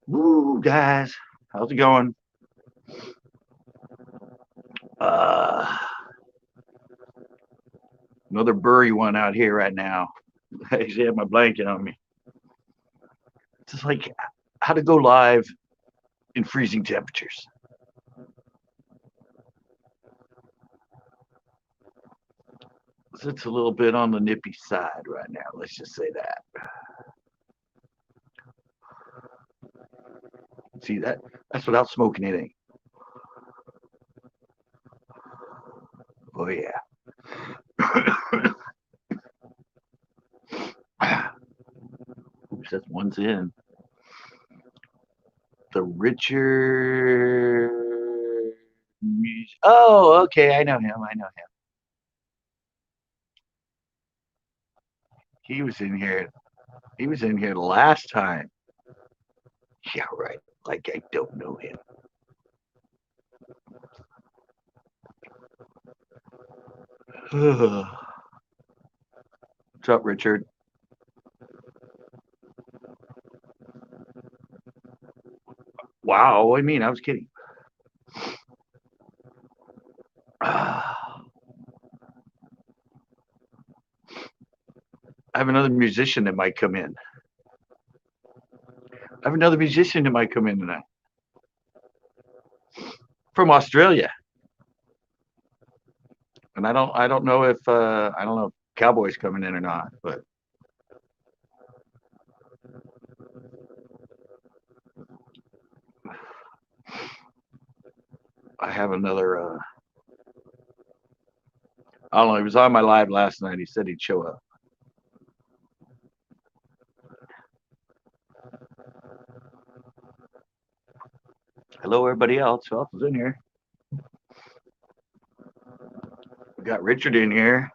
Woo, guys, how's it going? Uh, Another burry one out here right now. I actually have my blanket on me. It's just like how to go live in freezing temperatures. So it's a little bit on the nippy side right now. Let's just say that. See that? That's without smoking anything. Oh yeah. Oops, that's one's in. The Richard. Oh, okay. I know him. I know him. He was in here. He was in here the last time. Yeah, right. Like I don't know him. What's up, Richard? Wow. What do you mean? I was kidding. I have another musician that might come in. I have another musician that might come in tonight from Australia, and I don't know if I don't know if Cowboys coming in or not, but I have another. I don't know. He was on my live last night. He said he'd show up. Hello, everybody else. Who else is in here? We got Richard in here.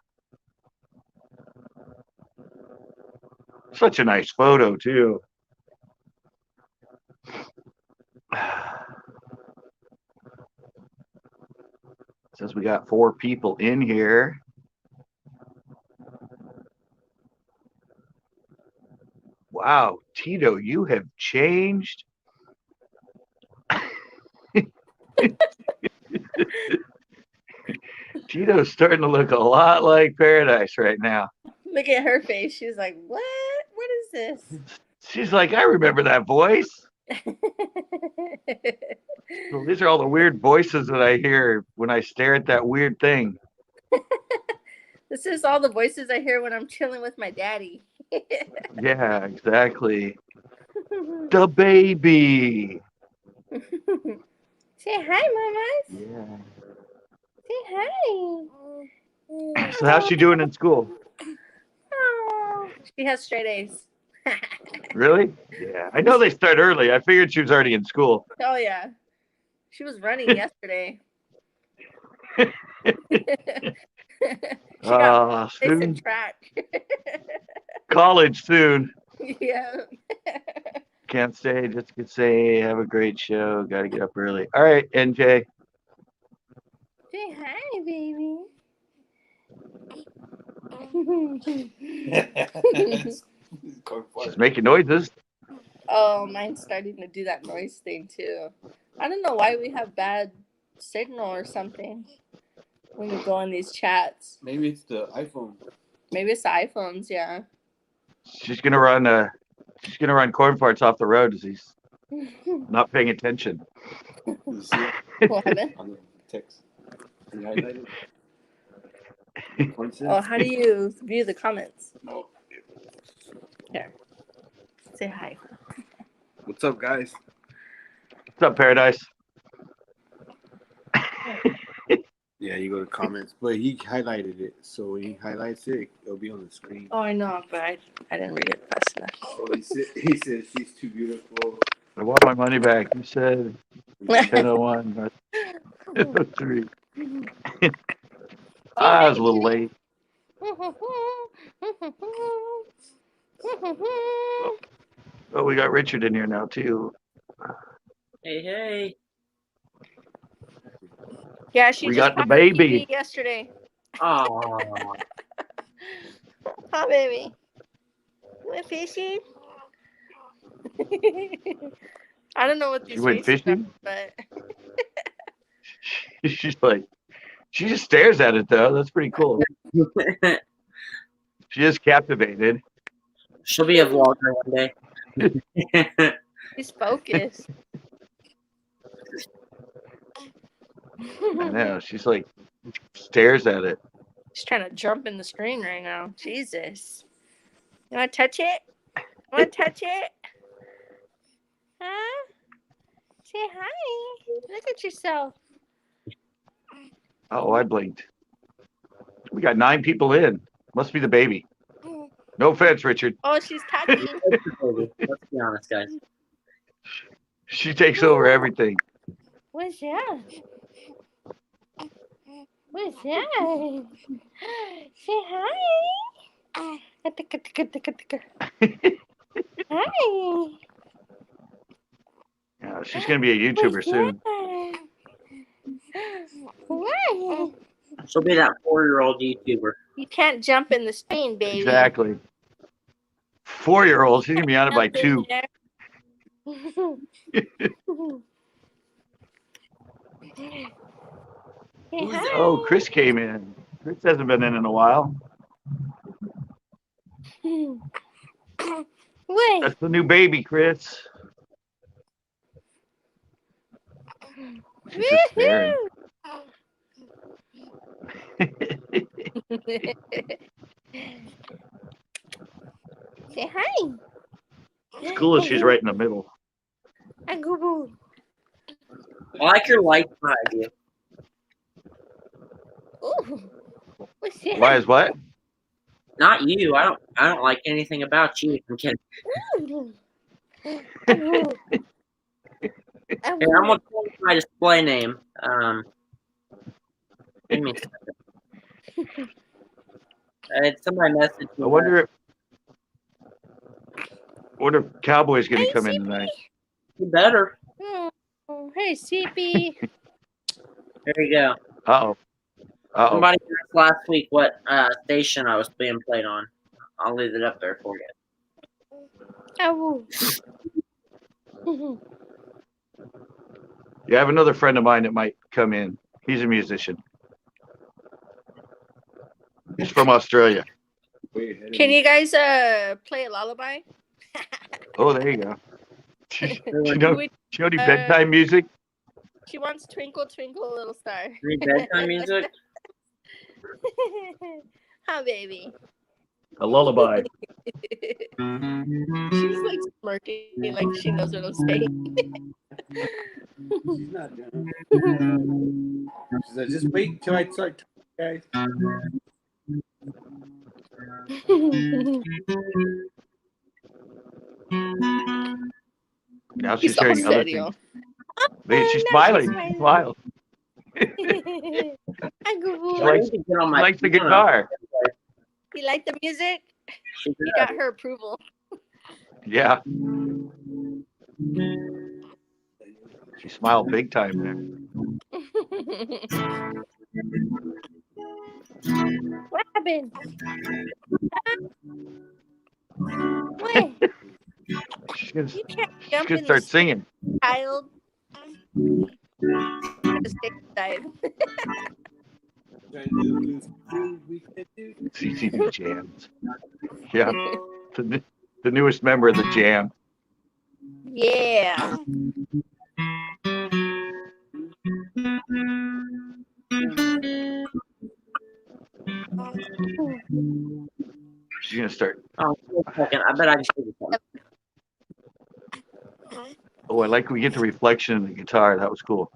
Such a nice photo too. Since we got 4 people in here. Wow, Tito, you have changed. Tito's starting to look a lot like Paradise right now. Look at her face. She's like, "What? What is She's like, I remember that voice. this?" Well, these are all the weird voices that I hear when I stare at that weird thing. This is all the voices I hear when I'm chilling with my daddy. Yeah, exactly. The baby. Say hi, mamas. Yeah. Say hi. So how's she doing in school? Oh, she has straight A's. Really? Yeah. I know they start early. I figured she was already in school. Oh yeah, she was running yesterday. She got place in Soon track. college soon. Yeah. Can't stay. Just could say have a great show. Got to get up early. All right, NJ. Say hi, baby. She's making noises. Oh, mine's starting to do that noise thing too. I don't know why we have bad signal or something when we go in these chats. Maybe it's the iPhone. Maybe it's the iPhones, yeah. She's gonna run. She's gonna run corn farts off the road as he's not paying attention. You see it What happened? on the text. You highlighted. Oh, how do you view the comments? No. Here, say hi. What's up, guys? What's up, Paradise? Yeah, you go to comments, but he highlighted it, so when he highlights it, it'll be on the screen. Oh, I know, but I didn't read it fast enough. So he said she's too beautiful. I want my money back. You said 10:01, 3. I was a little late. Oh, we got Richard in here now too. Hey, hey. Yeah, she We just got the caught her baby. TV yesterday. Oh, Hi, baby. You want fishy? I don't know what She these went faces are, fishing. but She's like, she just stares at it though. That's pretty cool. She is captivated. She'll be a vlogger one day. he's focused. I know. She's like, stares at it. She's trying to jump in the screen right now. Jesus. You want to touch it? You want to touch it? Huh? Say hi. Look at yourself. Oh, I blinked. We got 9 people in. Must be the baby. No offense, Richard. Oh, she's talking. Let's be honest, guys. She takes over everything. What's that? What's that? Say hi. Hi. Yeah, she's gonna be a YouTuber soon. What? She'll be that 4-year-old YouTuber. You can't jump in the screen, baby. Exactly. 4-year-old. She's gonna be on it by 2. Oh, Chris came in. Chris hasn't been in a while. Wait. That's the new baby, Chris. She's just staring. Say hi. It's cool that she's right in the middle. Boo. I like your light idea. Ooh. What's that? Why is what? Not you. I don't like anything about you. I'm kidding. Here, I'm gonna tell you my display name. Give me a second. Somebody messaged me. I wonder if Cowboy's gonna come in tonight. You better. Oh, hey, CP. There you go. Uh-oh. Uh-oh. Somebody asked last week what station I was being played on. I'll leave it up there for you. Oh. Yeah, I have another friend of mine that might come in. He's a musician. He's from Australia. Can you guys play a lullaby? Oh, there you go. Would- Do you know any bedtime music? She wants Twinkle, Twinkle, Little Star. Read bedtime music? Huh, baby? A lullaby. She's like smirking, like she knows what I'm saying. She's not done. She said, just wait till I start talking, guys. Now she's He's all hearing other serio. things. She's smiling. She smiles. She likes the guitar. You like the music? She You got her approval. Yeah. She smiled big time there. What happened? What? She's gonna You can't jump in start the singing. child. Stay aside. CCB jams. Yeah. The newest member of the jam. Yeah. She's gonna start. Oh, wait a second. I bet I can see this one. Oh, I like we get the reflection in the guitar. That was cool.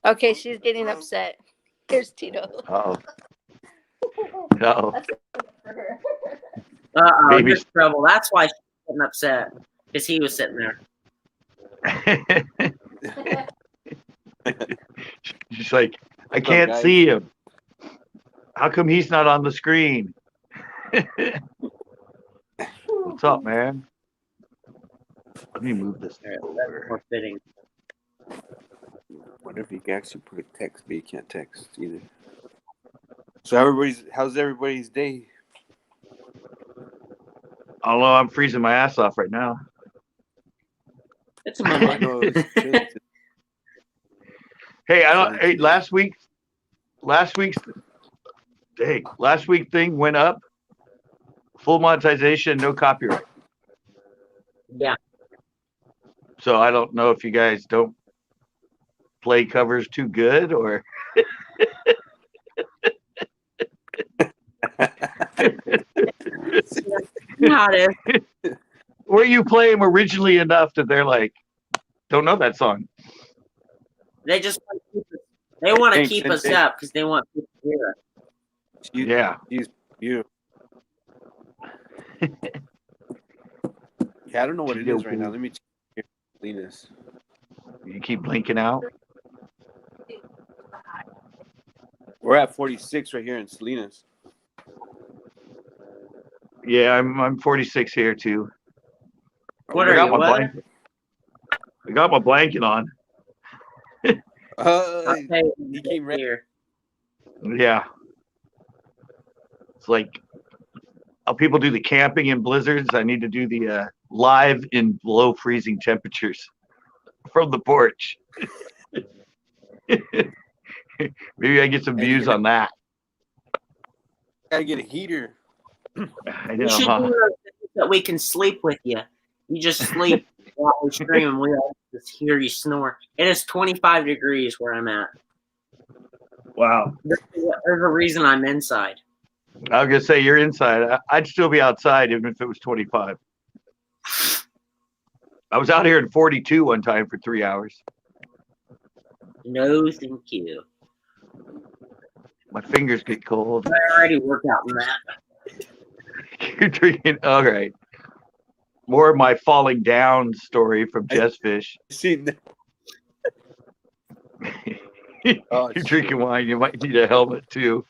Okay, she's getting upset. Here's Tito. Uh-oh. Uh-oh. Uh-oh, Baby's- there's trouble. That's why she's getting upset. Because he was sitting there. She's like, I can't guys? see him. How come he's not on the screen? What's up, man? Let me move this There, that's over. more fitting. What if you can actually put a text, but you can't text either? So how's everybody's day? Although I'm freezing my ass off right now. It's a I Monday. know it's chilly. Hey, I don't. Hey, last week's thing went up. Full monetization, no copyright. Yeah. So I don't know if you guys don't play covers too good or. Not it. Or you play them originally enough that they're like, don't know that song. They just want to Thanks, keep us thanks. up because they want people to hear us. Yeah. You. Yeah, I don't know what it is right now. Let me check here. Linus. You keep blinking out. We're at 46 right here in Salinas. Yeah, I'm 46 here too. What I are got you? my What? blanket. I got my blanket on. Okay, He came right here. Yeah. It's like how people do the camping in blizzards. I need to do the live in below freezing temperatures from the porch. Maybe I get some views on that. gotta get a heater. I We know, should huh? do things that we can sleep with you. You just sleep while we stream, and we all just hear you snore. It is 25 degrees where I'm at. Wow. There's a reason I'm inside. I was gonna say you're inside. I'd still be outside even if it was 25. I was out here at 42 one time for 3 hours. No, thank you. My fingers get cold. I already worked out in that. You're drinking. All right. More of my falling down story from Jess Fish. Seen that. You're drinking wine. You might need a helmet too.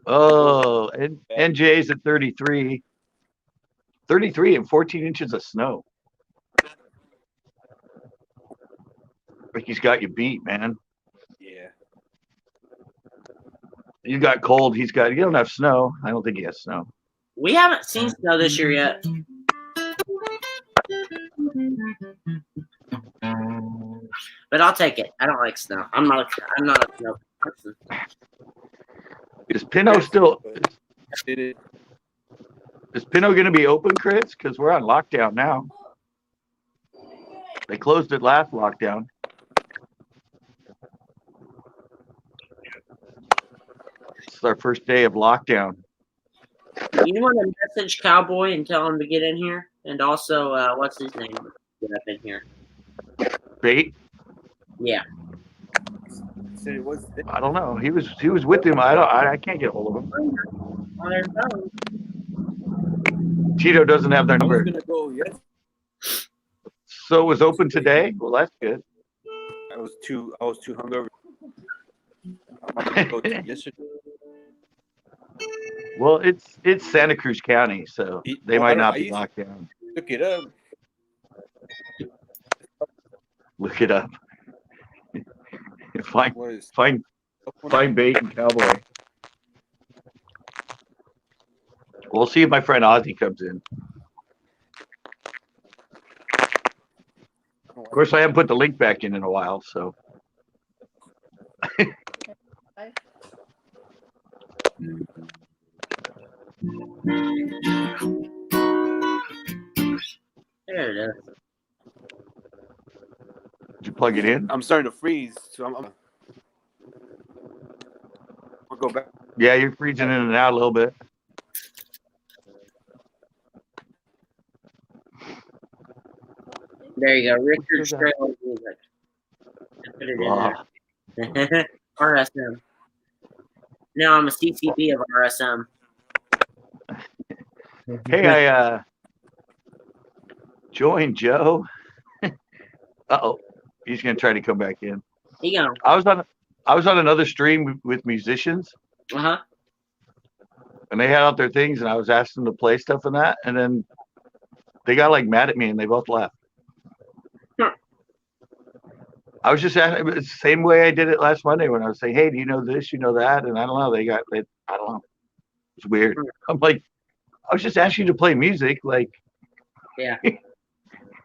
Oh, and NJ's at 33. 33 and 14 inches of snow. Like he's got you beat, man. Yeah. You got cold. You don't have snow. I don't think he has snow. We haven't seen snow this year yet. But I'll take it. I don't like snow. I'm not a snow person. Is Pinot still? Did it? Is Pinot going to be open, Chris? Because we're on lockdown now. They closed it last lockdown. It's our first day of lockdown. You want to message Cowboy and tell him to get in here? And also, what's his name? Get up in here. Bait? Yeah. Said it was. I don't know. He was with him. I can't get a hold of him. On their phone. Tito doesn't have their I was number. gonna go. Yes. So it was open today? Well, that's good. I was too hungover. I'm gonna go to yesterday. Well, it's Santa Cruz County, so they might not be locked down. Look it up. Look it up. Find What is? Bait and Cowboy. We'll see if my friend Ozzy comes in. Of course, I haven't put the link back in a while, so. There it is. Did you plug it in? I'm starting to freeze, so I'm I'll go back. Yeah, you're freezing in and out a little bit. There you go. Richard Strayler music. Put it in there. RSM. Now I'm a CCB of RSM. Hey, I joined Joe. Uh-oh. He's gonna try to come back in. You go. I was on another stream with musicians, Uh-huh. and they had out their things, and I was asking them to play stuff and that, and then they got like mad at me, and they both left. Huh. I was just asking, it's the same way I did it last Monday when I was saying, "Hey, do you know this? You know that?" And I don't know. I don't know. It's weird. I'm like, I was just asking you to play music. Like, Yeah.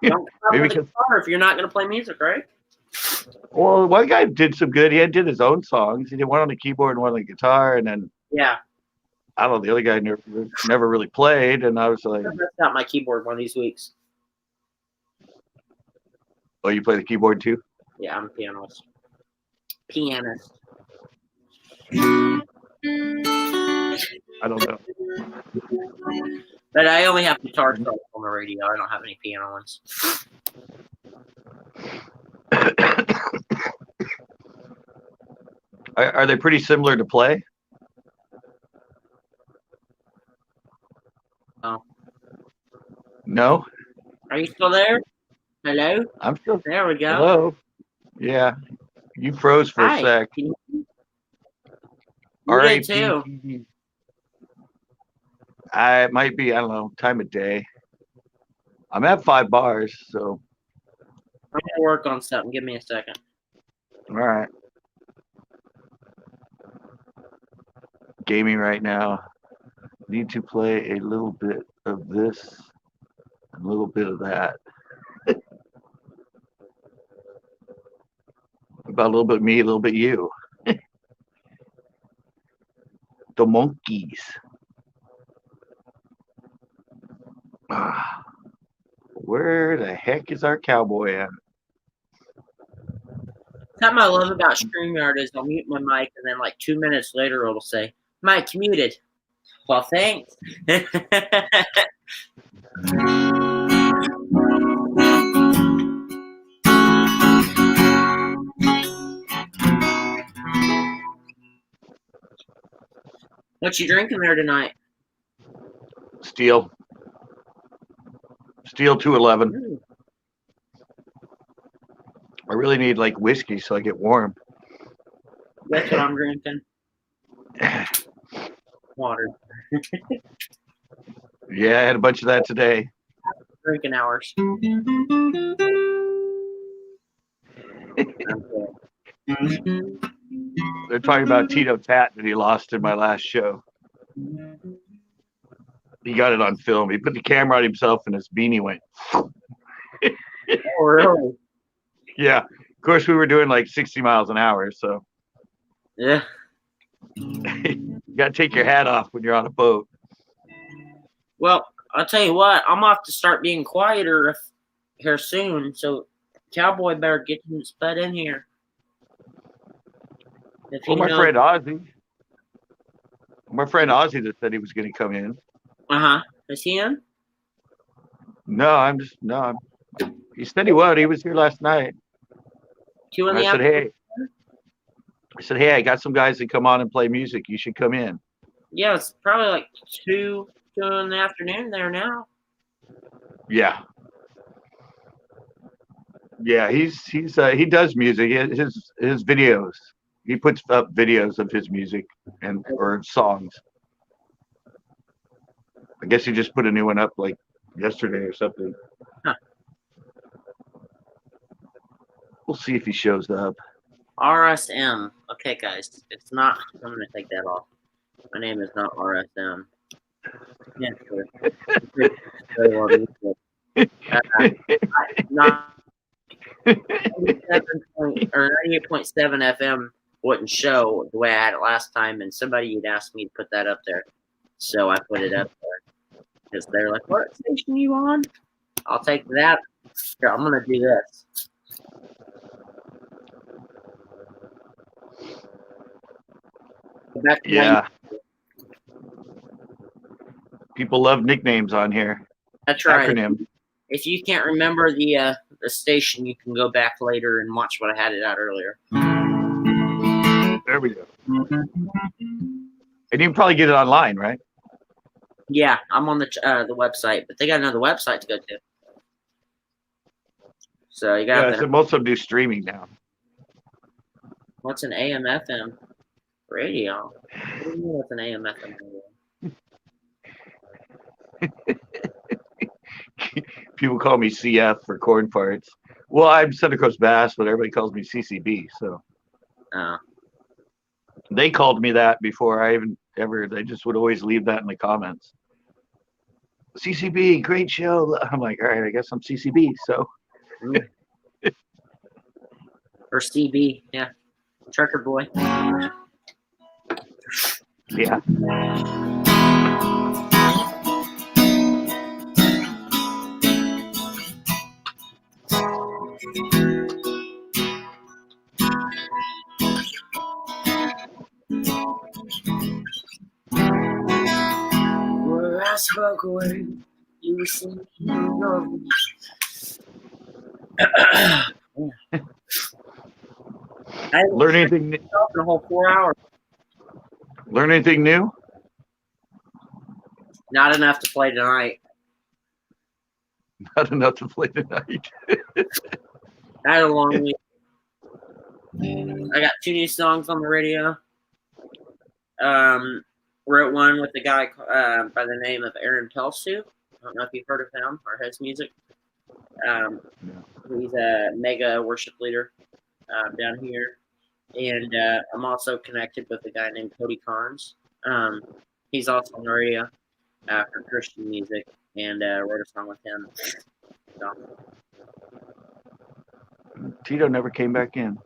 Don't stop maybe with the guitar if you're not going to play music, right? well, one guy did some good. He did his own songs. He did one on the keyboard and one on the guitar, and then Yeah. I don't know. The other guy never really played, and I was like, I messed out my keyboard one of these weeks. "Oh, you play the keyboard too?" Yeah, I'm a pianist. Pianist. I don't know. But I only have guitar solos on the radio. I don't have any piano ones. Are they pretty similar to play? Oh. No. Are you still there? Hello? I'm still. There we go. Hello. Yeah, you froze for Hi. a sec. You R.A.P. did too. It might be, I don't know, time of day. I'm at 5 bars, so I'm going to work on something. Give me a second. all right. Gaming right now. Need to play a little bit of this, a little bit of that. About a little bit me, a little bit you. The monkeys. Where the heck is our cowboy at? Something I love about StreamYard is I'll mute my mic and then like 2 minutes later it'll say, "Mic muted." Well, thanks. What you drinking there tonight? Steel 211. Ooh, I really need like whiskey so I get warm. that's what I'm drinking. Water. Yeah, I had a bunch of that today. Drinking hours. They're talking about Tito Tat that he lost in my last show. He got it on film. He put the camera on himself and his beanie went. Oh, really? Yeah. Of course, we were doing like 60 miles an hour, so Yeah. you got to take your hat off when you're on a boat. Well, I'll tell you what, I'm off to start being quieter here soon, so Cowboy better get his butt in here. If Well, he knows. my friend Ozzy that said he was going to come in. Uh-huh. Is he in? No, he said he would. He was here last night. 2 in I the said, afternoon? hey, I got some guys that come on and play music. You should come in. Yeah, it's probably like 2 in the afternoon there now. Yeah. Yeah, he does music. His videos. He puts up videos of his music or songs. I guess he just put a new one up like yesterday or something. Huh. We'll see if he shows up. RSM. Okay, guys. It's not. I'm going to take that off. My name is not RSM. Yeah, sure. Not 98.7 FM wouldn't show the way I had it last time, and somebody had asked me to put that up there. So I put it up there. Because they're like, "What station are you on?" I'll take that. Here, I'm going to do this. Back to Yeah. People love nicknames on here. That's right. Acronym. If you can't remember the station, you can go back later and watch what I had it out earlier. There we go. And you can probably get it online, right? Yeah, I'm on the website, but they got another website to go to. So you got. Yeah, so most of them do streaming now. What's an AM/FM radio? What do you mean what's an AM/FM radio? People call me CF for corn parts. Well, I'm Center Coast Bass, but everybody calls me CCB. So they called me that before I even. ever. They just would always leave that in the comments. CCB, great show. I'm like, all right, I guess I'm CCB. So Mm. Or CB, yeah. Trucker Boy. yeah. Where I spoke a word, you were singing your I Learn anything? in a whole 4 hours. Learn anything new? Not enough to play tonight. Not enough to play tonight. I had a long week. I got 2 new songs on the radio. Wrote one with a guy by the name of Aaron Pelsu. I don't know if you've heard of him or his music. He's a mega worship leader down here. And I'm also connected with a guy named Cody Carnes. He's also on the radio for Christian music, and wrote a song with him. So. Tito never came back in.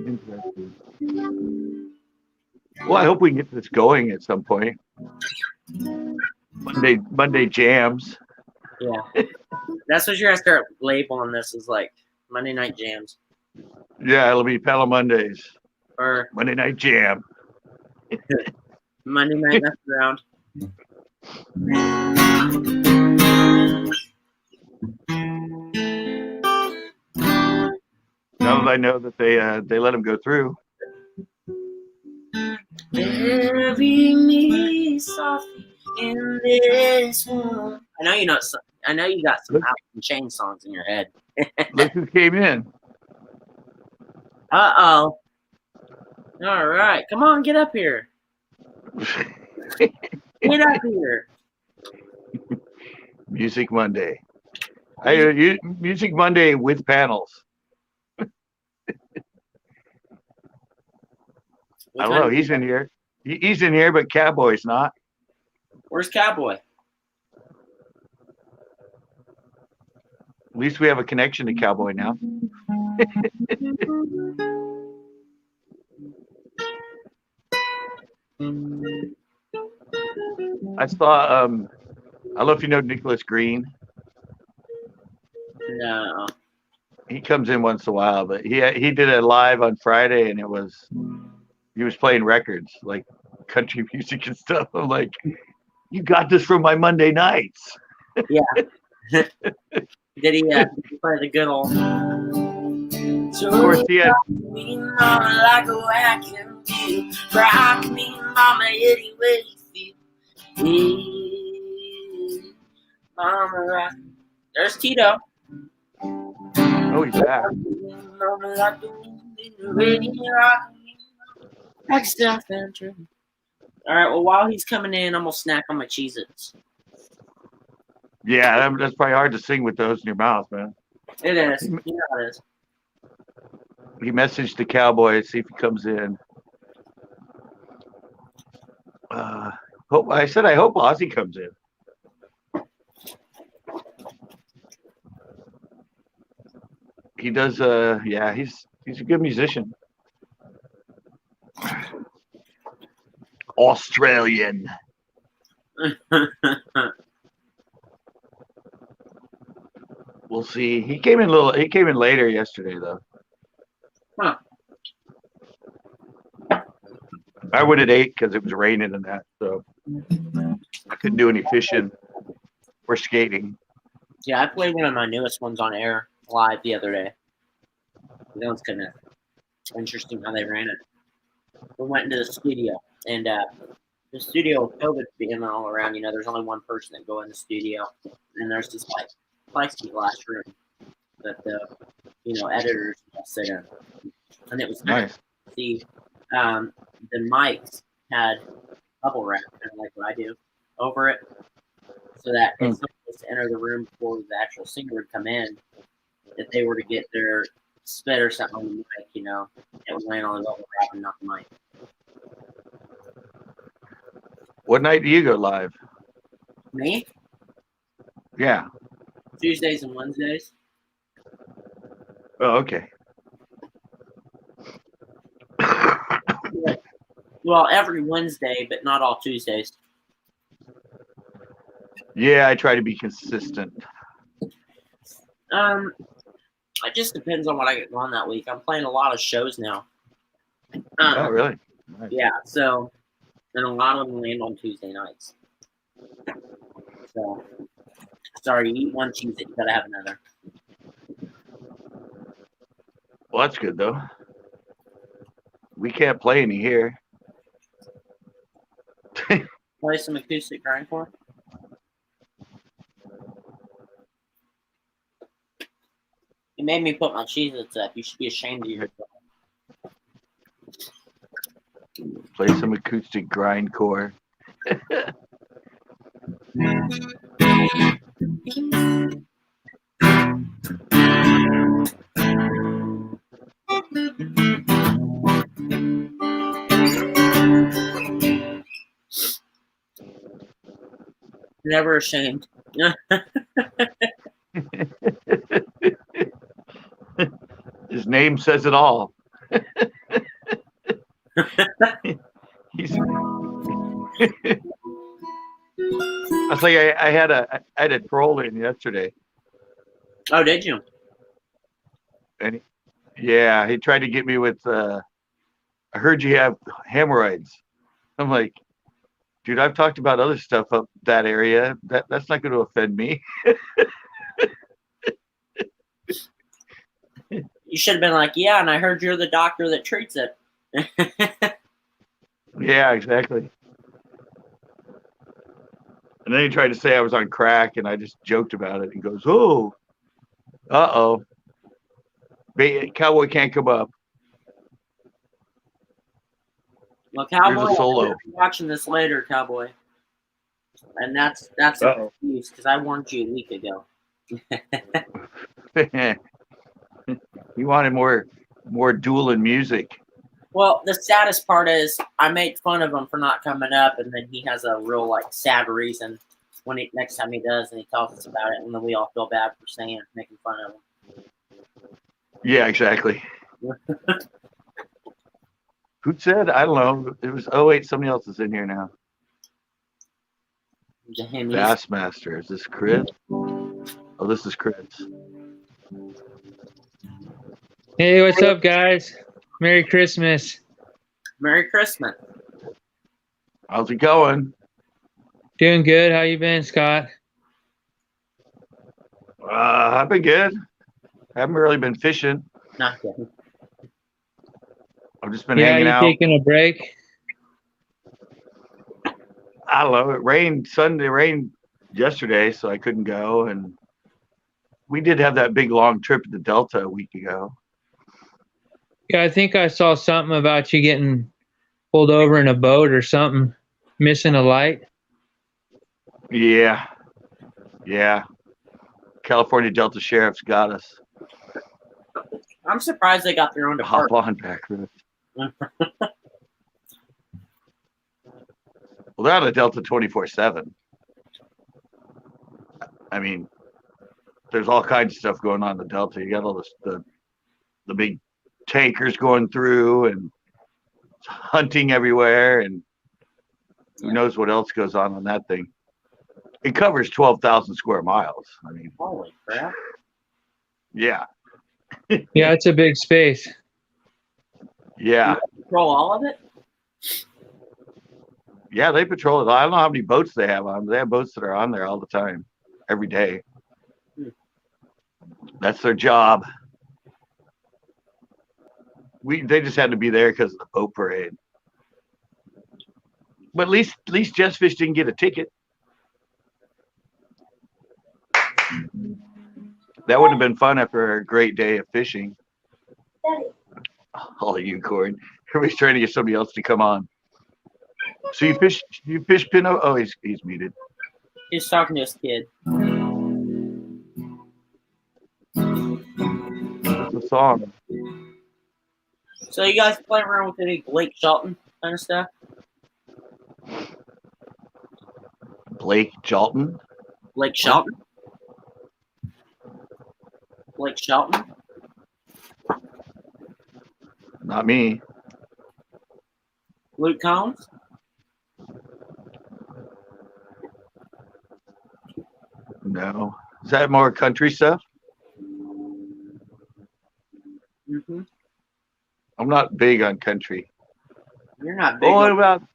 Interesting. Well, I hope we can get this going at some point. Monday jams. Yeah. That's what you're going to start labeling this as, like Monday night jams. Yeah, it'll be Palo Mondays. Or Monday night jam. Monday night mess around. Now that I know that they let him go through. Bury me softly in this room. I know you know. I know you got some Out and Chain songs in your head. Look who came in. All right, come on, get up here. Get up here. Music Monday. Music Monday with panels. I don't know. He's in here. He's in here, but Cowboy's not. Where's Cowboy? At least we have a connection to Cowboy now. I saw. I don't know if you know Nicholas Green. No. He comes in once in a while, but he did it live on Friday, and he was playing records like country music and stuff. I'm like, you got this from my Monday nights. Yeah. Did he play the good old? Of course, he had. Me, mama, like a vacuum deal. Rock me, mama, any way you feel. Yeah. Mama, rock. There's Tito. Oh, he's back. Mama, like the wind in the rain, rock me. Like stuff and true. All right. Well, while he's coming in, I'm gonna snack on my Cheez-Its. Yeah, that's probably hard to sing with those in your mouth, man. It is. You know how it is. He messaged the Cowboy, see if he comes in. I hope Ozzy comes in. He does. Yeah, he's a good musician. Australian. We'll see. He came in later yesterday, though. Huh. I went at 8 because it was raining and that, so I couldn't do any fishing or skating. Yeah, I played one of my newest ones on air live the other day. That was kind of interesting how they ran it. We went into the studio, and the studio with COVID being all around, there's only one person that go in the studio, and there's this like plexiglass room that the editors sit in, and it was Nice. See, the mics had bubble wrap, kind of like what I do, over it, so that if someone was to enter the room before the actual singer would come in, if they were to get their spit or something on the mic, it would land on the bubble wrap and not the mic. What night do you go live? Me? Yeah. Tuesdays and Wednesdays. Oh, okay. Well, every Wednesday, but not all Tuesdays. Yeah, I try to be consistent. It just depends on what I get going that week. I'm playing a lot of shows now. Oh, really? Nice. Yeah, so, and a lot of them land on Tuesday nights. So, sorry, you eat one cheese, you gotta have another. Well, that's good though. We can't play any here. Play some acoustic grindcore. You made me put my Cheez-Its up. You should be ashamed of yourself. Play some acoustic grindcore. Never ashamed. His name says it all. He's. I was like, I had a troll in yesterday. Oh, did you? And he tried to get me with. I heard you have hemorrhoids. I'm like, dude, I've talked about other stuff up that area. That's not going to offend me. You should have been like, yeah, and I heard you're the doctor that treats it. Yeah, exactly. And then he tried to say I was on crack, and I just joked about it. He goes, "Oh, uh-oh. Cowboy can't come up." Well, Cowboy, Here's a solo. I'll be watching this later, Cowboy. And that's an excuse, because I warned you a week ago. He wanted more dueling music. Well, the saddest part is I made fun of him for not coming up, and then he has a real sad reason when next time he does, and he tells us about it, and then we all feel bad for making fun of him. Yeah, exactly. Who said? I don't know. It was. Oh wait, somebody else is in here now. Bassmaster. Is this Chris? Oh, this is Chris. Hey, what's up, guys? Merry Christmas. Merry Christmas. How's it going? Doing good. How you been, Scott? I've been good. Haven't really been fishing. Not good. I've just been Yeah, hanging you out. taking a break? I don't know. It rained Sunday. Rained yesterday, so I couldn't go. And we did have that big long trip to the Delta a week ago. Yeah, I think I saw something about you getting pulled over in a boat or something, missing a light. Yeah. California Delta Sheriff's got us. I'm surprised they got their own Hop department. on back, Chris. Well, they're on a Delta 24/7. I mean, there's all kinds of stuff going on in the Delta. You got all this, the big tankers going through and hunting everywhere, and who knows what else goes on that thing. It covers 12,000 square miles. I mean, Holy crap. yeah. Yeah, it's a big space. Yeah. Control all of it? Yeah, they patrol it. I don't know how many boats they have on. They have boats that are on there all the time, every day. That's their job. They just had to be there because of the boat parade. But at least Jess Fish didn't get a ticket. That would have been fun after a great day of fishing. Oh, unicorn. Everybody's trying to get somebody else to come on. So you fish Pinot? Oh, he's muted. He's talking to his kid. What's the song? So you guys playing around with any Blake Shelton kind of stuff? Blake Jalton. Blake Shelton. Blake Shelton. Not me. Luke Combs. No. Is that more country stuff? Mm-hmm. I'm not big on country. You're not big. Oh, on-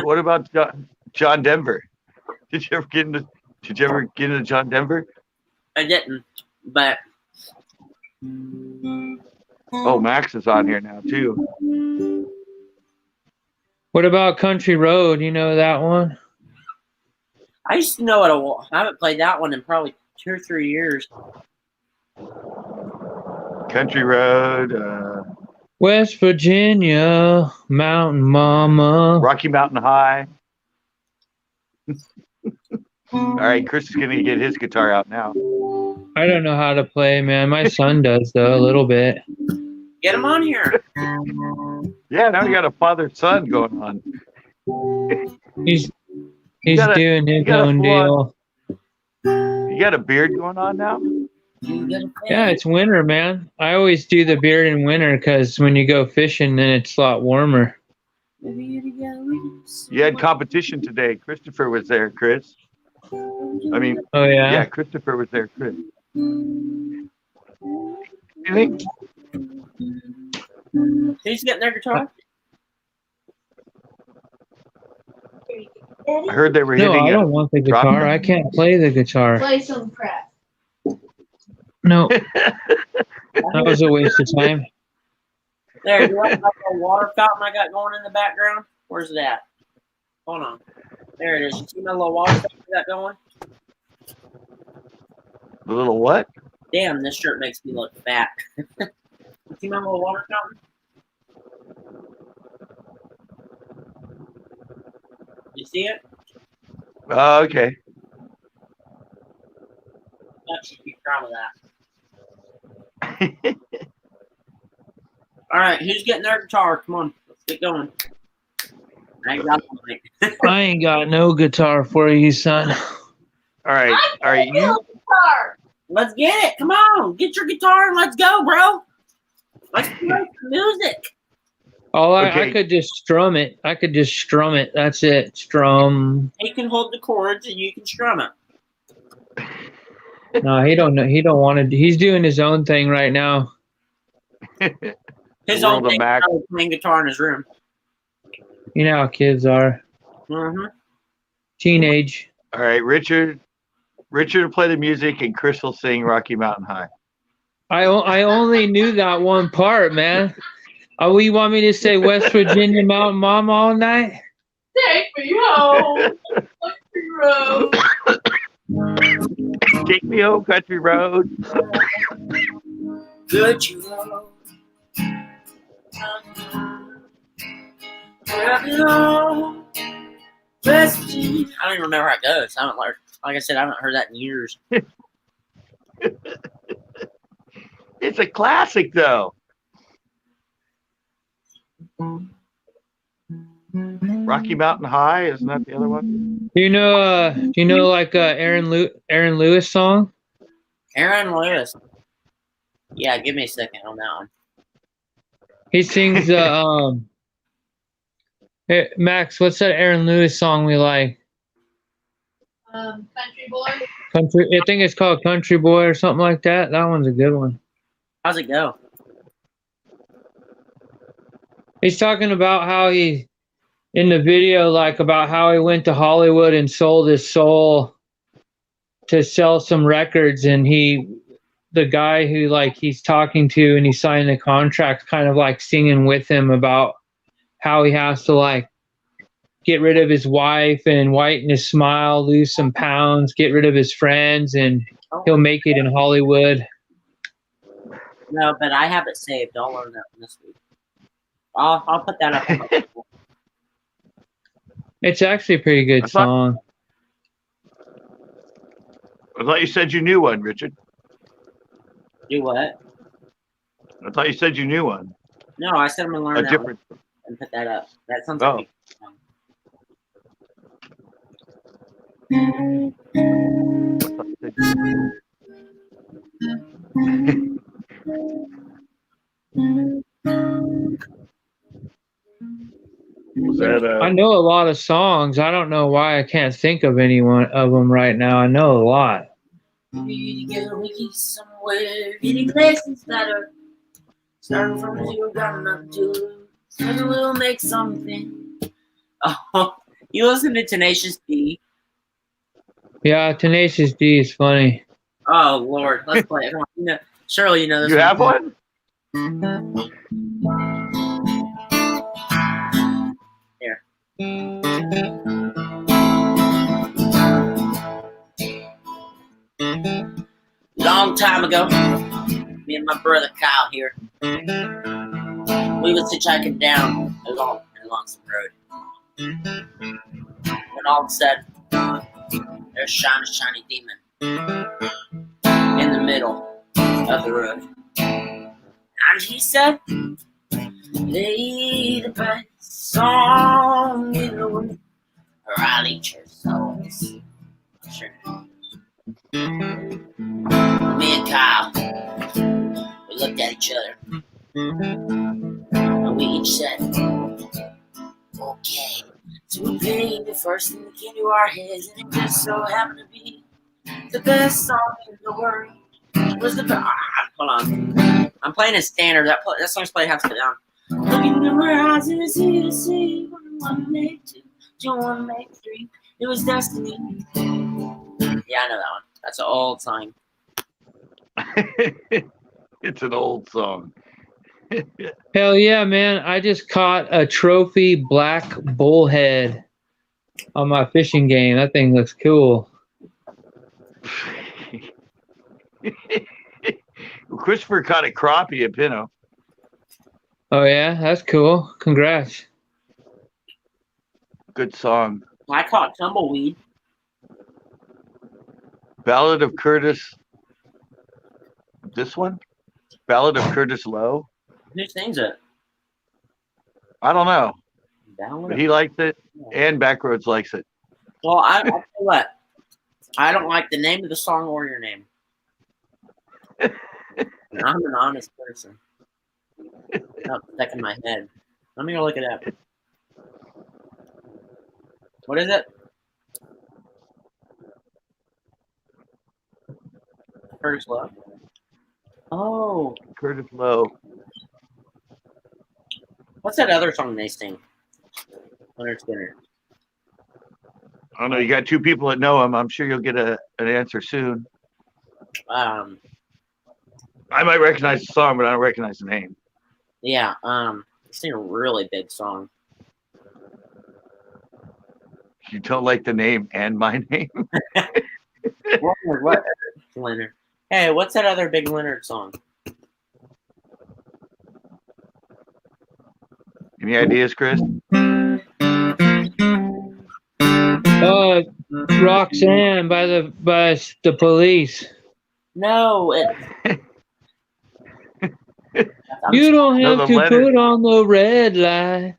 what about John Denver? Did you ever get into John Denver? I didn't, but Oh, Max is on here now too. What about Country Road? You know that one? I used to know it. I haven't played that one in probably 2 or 3 years. Country Road, West Virginia, Mountain Mama. Rocky Mountain High. All right, Chris is gonna get his guitar out now. I don't know how to play, man. My son does, though, a little bit. Get him on here. Yeah, now we got a father-son going on. He's got a- doing his got a own full-on- deal. You got a beard going on now? Yeah, it's winter, man. I always do the beard in winter because when you go fishing, then it's a lot warmer. You had competition today. Christopher was there, Chris. I mean, Oh, yeah? yeah, Christopher was there, Chris. You think? Who's getting their guitar? I heard they were No, hitting I it. don't want the Drop guitar. it. I can't play the guitar. Play some crap. No, that was a waste of time. There, you like a water fountain I got going in the background? Where's it at? Hold on. There it is. You see my little water fountain I got going? The little what? Damn, this shirt makes me look fat. You see my little water fountain? You see it? Oh, okay. That should be proud of that. All right, who's getting their guitar? Come on, let's get going. I ain't got one. I ain't got no guitar for you, son. All right. All right. You, Let's get it. Come on, get your guitar and let's go, bro. Let's play some music. I Okay. could just strum it. I could just strum it. That's it. Strum. He can hold the chords and you can strum it. No, he don't know. He don't want to. He's doing his own thing right now. His World old of thing Mac. is playing guitar in his room. You know how kids are. Mm-hmm. Teenage. all right, Richard. Richard will play the music and Chris will sing Rocky Mountain High. I only knew that one part, man. Oh, you want me to say West Virginia Mountain Mama all night? Take me home. Country road. Take me home, country road. Good you know. West Virginia. I don't even remember how it goes. I haven't learned. Like I said, I haven't heard that in years. It's a classic, though. Rocky Mountain High, isn't that the other one? Do you know like Aaron Lewis song? Aaron Lewis. Yeah, give me a second on that one. He sings hey, Max, what's that Aaron Lewis song we like? Country boy. Country, I think it's called Country Boy or something like that. That one's a good one. How's it go? He's talking about how he, in the video, like about how he went to Hollywood and sold his soul to sell some records, and the guy who like he's talking to and he signed the contract, kind of like singing with him about how he has to like get rid of his wife and whiten his smile, lose some pounds, get rid of his friends, and he'll make it in Hollywood. No, but I have it saved. I'll learn that one this week. I'll put that up. On my It's actually a pretty good song. I thought you said you knew one, Richard. Do what? I thought you said you knew one. No, I said I'm gonna learn A that different. one and put that up. That sounds Oh. like Was that I know a lot of songs. I don't know why I can't think of any one of them right now. I know a lot. Somewhere, getting places better. Starting from zero, got enough to lose. And we'll make something. Oh, you listen to Tenacious D? Yeah, Tenacious D is funny. Oh Lord, let's play it. Come on. You know, Shirley, you know this. you have one? Here. Long time ago, me and my brother Kyle here, we was hitchhiking down along some road. When all of a sudden, there's shiny demon in the middle of the road. And he said, "Play the best song in the world, or I'll eat your souls." Sure. Me and Kyle, we looked at each other, and we each said, "Okay." So we played the first thing that came to our heads, and it just so happened to be the best song in the world. It was the best. Hold on, I'm playing a standard. That song's played half down. Looking in my eyes and it's easy to see. One make two, one make three. It was destiny. Yeah, I know that one. That's an old song. It's an old song. Hell yeah, man. I just caught a trophy black bullhead on my fishing game. That thing looks cool. Christopher caught a crappie at Pinot. Oh yeah, that's cool. Congrats. Good song. I caught tumbleweed. Ballad of Curtis. This one? Ballad of Curtis Lowe? Who sings it? I don't know. Ballad But of- he likes it, and Backroads likes it. Well, I'll tell you what. I don't like the name of the song or your name. And I'm an honest person. Not stuck in my head. Let me go look it up. What is it? Curtis Love. Oh, Curtis Lowe. what's that other song they sing? Leonard Skinner. I don't know. You got two people that know him. I'm sure you'll get an answer soon. I might recognize the song, but I don't recognize the name. Yeah, they sing a really big song. You don't like the name and my name? What? Leonard. Hey, what's that other big Leonard song? Any ideas, Chris? Roxanne by the Police. No, You don't have the to Leonard- put on the red light.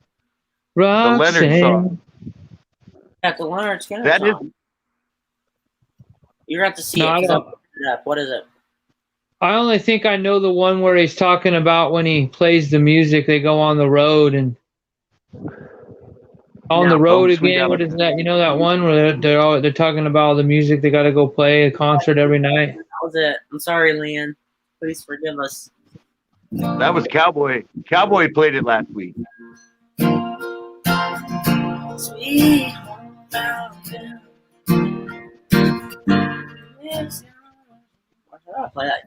The Leonard Roxanne. song. That's the Leonard Skinner That is song. You're going to have to see No, I it. 'Cause don't- I'm looking it up. What is it? I only think I know the one where he's talking about when he plays the music, they go on the road and on No, the road Sweet again. What is Alabama. that? You know that one where they're talking about all the music they got to go play a concert every night. That was it. I'm sorry, Leanne. Please forgive us. That was Cowboy. Cowboy played it last week. Sweet home Alabama. Why should I play that?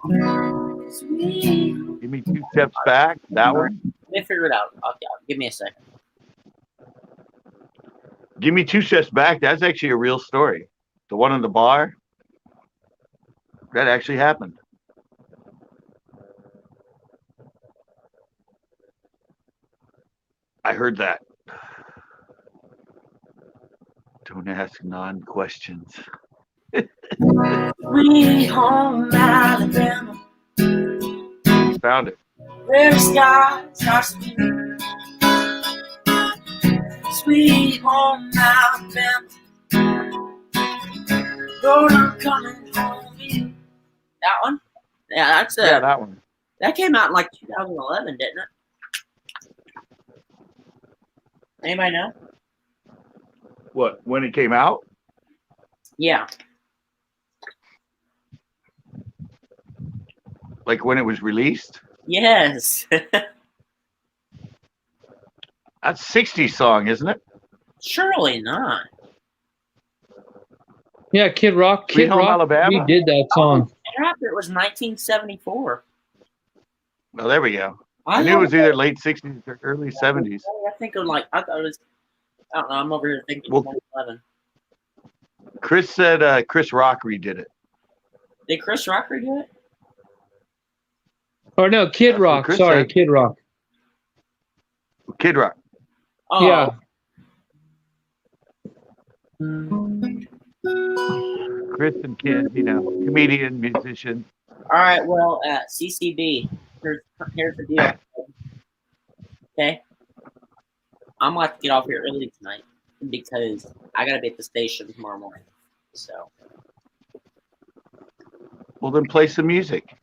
Sweet. Give me 2 steps back. That one. Let me figure it out. Okay, give me a second. Give me 2 steps back. That's actually a real story. The one in the bar. That actually happened. I heard that. Don't ask non-questions. Sweet home Alabama. Found it. Where the skies are sweet. Sweet home Alabama. Lord, I'm coming home. That one? Yeah, that's Yeah, that one. that came out in like 2011, didn't it? Anybody know? What, when it came out? Yeah. Like when it was released? Yes. That's 60s song, isn't it? Surely not. Yeah, Kid Rock. Sweet Kid Home Rock Alabama? redid that song. After it was 1974. Well, there we go. I knew it was either late 60s or early 70s. I think of like, I thought it was, I don't know, I'm over here thinking Well, 2011. Chris said Chris Rock redid it. Did Chris Rock redo it? Or no, Kid That's what Rock. Chris Sorry, said. Kid Rock. Kid Rock. Oh, Yeah. Chris and Kid, comedian, musician. all right. Well, CCB, here's the deal. Okay. I'm going to get off here early tonight because I got to be at the station tomorrow morning. So. Well, then play some music.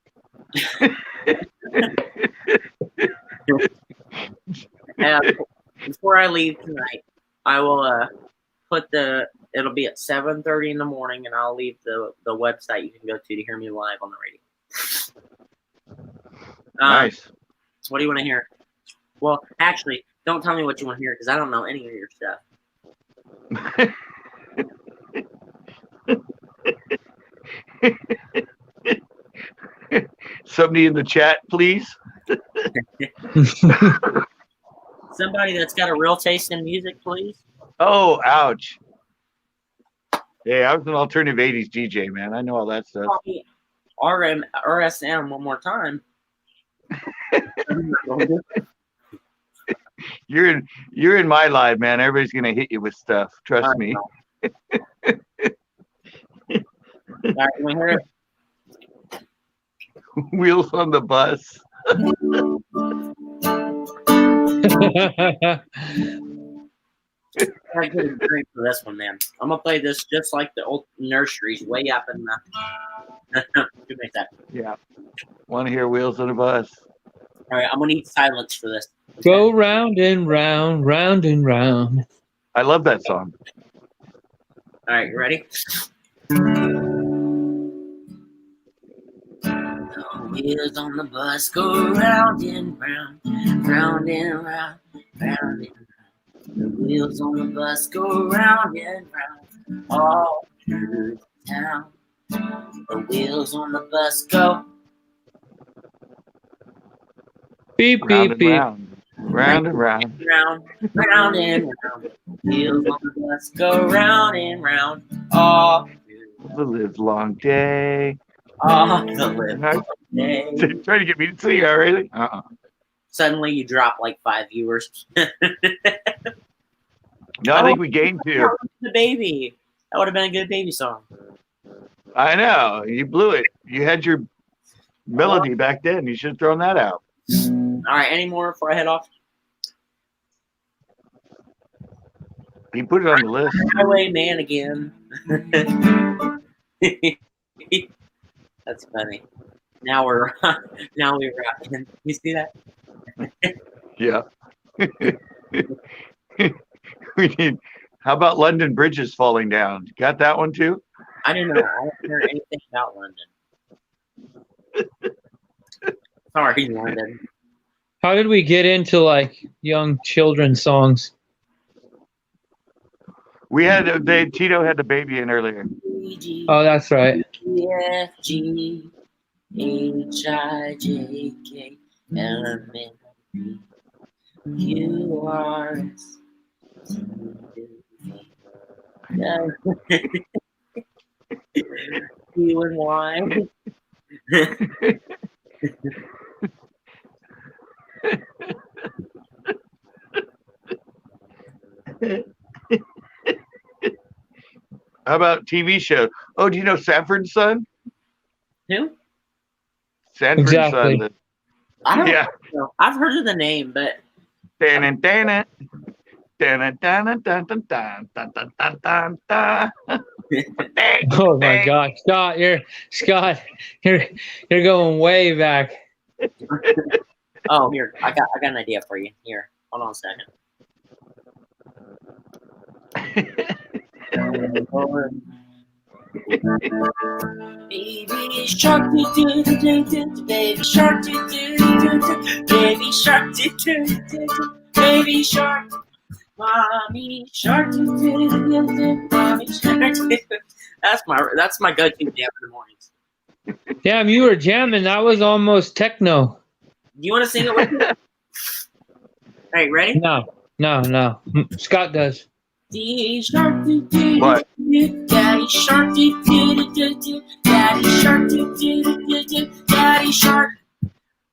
Before I leave tonight, I will put it'll be at 7:30 in the morning, and I'll leave the website you can go to hear me live on the radio. Nice. So what do you want to hear? Well, actually, don't tell me what you want to hear because I don't know any of your stuff. Somebody in the chat, please. Somebody that's got a real taste in music, please. Oh, ouch. Hey, I was an alternative 80s DJ, man. I know all that stuff. RSM one more time. You're in my live, man. Everybody's gonna hit you with stuff. Trust me. All right, you want to hear it? Wheels on the bus. I get a drink for this one, man. I'm gonna play this just like the old nurseries, way up in the. Give me that. Yeah. Want to hear Wheels on the Bus? All right, I'm gonna need silence for this. Go round and round, round and round. I love that song. All right, you ready? The wheels on the bus go round and round, round and round, round and round. The wheels on the bus go round and round, all through town. The wheels on the bus go Beep, Round beep, and beep. round. Round and round. round, round and round. The wheels on the bus go round and round, all through The live long day. all the living day. Trying to get me to sing already? Suddenly you drop like 5 viewers. No, I think we gained 2. The baby. That would have been a good baby song. I know. You blew it. You had your melody back then. You should have thrown that out. All right, any more before I head off? You put it on the list. Highwayman again. That's funny. Now we're rocking. You see that? Yeah. We need. How about London Bridges falling down? Got that one too? I don't know. I haven't heard anything about London. Sorry, London. How did we get into like young children's songs? We had Tito had the baby in earlier. Oh, that's right. F G H I J K L M N Q R S. You and Y. How about TV show? Oh, do you know Sanford and Son? Who? Sanford Exactly. and Son. I don't Yeah. know. I've heard of the name, but Dun-dun-dun-dun. Dun-dun-dun-dun-dun-dun-dun-dun-dun-dun. Oh my gosh, Scott, you're going way back. Oh, here, I got an idea for you. Here, hold on a second. Baby shark do do do do do, baby shark do do do do, baby shark do do do do, baby shark, mommy shark do do do do, mommy shark do. That's my go-to jam in the mornings. Damn, you were jamming. That was almost techno. Do you want to sing it with me? All right, ready? No. Scott does. Daddy shark do do What? do, daddy shark do do do do, daddy shark do do do do, daddy shark,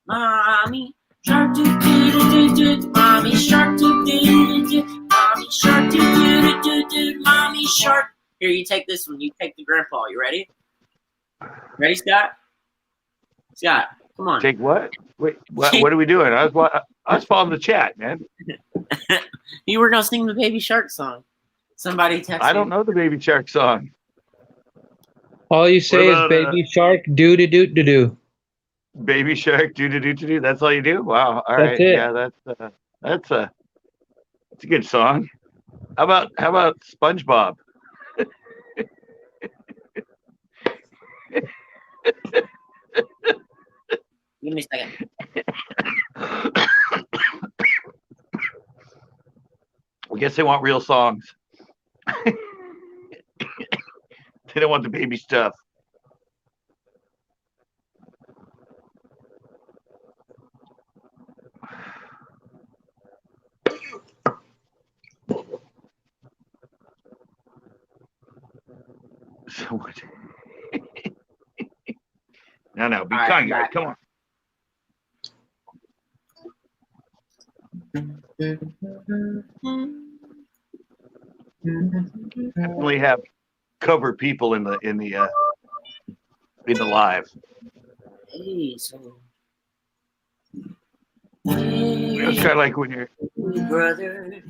mommy shark do do do do, mommy shark do do do, mommy shark do do do do, mommy shark. Here, you take this one. You take the grandpa. You ready? Ready, Scott? Scott, come on. Take what? Wait, what are we doing? I was following the chat, man. You were gonna sing the Baby Shark song. Somebody texted. I don't know the Baby Shark song. All you say What is about, baby shark do do do do do. Baby Shark do do do do do. That's all you do? Wow. All right. it. Yeah, that's a good song. How about SpongeBob? Give me a second. I guess they want real songs. They don't want the baby stuff. So what? No, be All kind, right, guys. Come on. Definitely have cover people in the live. Hey, so. It's kind of like when you're. Brother,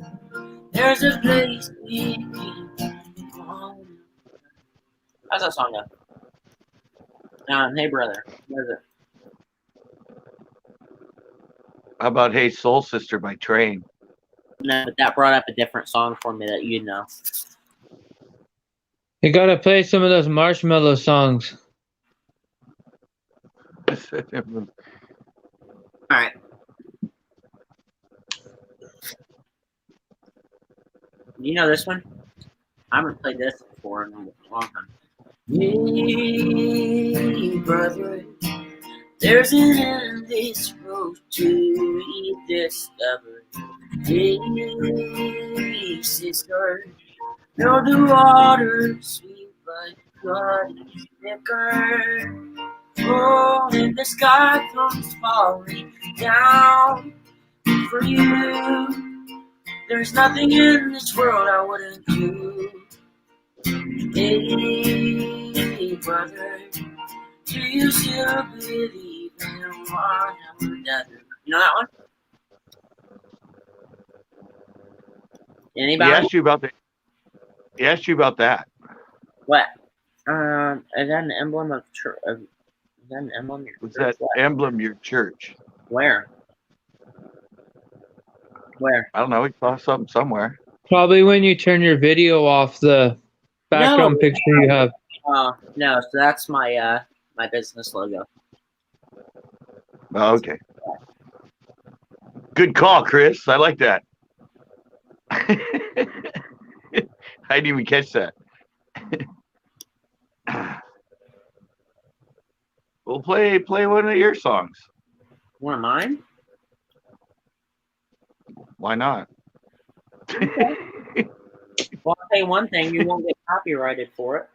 there's a place we can go. How's that song go? Hey brother, what is it? How about Hey Soul Sister by Train? No, but that brought up a different song for me that you know. You gotta play some of those Marshmallow songs. All right. You know this one? I haven't played this before in a long time. Hey, brother, there's an endless road to be discovered. Hey, sister, know the water sweet like blood liquor. Oh, and the sky comes falling down for you. There's nothing in this world I wouldn't do. Hey, brother, do you still believe in one another? You know that one? Anybody? He asked you about that. What? Is that an emblem of church? Is that an emblem of your Was church? that emblem your church? Where? Where? I don't know. We saw something somewhere. Probably when you turn your video off, the background picture you have. No. So that's my my business logo. Oh, okay. Good call, Chris. I like that. I didn't even catch that. We'll play one of your songs. One of mine? Why not? Well, I'll tell you one thing: you won't get copyrighted for it.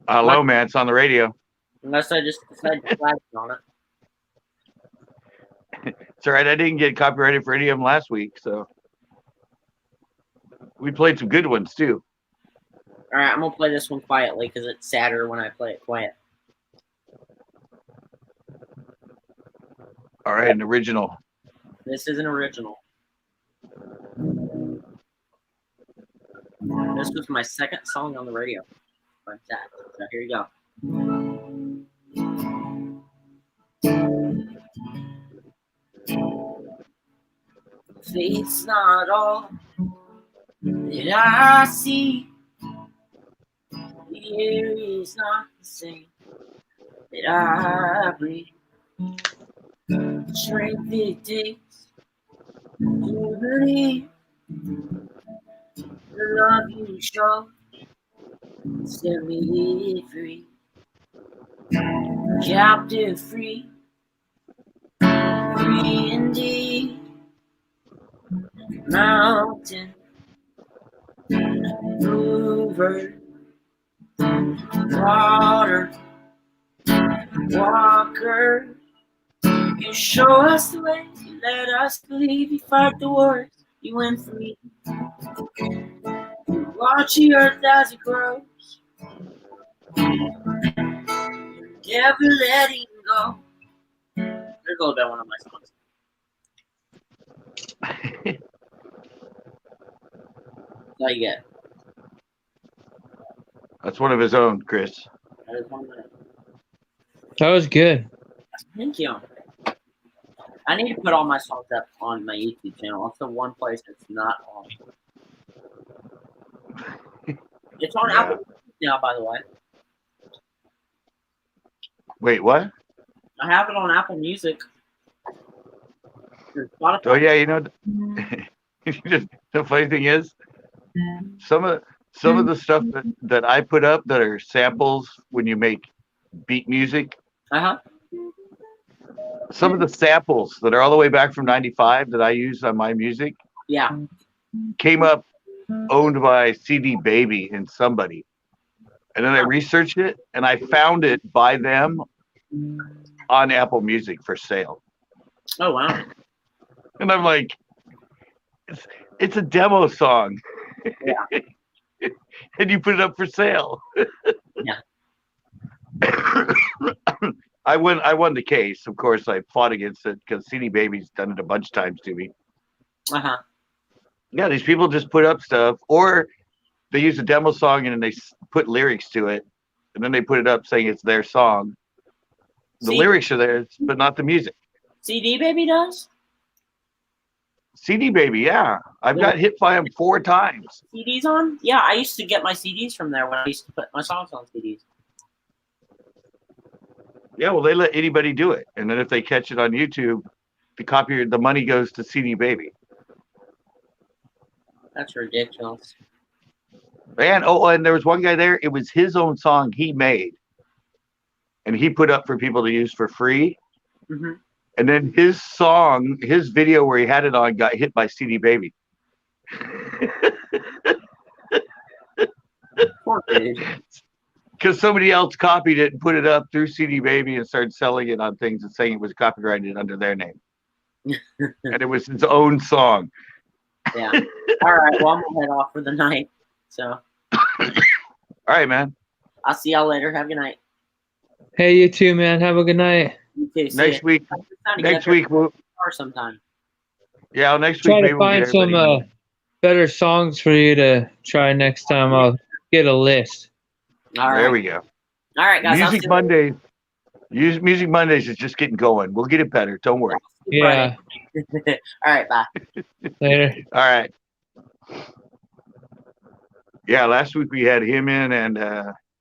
Hello, man. It's on the radio. Unless I just decide to flag it on it. It's all right. I didn't get copyrighted for any of them last week, so we played some good ones too. All right, I'm gonna play this one quietly because it's sadder when I play it quiet. All right, an original. This is an original. This was my second song on the radio. Like that. So here you go. Faith's not all that I see. The air is not the same that I breathe. Strength it takes to believe the love you show set me free. Captive free, free indeed. Mountain mover, water walker. You show us the way, you let us believe, you fight the wars, you win for me. You watch the earth as it grows, you're never letting go. There's a little bit of one of my songs. That's all you get. That's one of his own, Chris. That is 1 minute. That was good. Thank you. I need to put all my songs up on my YouTube channel. That's the one place it's not on. It's on Apple now, by the way. Wait, what? I have it on Apple Music. Spotify. Oh yeah, you know, the funny thing is, some of the stuff that I put up that are samples when you make beat music. Uh-huh. Some of the samples that are all the way back from '95 that I use on my music Yeah. came up owned by CD Baby and somebody. And then I researched it and I found it by them on Apple Music for sale. Oh, wow. And I'm like, it's a demo song. Yeah. And you put it up for sale. Yeah. I won the case. Of course, I fought against it because CD Baby's done it a bunch of times to me. Uh-huh. Yeah, these people just put up stuff, or they use a demo song and then they put lyrics to it, and then they put it up saying it's their song. The lyrics are theirs, but not the music. CD Baby does? CD Baby, yeah. I've got hit by him 4 times. CDs on? Yeah, I used to get my CDs from there when I used to put my songs on CDs. Yeah, well, they let anybody do it, and then if they catch it on YouTube, the money goes to CD Baby. That's ridiculous. And and there was one guy there. It was his own song he made, and he put up for people to use for free. Mm-hmm. And then his song, his video where he had it on, got hit by CD Baby. Poor dude. Because somebody else copied it and put it up through CD Baby and started selling it on things and saying it was copyrighted under their name. And it was his own song. Yeah. All right. Well, I'm going to head off for the night. So. All right, man. I'll see y'all later. Have a good night. Hey, you too, man. Have a good night. You too. See Next ya. week. Next week we'll. Or sometime. Yeah, next Try week to maybe we'll find get some everybody. better songs for you to try next time. I'll get a list. All right. There we go. All right, guys. Music Mondays. Music Mondays is just getting going. We'll get it better. Don't worry. Yeah. All right. Bye. Later. All right. Yeah, last week we had him in and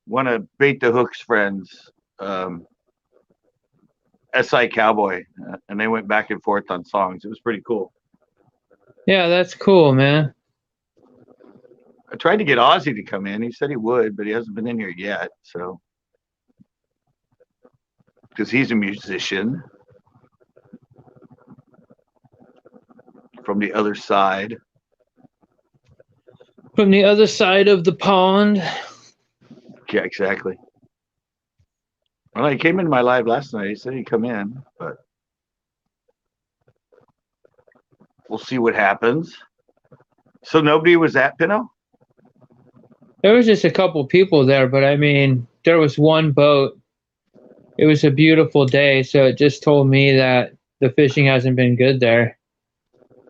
one of Bait the Hook's friends, SI Cowboy, and they went back and forth on songs. It was pretty cool. Yeah, that's cool, man. I tried to get Ozzy to come in. He said he would, but he hasn't been in here yet. So, because he's a musician from the other side. From the other side of the pond. Yeah, exactly. Well, he came into my live last night. He said he'd come in, but we'll see what happens. So nobody was at Pinot? There was just a couple people there, but I mean, there was one boat. It was a beautiful day, so it just told me that the fishing hasn't been good there.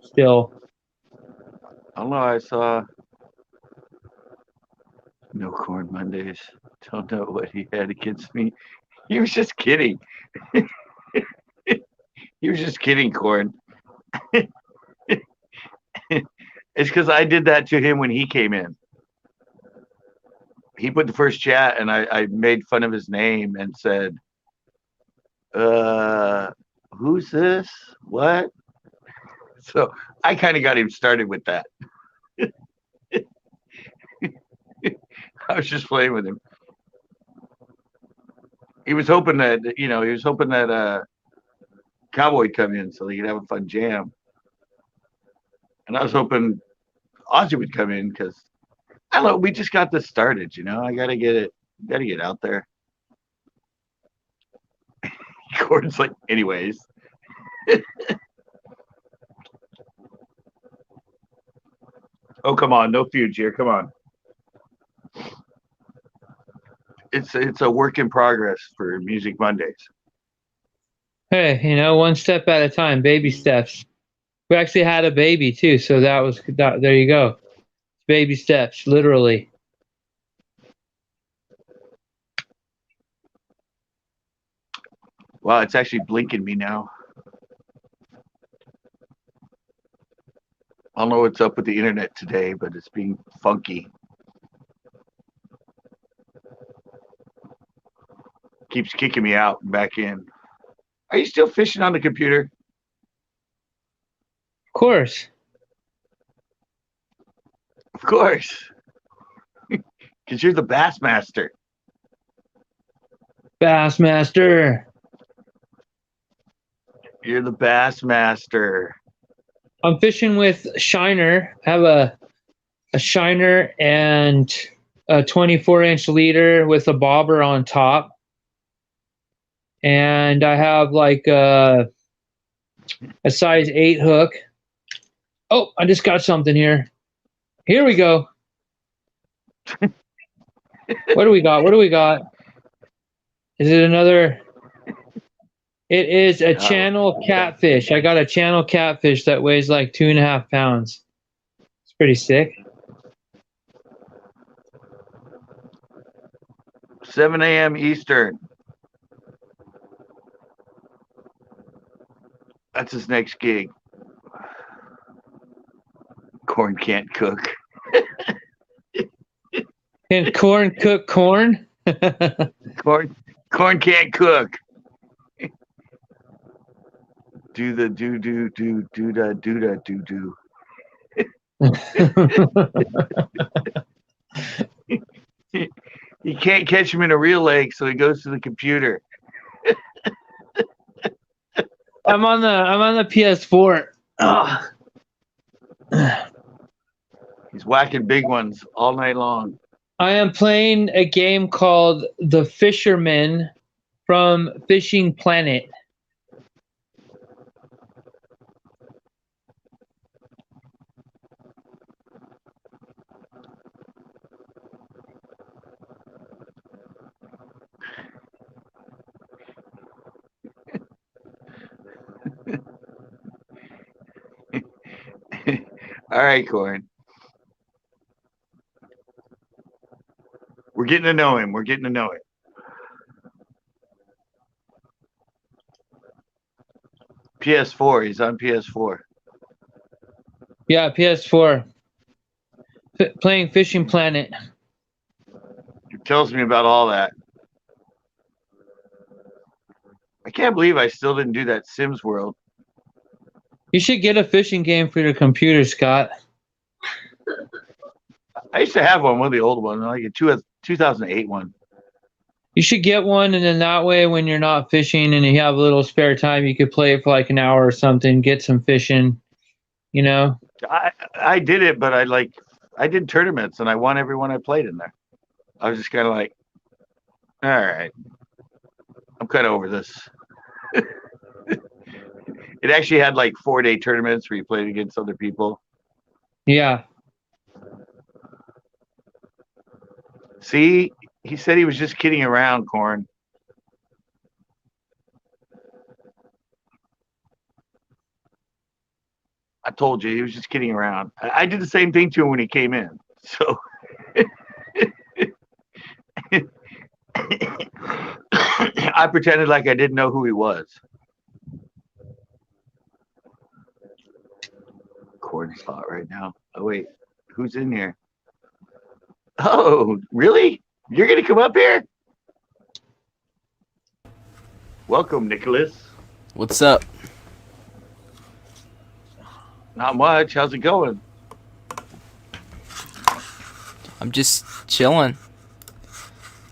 Still. I don't know. I saw No corn Mondays. Don't know what he had against me. He was just kidding. He was just kidding, Corn. It's because I did that to him when he came in. He put the first chat, and I made fun of his name and said, who's this? What? So I kind of got him started with that. I was just playing with him. He was hoping that, Cowboy would come in so they could have a fun jam. And I was hoping Ozzy would come in because, I don't know, we just got this started, I got to get out there. Gordon's like, anyways. Oh, come on. No feuds here. Come on. It's a work in progress for Music Mondays. Hey, one step at a time, baby steps. We actually had a baby too, so there you go. Baby steps, literally. Wow, it's actually blinking me now. I don't know what's up with the internet today, but it's being funky. Keeps kicking me out and back in. Are you still fishing on the computer? Of course. Of course. Because you're the Bass Master. Bassmaster. You're the Bass Master. I'm fishing with Shiner. I have a Shiner and a 24-inch leader with a bobber on top. And I have like a size 8 hook. Oh, I just got something here. Here we go. What do we got? Is it another? It is a channel catfish. I got a channel catfish that weighs like 2.5 pounds. It's pretty sick. 7 a.m. Eastern. That's his next gig. Corn can't cook. Can corn cook corn? Corn can't cook. Do the do. He can't catch him in a real lake, so he goes to the computer. I'm on the PS4. Oh. He's whacking big ones all night long. I am playing a game called The Fisherman from Fishing Planet. All right, Corn. We're getting to know him. PS4. He's on PS4. Yeah, PS4. Playing Fishing Planet. He tells me about all that. I can't believe I still didn't do that Sims World. You should get a fishing game for your computer, Scott. I used to have one of the old ones, like a 2008 one. You should get one, and then that way, when you're not fishing and you have a little spare time, you could play it for like an hour or something, get some fishing, I did it, but I did tournaments, and I won every one I played in there. I was just kind of like, all right, I'm kind of over this. It actually had like 4-day tournaments where you played against other people. Yeah. See, he said he was just kidding around, Corn. I told you, he was just kidding around. I did the same thing to him when he came in. So I pretended like I didn't know who he was. Corn's hot right now. Oh wait, who's in here? Oh, really? You're gonna come up here? Welcome, Nicholas. What's up? Not much. How's it going? I'm just chilling.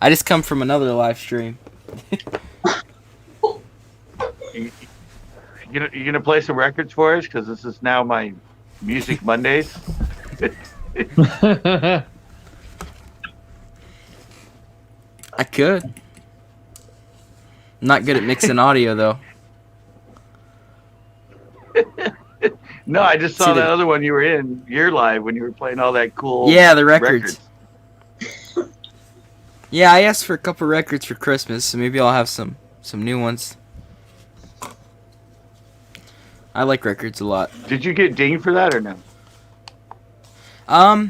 I just come from another live stream. You gonna play some records for us? Because this is now my Music Mondays. I could. I'm not good at mixing audio though. No, I just saw See the- that other one you were in. You're live when you were playing all that cool. Yeah, the records. Yeah, I asked for a couple records for Christmas, so maybe I'll have some new ones. I like records a lot. Did you get dinged for that or no?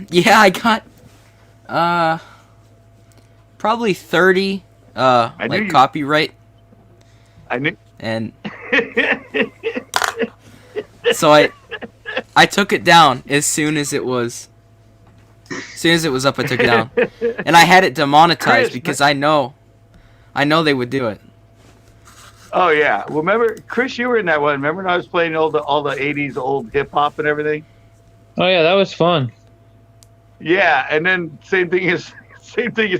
Yeah, I got probably 30 like copyright, I knew. and so I took it down as soon as it was up. I took it down, and I had it demonetized Chris, because I know they would do it. Oh yeah. Well, remember, Chris, you were in that one. Remember when I was playing all the '80s old hip hop and everything? Oh yeah, that was fun. Yeah, and then same thing as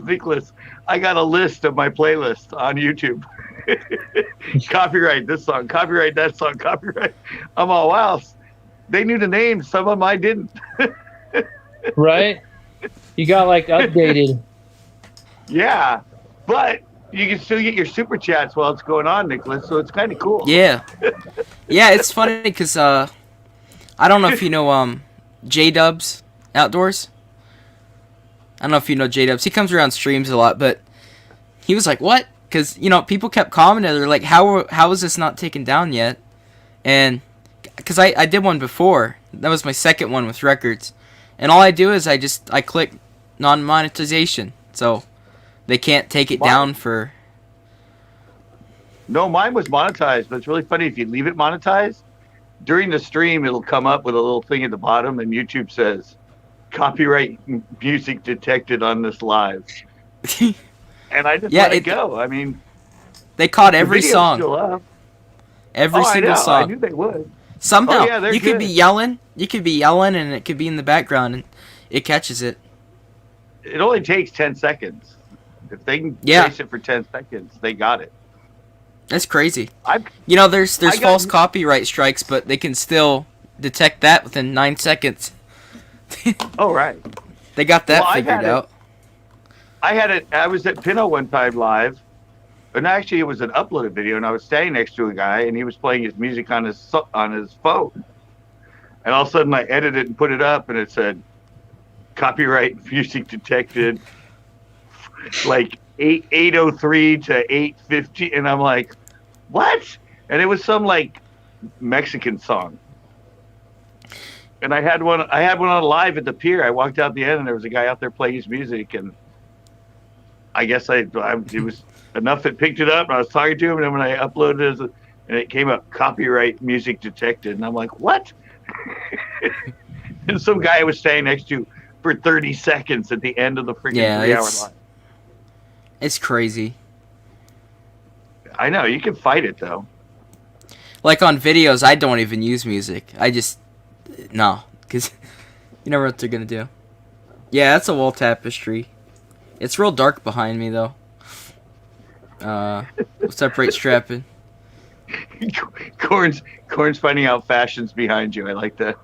Nicholas. I got a list of my playlist on YouTube. Copyright this song, copyright that song, copyright. I'm all, wow. They knew the names. Some of them I didn't. Right? You got like updated. Yeah, but you can still get your super chats while it's going on, Nicholas. So it's kind of cool. Yeah, yeah, it's funny because I don't know if you know J-Dubs Outdoors. I don't know if you know J-Dubs. He comes around streams a lot, but he was like, "What?" Because people kept commenting. They're like, "How is this not taken down yet?" And because I did one before. That was my second one with records, and all I do is I click non-monetization, so they can't take it down for. No, mine was monetized, but it's really funny if you leave it monetized. During the stream, it'll come up with a little thing at the bottom, and YouTube says, "Copyright music detected on this live." And I just let it go. I mean, they caught the every video's song, still up. every single I song. knew they would. Somehow, Oh, yeah, they're you could good. be yelling, and it could be in the background, and it catches it. It only takes 10 seconds. If they can Yeah. trace it for 10 seconds, they got it. That's crazy. I There's I got- false copyright strikes, but they can still detect that within 9 seconds. Oh, right. They got that Well, I've figured had it. out. I had it. I was at Pinot one time live, and actually it was an uploaded video, and I was standing next to a guy, and he was playing his music on his phone, and all of a sudden I edited it and put it up, and it said, "Copyright music detected," like 8:03 to 8:50, and I'm like, "What?" And it was some like Mexican song. And I had one on live at the pier. I walked out the end, and there was a guy out there playing his music, and I guess it was enough that picked it up, and I was talking to him, and then when I uploaded it, and it came up, "Copyright music detected," and I'm like, "What?" And some guy was standing next to for 30 seconds at the end of the freaking 3-hour live. It's crazy. I know, you can fight it though. Like on videos, I don't even use music. I just no, because you never know what they're gonna do. Yeah, that's a wall tapestry. It's real dark behind me though. What's up, right strapping? Corn's finding out fashions behind you. I like that.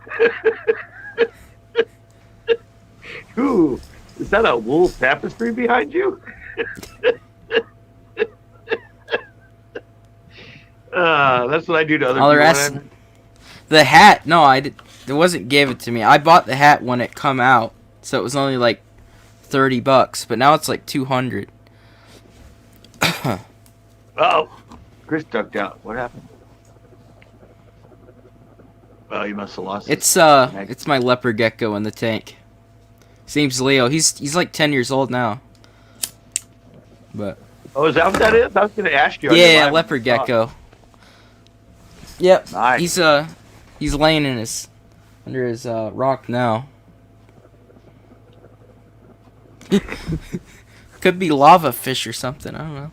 Ooh, is that a wool tapestry behind you? That's what I do to other Oh, they're people. asking- The hat? No, I did. It wasn't given to me. I bought the hat when it come out, so it was only like $30, but now it's like $200. Oh, Chris ducked out. What happened? Well, you must have lost it. It's my leopard gecko in the tank. His name's Leo. He's like 10 years old now. But Oh, is that what that is? I was going to ask you. on your Yeah, live leopard talk. gecko. Yep. Nice. He's laying in his under his rock now. Could be lava fish or something. I don't know.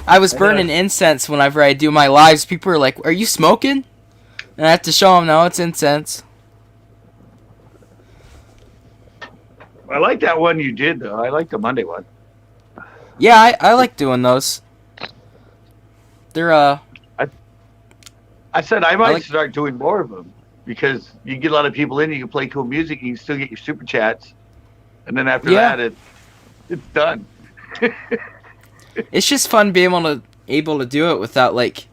I was burning incense whenever I do my lives. People are like, "Are you smoking?" And I have to show them, no, it's incense. I like that one you did, though. I like the Monday one. Yeah, I like doing those. They're I said I might like- start doing more of them because you get a lot of people in. You can play cool music. You can still get your super chats, and then after Yeah. that, it's done. It's just fun being able to do it without like,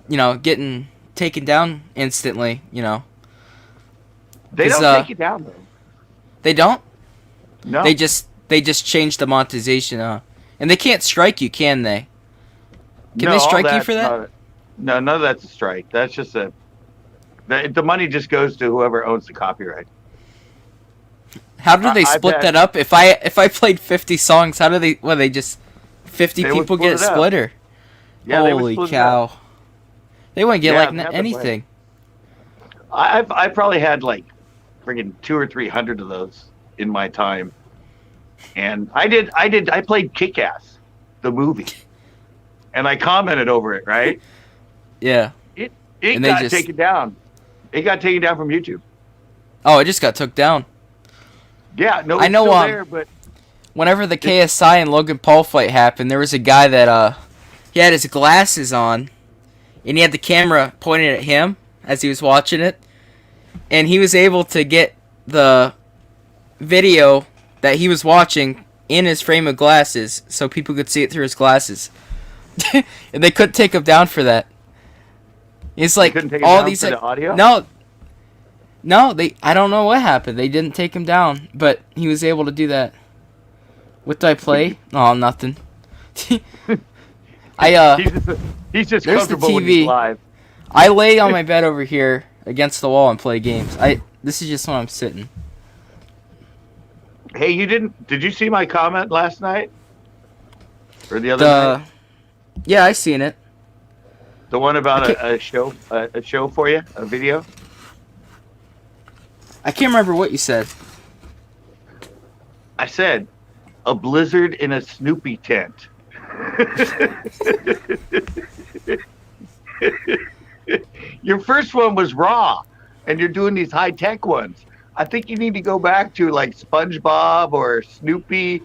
getting taken down instantly. They 'Cause, don't take it down though. They don't. No, They just changed the monetization, and they can't strike you, can they? Can No, they all strike you that's for that? No, none of that's a strike. That's just the money just goes to whoever owns the copyright. How do they I split bet- that up? If I played 50 songs, how do they just 50 They would people split get it up. splitter? Yeah, they would Holy split it up. cow! They wouldn't get Yeah, like they have to anything. I probably had like friggin' 200 or 300 of those in my time, and I played Kick-Ass, the movie, and I commented over it. Right? Yeah. It And they got just- taken down. It got taken down from YouTube. Oh, it just got took down. Yeah, no, I it's know, still there, but Whenever the KSI and Logan Paul fight happened, there was a guy that he had his glasses on, and he had the camera pointed at him as he was watching it, and he was able to get the video that he was watching in his frame of glasses, so people could see it through his glasses, and they couldn't take him down for that. It's like couldn't take it all down these for the audio? No, I don't know what happened. They didn't take him down, but he was able to do that. What did I play? Oh, nothing. he's just there's the comfortable when he's TV. live. I lay on my bed over here against the wall and play games. This is just when I'm sitting. Hey, did you see my comment last night? Or the other night? Yeah, I seen it. The one about a show for you, a video? I can't remember what you said. I said, a blizzard in a Snoopy tent. Your first one was raw, and you're doing these high-tech ones. I think you need to go back to like SpongeBob or Snoopy.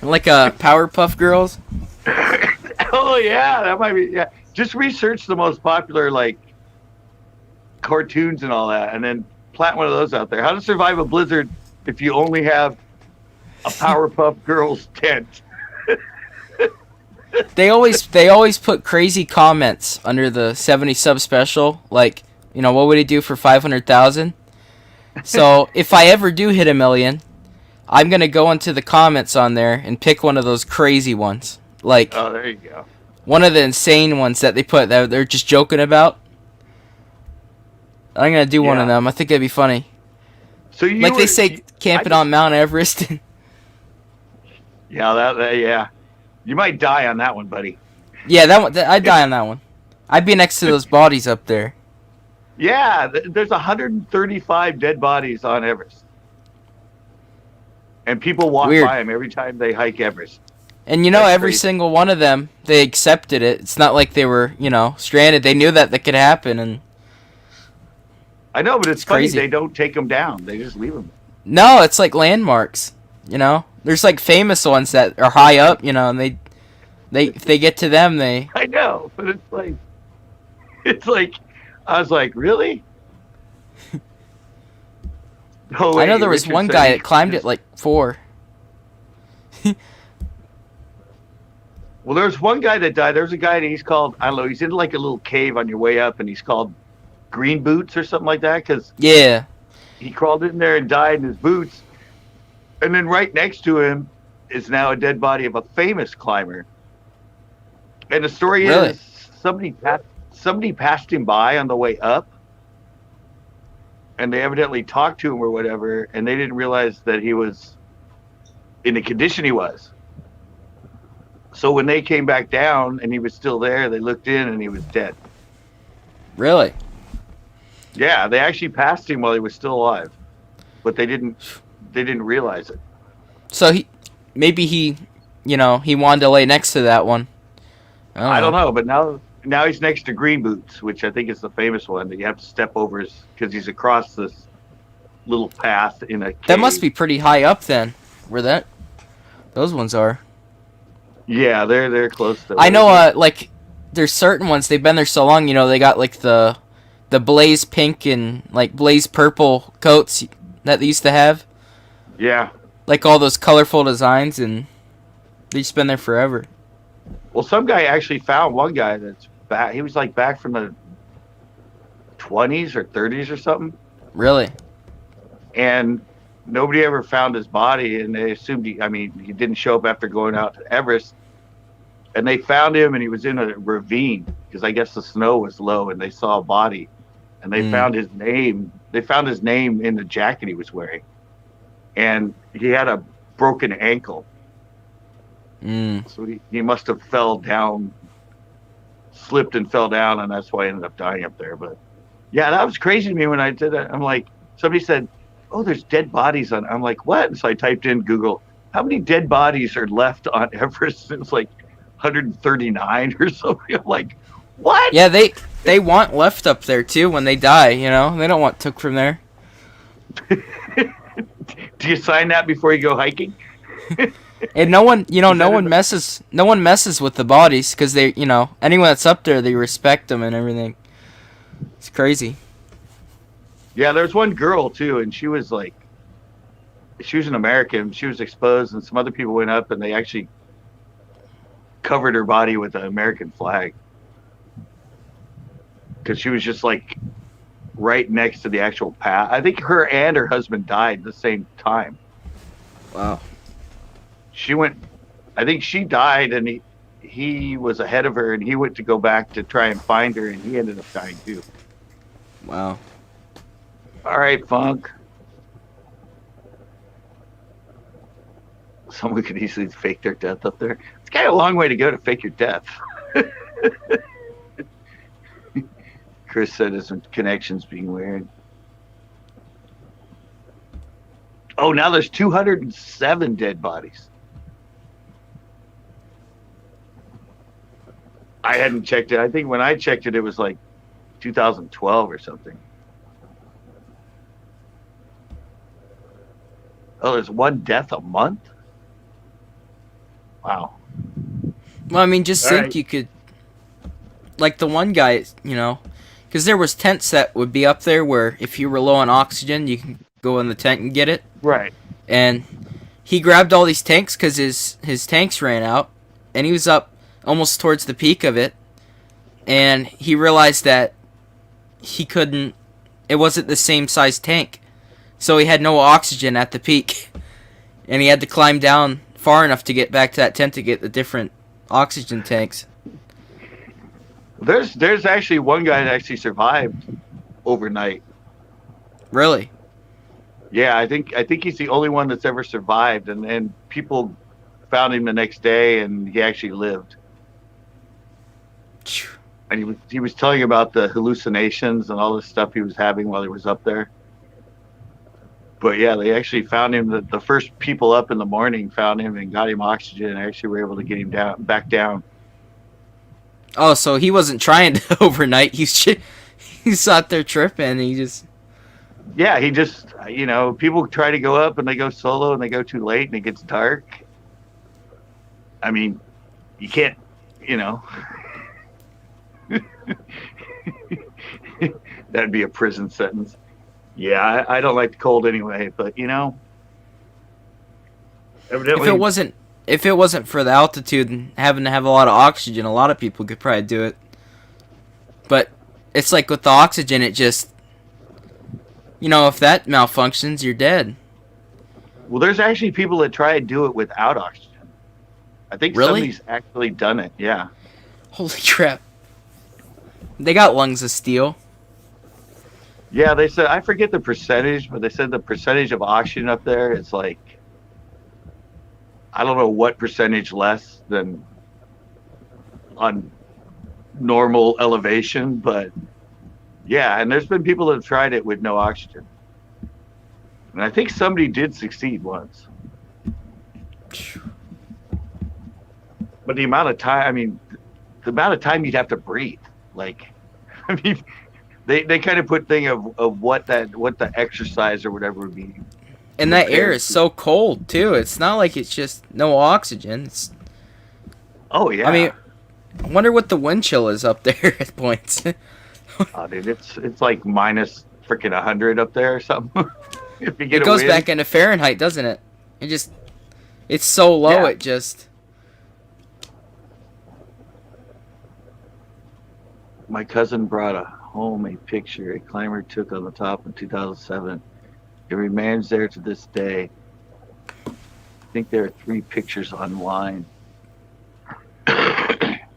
Like Powerpuff Girls. Oh yeah, that might be. Yeah, just research the most popular like cartoons and all that, and then plant one of those out there. How to survive a blizzard if you only have a Powerpuff Girls tent. They always put crazy comments under the 70 sub special, like, what would he do for 500,000? So if I ever do hit 1 million, I'm gonna go into the comments on there and pick one of those crazy ones, like Oh, there you go. one of the insane ones that they put that they're just joking about. I'm gonna do one of Yeah. them. I think that'd be funny. So you Like they were- say, camping I on Mount Everest. Yeah, yeah. You might die on that one, buddy. Yeah, that one. I'd die on that one. I'd be next to those bodies up there. Yeah, there's 135 dead bodies on Everest, and people walk Weird. by them every time they hike Everest. And That's every crazy. single one of them, they accepted it. It's not like they were, stranded. They knew that could happen, and I know, but it's funny crazy. they don't take them down; they just leave them. no, it's like landmarks. There's like famous ones that are high up, and they if they get to them, they. I know, but it's like, I was like, really? Oh, I know wait, there was Richard one said guy he that climbed it just- like 4. Well, there's one guy that died. There's a guy that he's called, I don't know, he's in like a little cave on your way up, and he's called Green Boots or something like that, because Yeah. he crawled in there and died in his boots. And then right next to him is now a dead body of a famous climber. And the story Really? is somebody passed him by on the way up, and they evidently talked to him or whatever, and they didn't realize that he was in the condition he was. So when they came back down and he was still there, they looked in and he was dead. Really? Yeah, they actually passed him while he was still alive, but they didn't realize it. So maybe he wanted to lay next to that one. I don't know, but now he's next to Green Boots, which I think is the famous one that you have to step over because he's across this little path in a cave. That must be pretty high up then, where those ones are. Yeah, they're close to. I know, like there's certain ones they've been there so long. They got like the blaze pink and like blaze purple coats that they used to have. Yeah. Like all those colorful designs, and they just been there forever. Well, some guy actually found one guy that's back. He was like back from the 20s or 30s or something. Really? And nobody ever found his body, and they assumed he didn't show up after going out to Everest. And they found him, and he was in a ravine because I guess the snow was low, and they saw a body, and they found his name. They found his name in the jacket he was wearing, and he had a broken ankle. So he must have slipped and fell down, and that's why he ended up dying up there. But yeah, that was crazy to me when I did that. I'm like, somebody said, "Oh, there's dead bodies on." I'm like, "What?" And so I typed in Google, how many dead bodies are left on Everest? It's like 139 or something. I'm like, what? Yeah, they want left up there too when they die. They don't want took from there. Do you sign that before you go hiking? And no one messes with the bodies because they, anyone that's up there, they respect them and everything. It's crazy. Yeah, there's one girl too, and she was an American. She was exposed, and some other people went up and they actually covered her body with the American flag because she was just like right next to the actual path. I think her and her husband died at the same time. Wow. I think she died, and he was ahead of her, and he went to go back to try and find her, and he ended up dying too. Wow. All right, Funk. Someone could easily fake their death up there. It's kind of a long way to go to fake your death. Chris said his connections being weird. Oh, now there's 207 dead bodies. I hadn't checked it. I think when I checked it, it was like 2012 or something. Oh, there's one death a month? Wow. Well, I mean, just All think right. you could, like the one guy, because there was tents that would be up there where if you were low on oxygen, you can go in the tent and get it. Right. And he grabbed all these tanks because his tanks ran out, and he was up almost towards the peak of it, and he realized that it wasn't the same size tank, so he had no oxygen at the peak, and he had to climb down far enough to get back to that tent to get the different oxygen tanks. There's actually one guy that actually survived overnight. Really? Yeah, I think he's the only one that's ever survived, and people found him the next day, and he actually lived. And he was telling about the hallucinations and all the stuff he was having while he was up there. But yeah, they actually found him. The first people up in the morning found him and got him oxygen, and actually were able to get him back down. Oh, so he wasn't trying to overnight. He's out there tripping. And he just. Yeah, he just, people try to go up and they go solo and they go too late and it gets dark. I mean, you can't, that'd be a prison sentence. Yeah, I don't like the cold anyway, but evidently. If it wasn't for the altitude and having to have a lot of oxygen, a lot of people could probably do it. But it's like with the oxygen, it just, if that malfunctions, you're dead. Well, there's actually people that try to do it without oxygen. I think Really? somebody's actually done it. Yeah. Holy crap. They got lungs of steel. Yeah, they said, I forget the percentage, but they said the percentage of oxygen up there is like I don't know what percentage less than on normal elevation, but yeah, and there's been people that have tried it with no oxygen. And I think somebody did succeed once. But the amount of time, the amount of time you'd have to breathe. Like, I mean, they kind of put thing of what the exercise or whatever would be. And that air is so cold too. It's not like it's just no oxygen. Oh yeah. I mean, I wonder what the wind chill is up there at points. Oh, dude, it's like minus freaking 100 up there or something. If you get it goes wind. back into Fahrenheit, doesn't it? It's so low. Yeah. It just. My cousin brought home a picture a climber took on the top in 2007. It remains there to this day. I think there are 3 pictures online.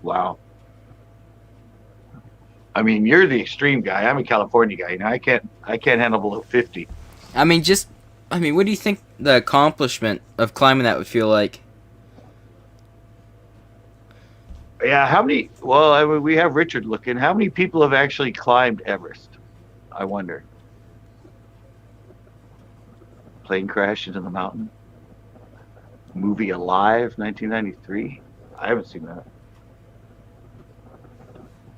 Wow. I mean, you're the extreme guy. I'm a California guy. You know, I can't handle below 50. I mean, what do you think the accomplishment of climbing that would feel like? Yeah, how many? Well, I mean, we have Richard looking. How many people have actually climbed Everest? I wonder. Plane crash into the mountain. Movie Alive, 1993. I haven't seen that.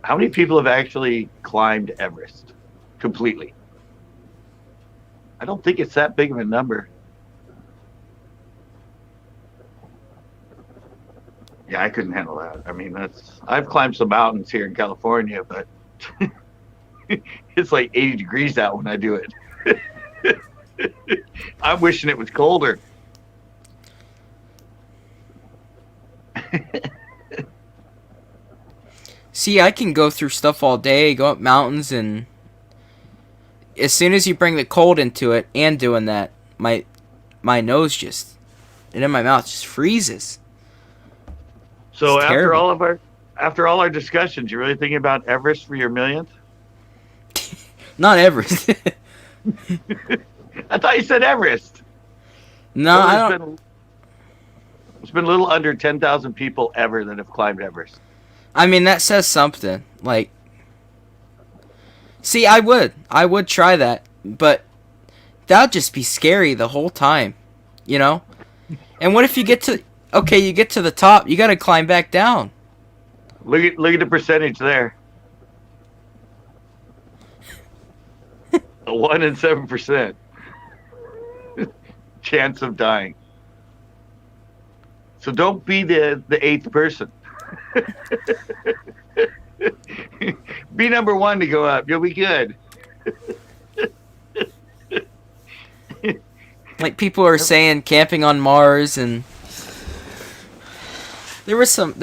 How many people have actually climbed Everest completely? I don't think it's that big of a number. Yeah, I couldn't handle that. I mean, I've climbed some mountains here in California, but it's like 80 degrees out when I do it. I'm wishing it was colder. See, I can go through stuff all day, go up mountains, and as soon as you bring the cold into it and doing that, my nose just, and in my mouth just freezes. So It's after terrible. after all our discussions, you're really thinking about Everest for your millionth? Not Everest. I thought you said Everest. No, Well, I don't. It's been a little under 10,000 people ever that have climbed Everest. I mean, that says something. Like, see, I would try that, but that'd just be scary the whole time, you know? And what if you get to the top, you gotta climb back down. Look at the percentage there. 1 in 7% chance of dying. So don't be the 8th person. Be number 1 to go up. You'll be good. Like people are saying camping on Mars, and there was some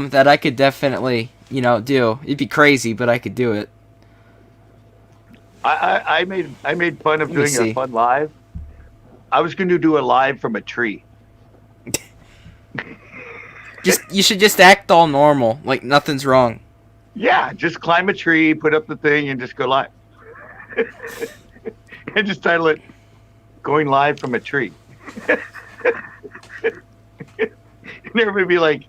that I could definitely, do. It'd be crazy, but I could do it. I made fun of Let me doing see. a fun live. I was going to do a live from a tree. You should just act all normal, like nothing's wrong. Yeah, just climb a tree, put up the thing, and just go live. And just title it "Going Live from a Tree." And everybody be like,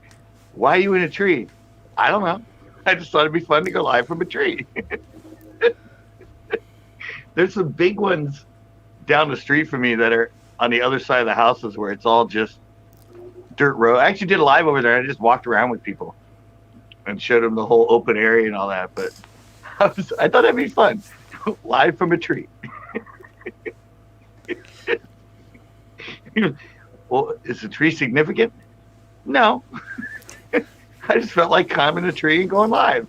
"Why are you in a tree?" I don't know. I just thought it'd be fun to go live from a tree. There's some big ones down the street from me that are on the other side of the houses where it's all just dirt road. I actually did a live over there. I just walked around with people and showed them the whole open area and all that. But I thought that'd be fun. Live from a tree. Well, is the tree significant? No. I just felt like climbing a tree and going live.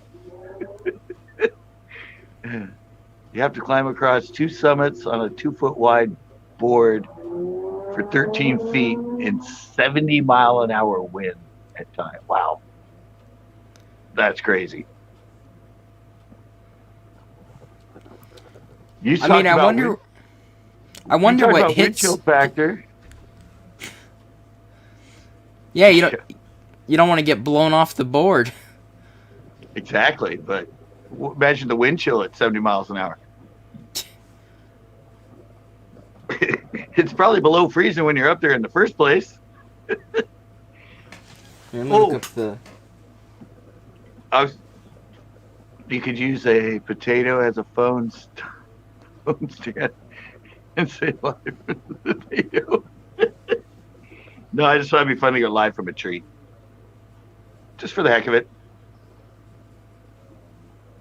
You have to climb across 2 summits on a 2-foot wide board for 13 feet in 70-mile-an-hour wind at time. Wow. That's crazy. You I mean, I wonder what wind hits. chill factor. Yeah, you don't want to get blown off the board. Exactly, but imagine the wind chill at 70 miles an hour. It's probably below freezing when you're up there in the first place. Here, I'm gonna look up the. You could use a potato as a phone stand and say live from the potato. No, I just thought it'd be fun to go live from a tree. Just for the heck of it.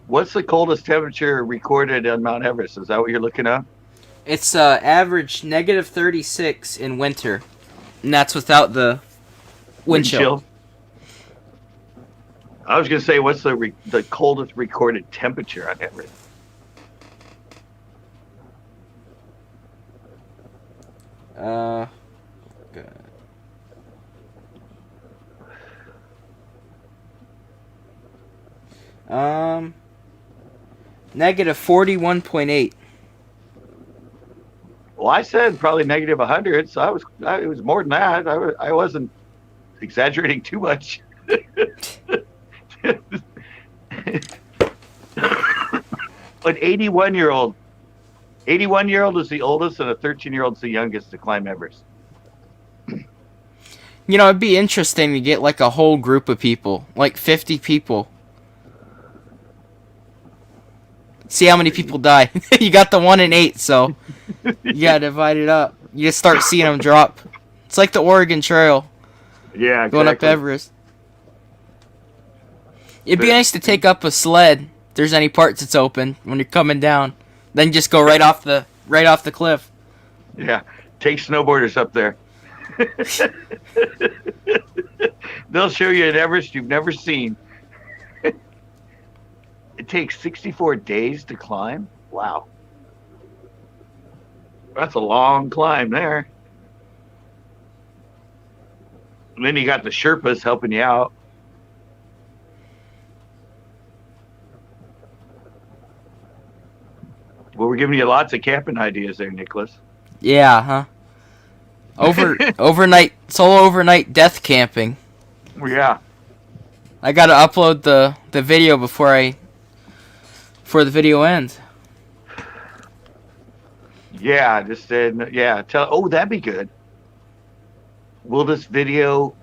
What's the coldest temperature recorded on Mount Everest? Is that what you're looking at? It's average -36 in winter, and that's without the wind chill. I was gonna say, what's the coldest recorded temperature on Everest? Good. -41.8. Well, I said probably -100, so it was more than that. I wasn't exaggerating too much. An 81-year-old is the oldest, and a 13-year-old is the youngest to climb Everest. You know, it'd be interesting to get like a whole group of people, like 50 people. See how many people die. You got the 1 in 8, so you gotta divide it up. You just start seeing them drop. It's like the Oregon Trail. Yeah, going up Everest. It'd be nice to take up a sled if there's any parts that's open when you're coming down. Then just go right off the cliff. Yeah, take snowboarders up there. They'll show you an Everest you've never seen. It takes 64 days to climb? Wow. That's a long climb there. And then you got the Sherpas helping you out. Well, we're giving you lots of camping ideas there, Nicholas. Yeah, huh? Solo overnight death camping. Yeah. I gotta upload the video before the video ends. Yeah, that'd be good. Will this video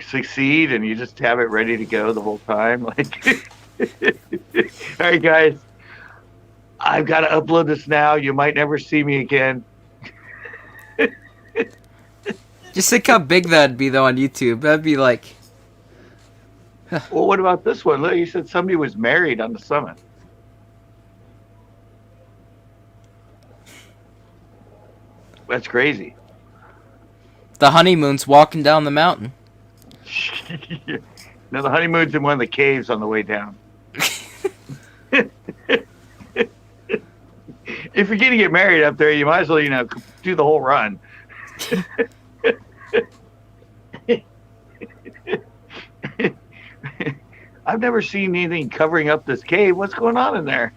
succeed and you just have it ready to go the whole time? Like, all right, guys, I've got to upload this now. You might never see me again. Just think how big that'd be, though, on YouTube. That'd be like... Well, what about this one? Look, you said somebody was married on the summit. That's crazy. The honeymoon's walking down the mountain. No, the honeymoon's in one of the caves on the way down. If you're going to get married up there, you might as well, do the whole run. I've never seen anything covering up this cave. What's going on in there?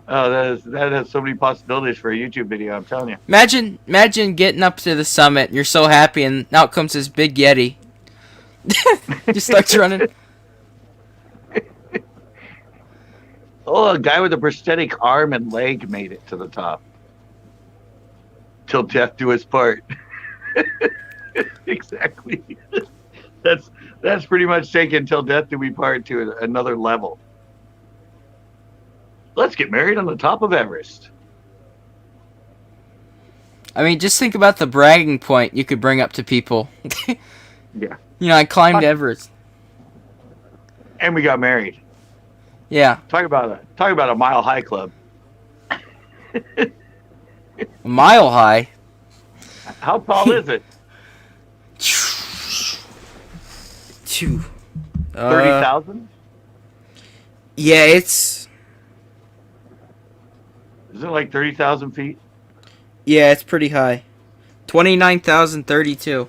Oh, that has so many possibilities for a YouTube video, I'm telling you. Imagine getting up to the summit, and you're so happy, and out comes this big Yeti. Just starts running. Oh, a guy with a prosthetic arm and leg made it to the top. Till death do us part. Exactly. That's pretty much taken till death do we part to another level. Let's get married on the top of Everest. I mean, just think about the bragging point you could bring up to people. Yeah. I climbed Everest. And we got married. Yeah. Talk about a mile high club. A mile high? How tall is it? 30,000? Yeah, it's... Is it like 30,000 feet? Yeah, it's pretty high. 29,032.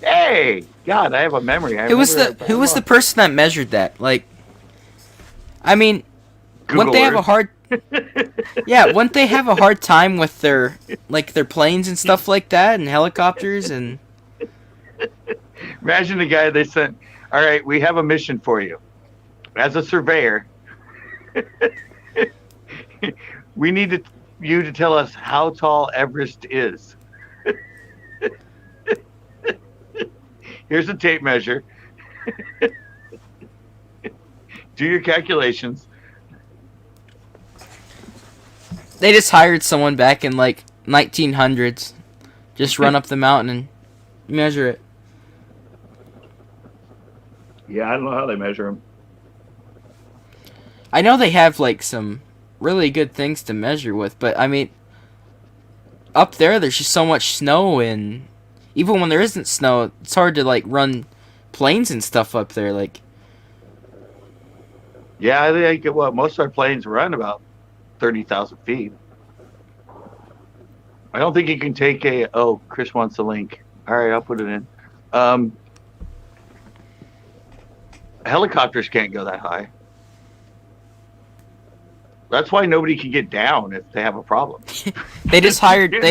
Hey! God, I have a memory. Who was the person that measured that? Like, I mean, wouldn't they have a hard... Yeah, wouldn't they have a hard time with their planes and stuff like that, and helicopters and... Imagine the guy they sent, all right, we have a mission for you. As a surveyor, We need you to tell us how tall Everest is. Here's a tape measure. Do your calculations. They just hired someone back in like 1900s. Just run up the mountain and measure it. Yeah, I don't know how they measure them. I know they have like some really good things to measure with, but I mean, up there's just so much snow, and even when there isn't snow, it's hard to like run planes and stuff up there. Like, Yeah, I think most of our planes run about 30,000 feet. I don't think you can take a. Oh, Chris wants a link. All right, I'll put it in. Helicopters can't go that high. That's why nobody can get down if they have a problem. they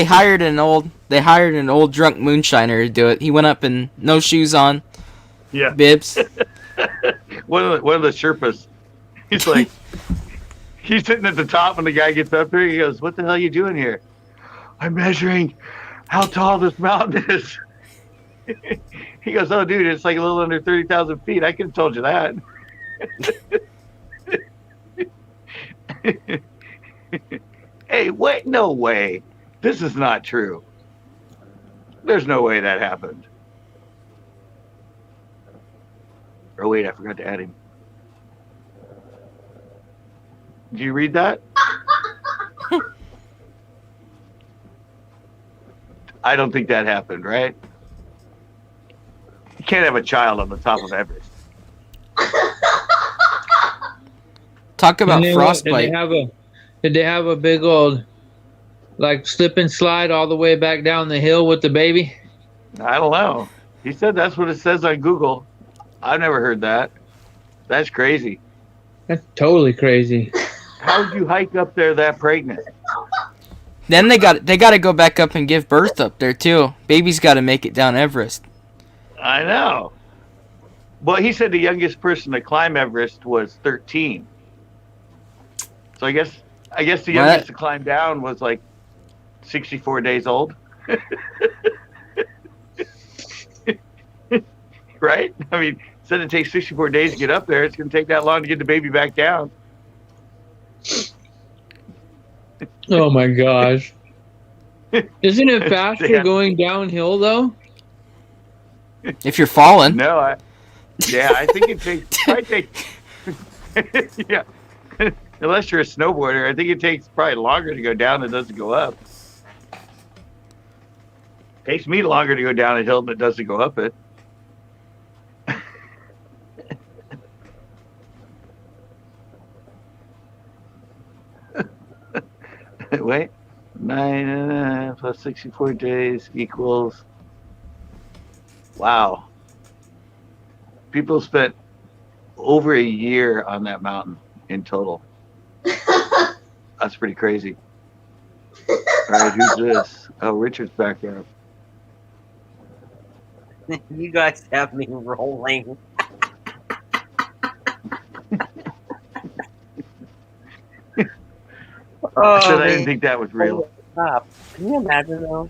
hired an old drunk moonshiner to do it. He went up in no shoes on, Yeah. bibs. One of the Sherpas, he's like, he's sitting at the top when the guy gets up there. He goes, "What the hell are you doing here?" "I'm measuring how tall this mountain is." He goes, "Oh, dude, it's like a little under 30,000 feet. I could have told you that." Hey, wait, no way. This is not true. There's no way that happened. Oh, wait, I forgot to add him. Did you read that? I don't think that happened, right? You can't have a child on the top of Everest. Talk about And frostbite. Did they have a big old like slip and slide all the way back down the hill with the baby? I don't know. He said that's what it says on Google. I've never heard that. That's crazy. That's totally crazy. How would you hike up there that pregnant? Then they got to go back up and give birth up there too. Baby's got to make it down Everest. I know. Well, he said the youngest person to climb Everest was 13. So I guess the youngest to climb down was like 64 days old. Right? I mean, said it takes 64 days to get up there. It's going to take that long to get the baby back down. Oh my gosh. Isn't it faster going downhill though? If you're falling. No, I think it takes. Yeah, unless you're a snowboarder, I think it takes probably longer to go down than it does to go up. Takes me longer to go down a hill than it does to go up it. Wait, 9 plus 64 days equals. Wow. People spent over a year on that mountain in total. That's pretty crazy. All right, who's this? Oh, Richard's back there. You guys have me rolling. I said I didn't think that was real. Stop. Can you imagine though?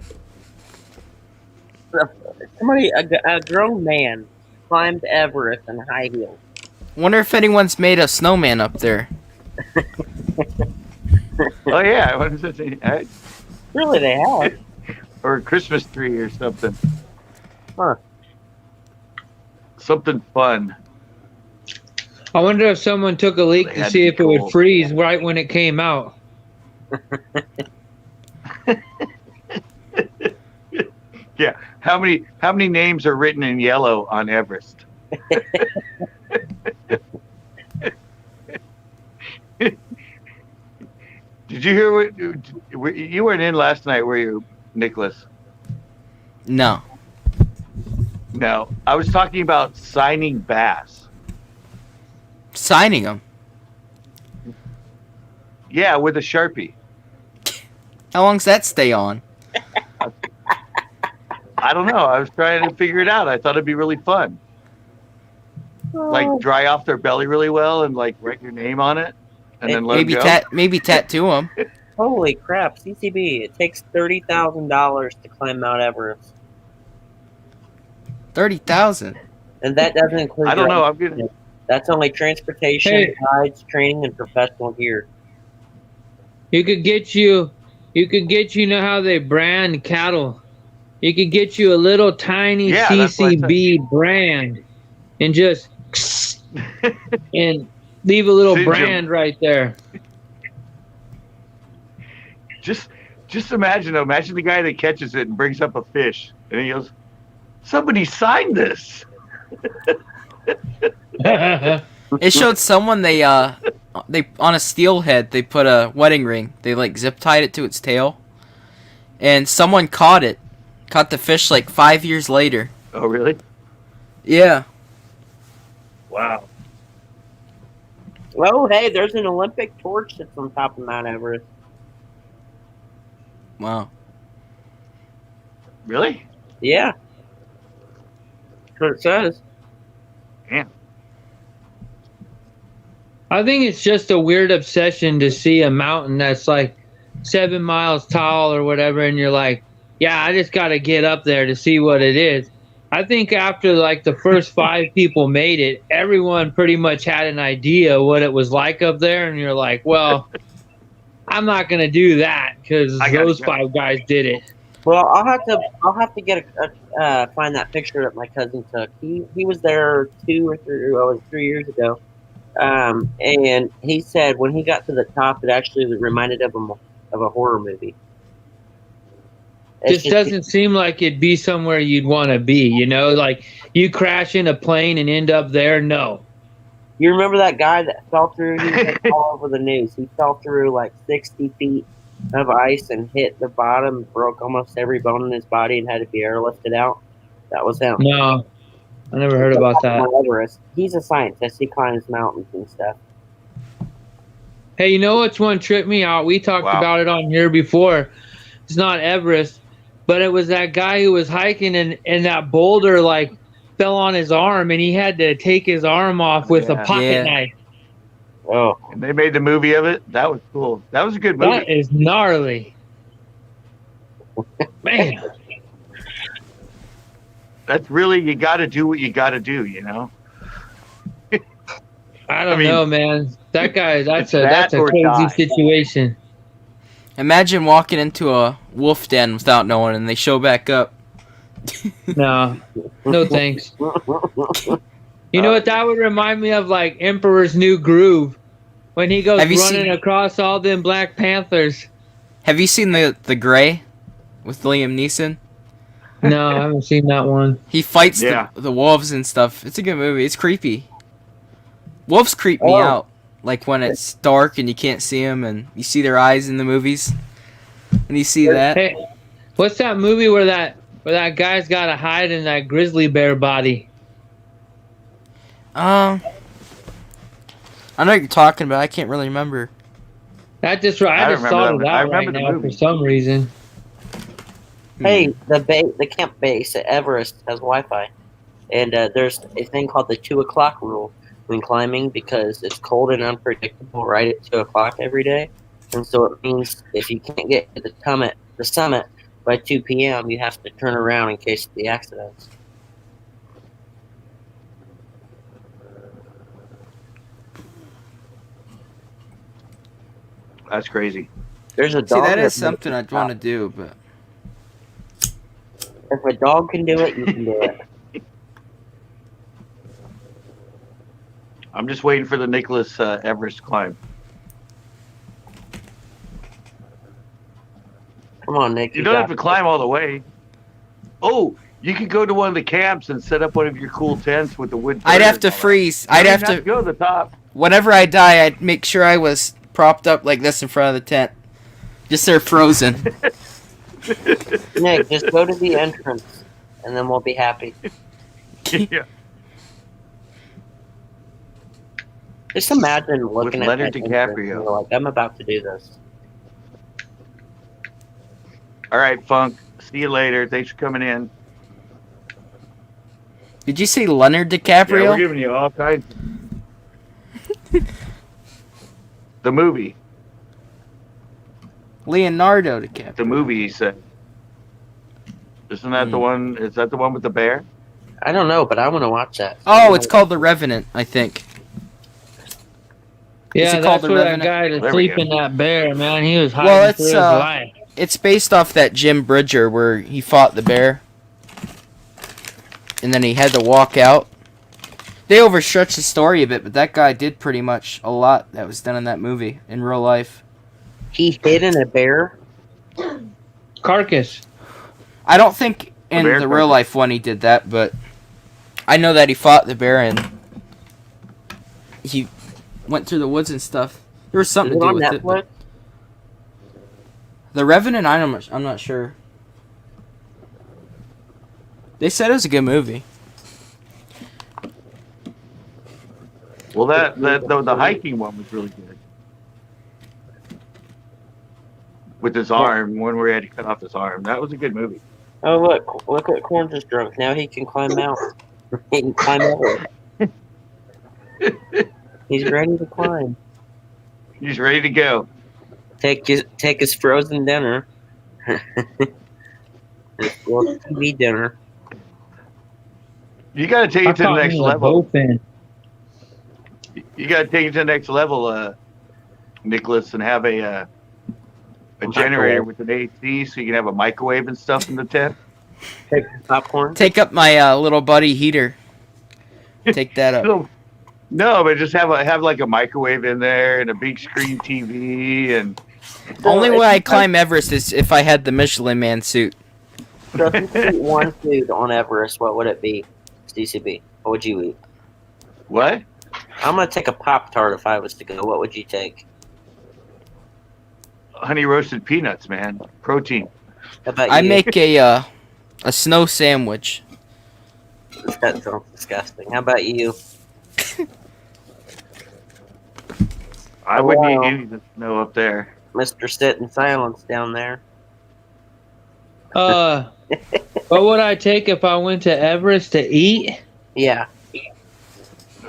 Somebody, a grown man, climbed Everest in high heels. Wonder if anyone's made a snowman up there. Oh yeah, what is it? Really, they have. Or a Christmas tree or something. Huh. Something fun. I wonder if someone took a leak to see if it would freeze right when it came out. Yeah. How many names are written in yellow on Everest? Did you hear what you weren't in last night, were you, Nicholas? No. No. I was talking about signing bass. Signing them. Yeah, with a Sharpie. How long's that stay on? I don't know. I was trying to figure it out. I thought it'd be really fun. Like dry off their belly really well and like write your name on it and then let maybe them go. maybe tattoo them. Holy crap, CCB. It takes $30,000 to climb Mount Everest. 30,000. And that doesn't include I don't your know. I'm gonna. That's only transportation, Hey. guides, training, and professional gear. You could get you know how they brand cattle. You could get you a little tiny Yeah, that's what I said. CCB brand and just and leave a little Singe 'em. brand right there. Just imagine though. Imagine the guy that catches it and brings up a fish, and he goes, "Somebody signed this." It showed someone they on a steelhead they put a wedding ring. They like zip tied it to its tail, and someone caught the fish like 5 years later. Oh, really? Yeah. Wow. Oh, hey, there's an Olympic torch that's on top of Mount Everest. Wow. Really? Yeah. That's what it says. Damn. I think it's just a weird obsession to see a mountain that's like 7 miles tall or whatever, and you're like, yeah, I just got to get up there to see what it is. I think after like the first 5 people made it, everyone pretty much had an idea what it was like up there, and you're like, well, I'm not gonna do that because those 5 guys did it. Well, I'll have to get find that picture that my cousin took. He was there 3 years ago, and he said when he got to the top, it actually reminded him of a horror movie. Just doesn't seem like it'd be somewhere you'd want to be, you know? Like, you crash in a plane and end up there? No. You remember that guy that fell through? He was all over the news. He fell through like 60 feet of ice and hit the bottom, broke almost every bone in his body, and had to be airlifted out. That was him. No. I never heard about that. Everest. He's a scientist. He climbs mountains and stuff. Hey, you know which one tripped me out? We talked about it on here before. It's not Everest, but it was that guy who was hiking and that boulder like fell on his arm and he had to take his arm off with a pocket knife. Oh, and they made the movie of it. That was cool. That was a good movie. That is gnarly. Man. That's really, you got to do what you got to do, you know? I don't know, man. That guy, that's a crazy situation. Imagine walking into a wolf den without knowing and they show back up. No thanks. You know what that would remind me of? Like Emperor's New Groove, when he goes running across all them Black Panthers. Have you seen the Gray with Liam Neeson? No, I haven't seen that one. He fights the wolves and stuff. It's a good movie. It's creepy. Wolves creep me out. Like when it's dark and you can't see them and you see their eyes in the movies. And you see that. Hey, what's that movie where that guy's got to hide in that grizzly bear body? I know what you're talking about. I can't really remember. I just thought of that right now for some reason. Hey, the camp base at Everest has Wi-Fi, and there's a thing called the 2 o'clock rule when climbing because it's cold and unpredictable right at 2 o'clock every day, and so it means if you can't get to the summit by 2 p.m., you have to turn around in case of the accidents. That's crazy. There's a dog. See, that is something I'd want to do, but if a dog can do it, you can do it. I'm just waiting for the Nicholas Everest climb. Come on, Nick. You don't have to climb all the way. Oh, you could go to one of the camps and set up one of your cool tents with the wood. I'd have to freeze. I'd have to go to the top. Whenever I die, I'd make sure I was propped up like this in front of the tent. Just there frozen. Nick, just go to the entrance, and then we'll be happy. Yeah. Just imagine looking at Leonard that DiCaprio. and you're like, I'm about to do this. All right, Funk. See you later. Thanks for coming in. Did you say Leonard DiCaprio? Yeah, we're giving you all kinds. The movie. Leonardo DiCaprio. The movie, he said. Isn't that the one? Is that the one with the bear? I don't know, but I want to watch that. Oh, it's called The Revenant, I think. Is Yeah, it called that's The where that Revenant? guy to There we sleep in that bear, man. He was Well, hiding for his life. It's based off that Jim Bridger where he fought the bear. And then he had to walk out. They overstretched the story a bit, but that guy did pretty much a lot that was done in that movie in real life. He hid in a bear? Carcass. I don't think in bear the real carcass. life one he did that, but I know that he fought the bear and he went through the woods and stuff. There was Is something it to do on with it. Netflix? But The Revenant, I'm not sure. They said it was a good movie. Well, the hiking one was really good. With his arm, when we had to cut off his arm. That was a good movie. Oh, look at Corn just drunk. Now he can climb out. He can climb over. He's ready to climb. He's ready to go. Take his frozen dinner. His TV dinner. You got to take I it to the thought next he was a level. Bo fan. You got to take it to the next level, Nicholas, and have a generator with an AC so you can have a microwave and stuff in the tent. Take some popcorn. Take up my little buddy heater. Take that up. No, but just have like a microwave in there and a big screen TV and. Only way I climb Everest is if I had the Michelin Man suit. So if you could eat one food on Everest, what would it be? CCB. What would you eat? What? I'm gonna take a Pop-Tart if I was to go. What would you take? Honey roasted peanuts, man. Protein. How about I you? make a snow sandwich. That sounds disgusting. How about you? I wouldn't Wow. eat any of the snow up there. Mr. Sit in Silence down there. What would I take if I went to Everest to eat? Yeah.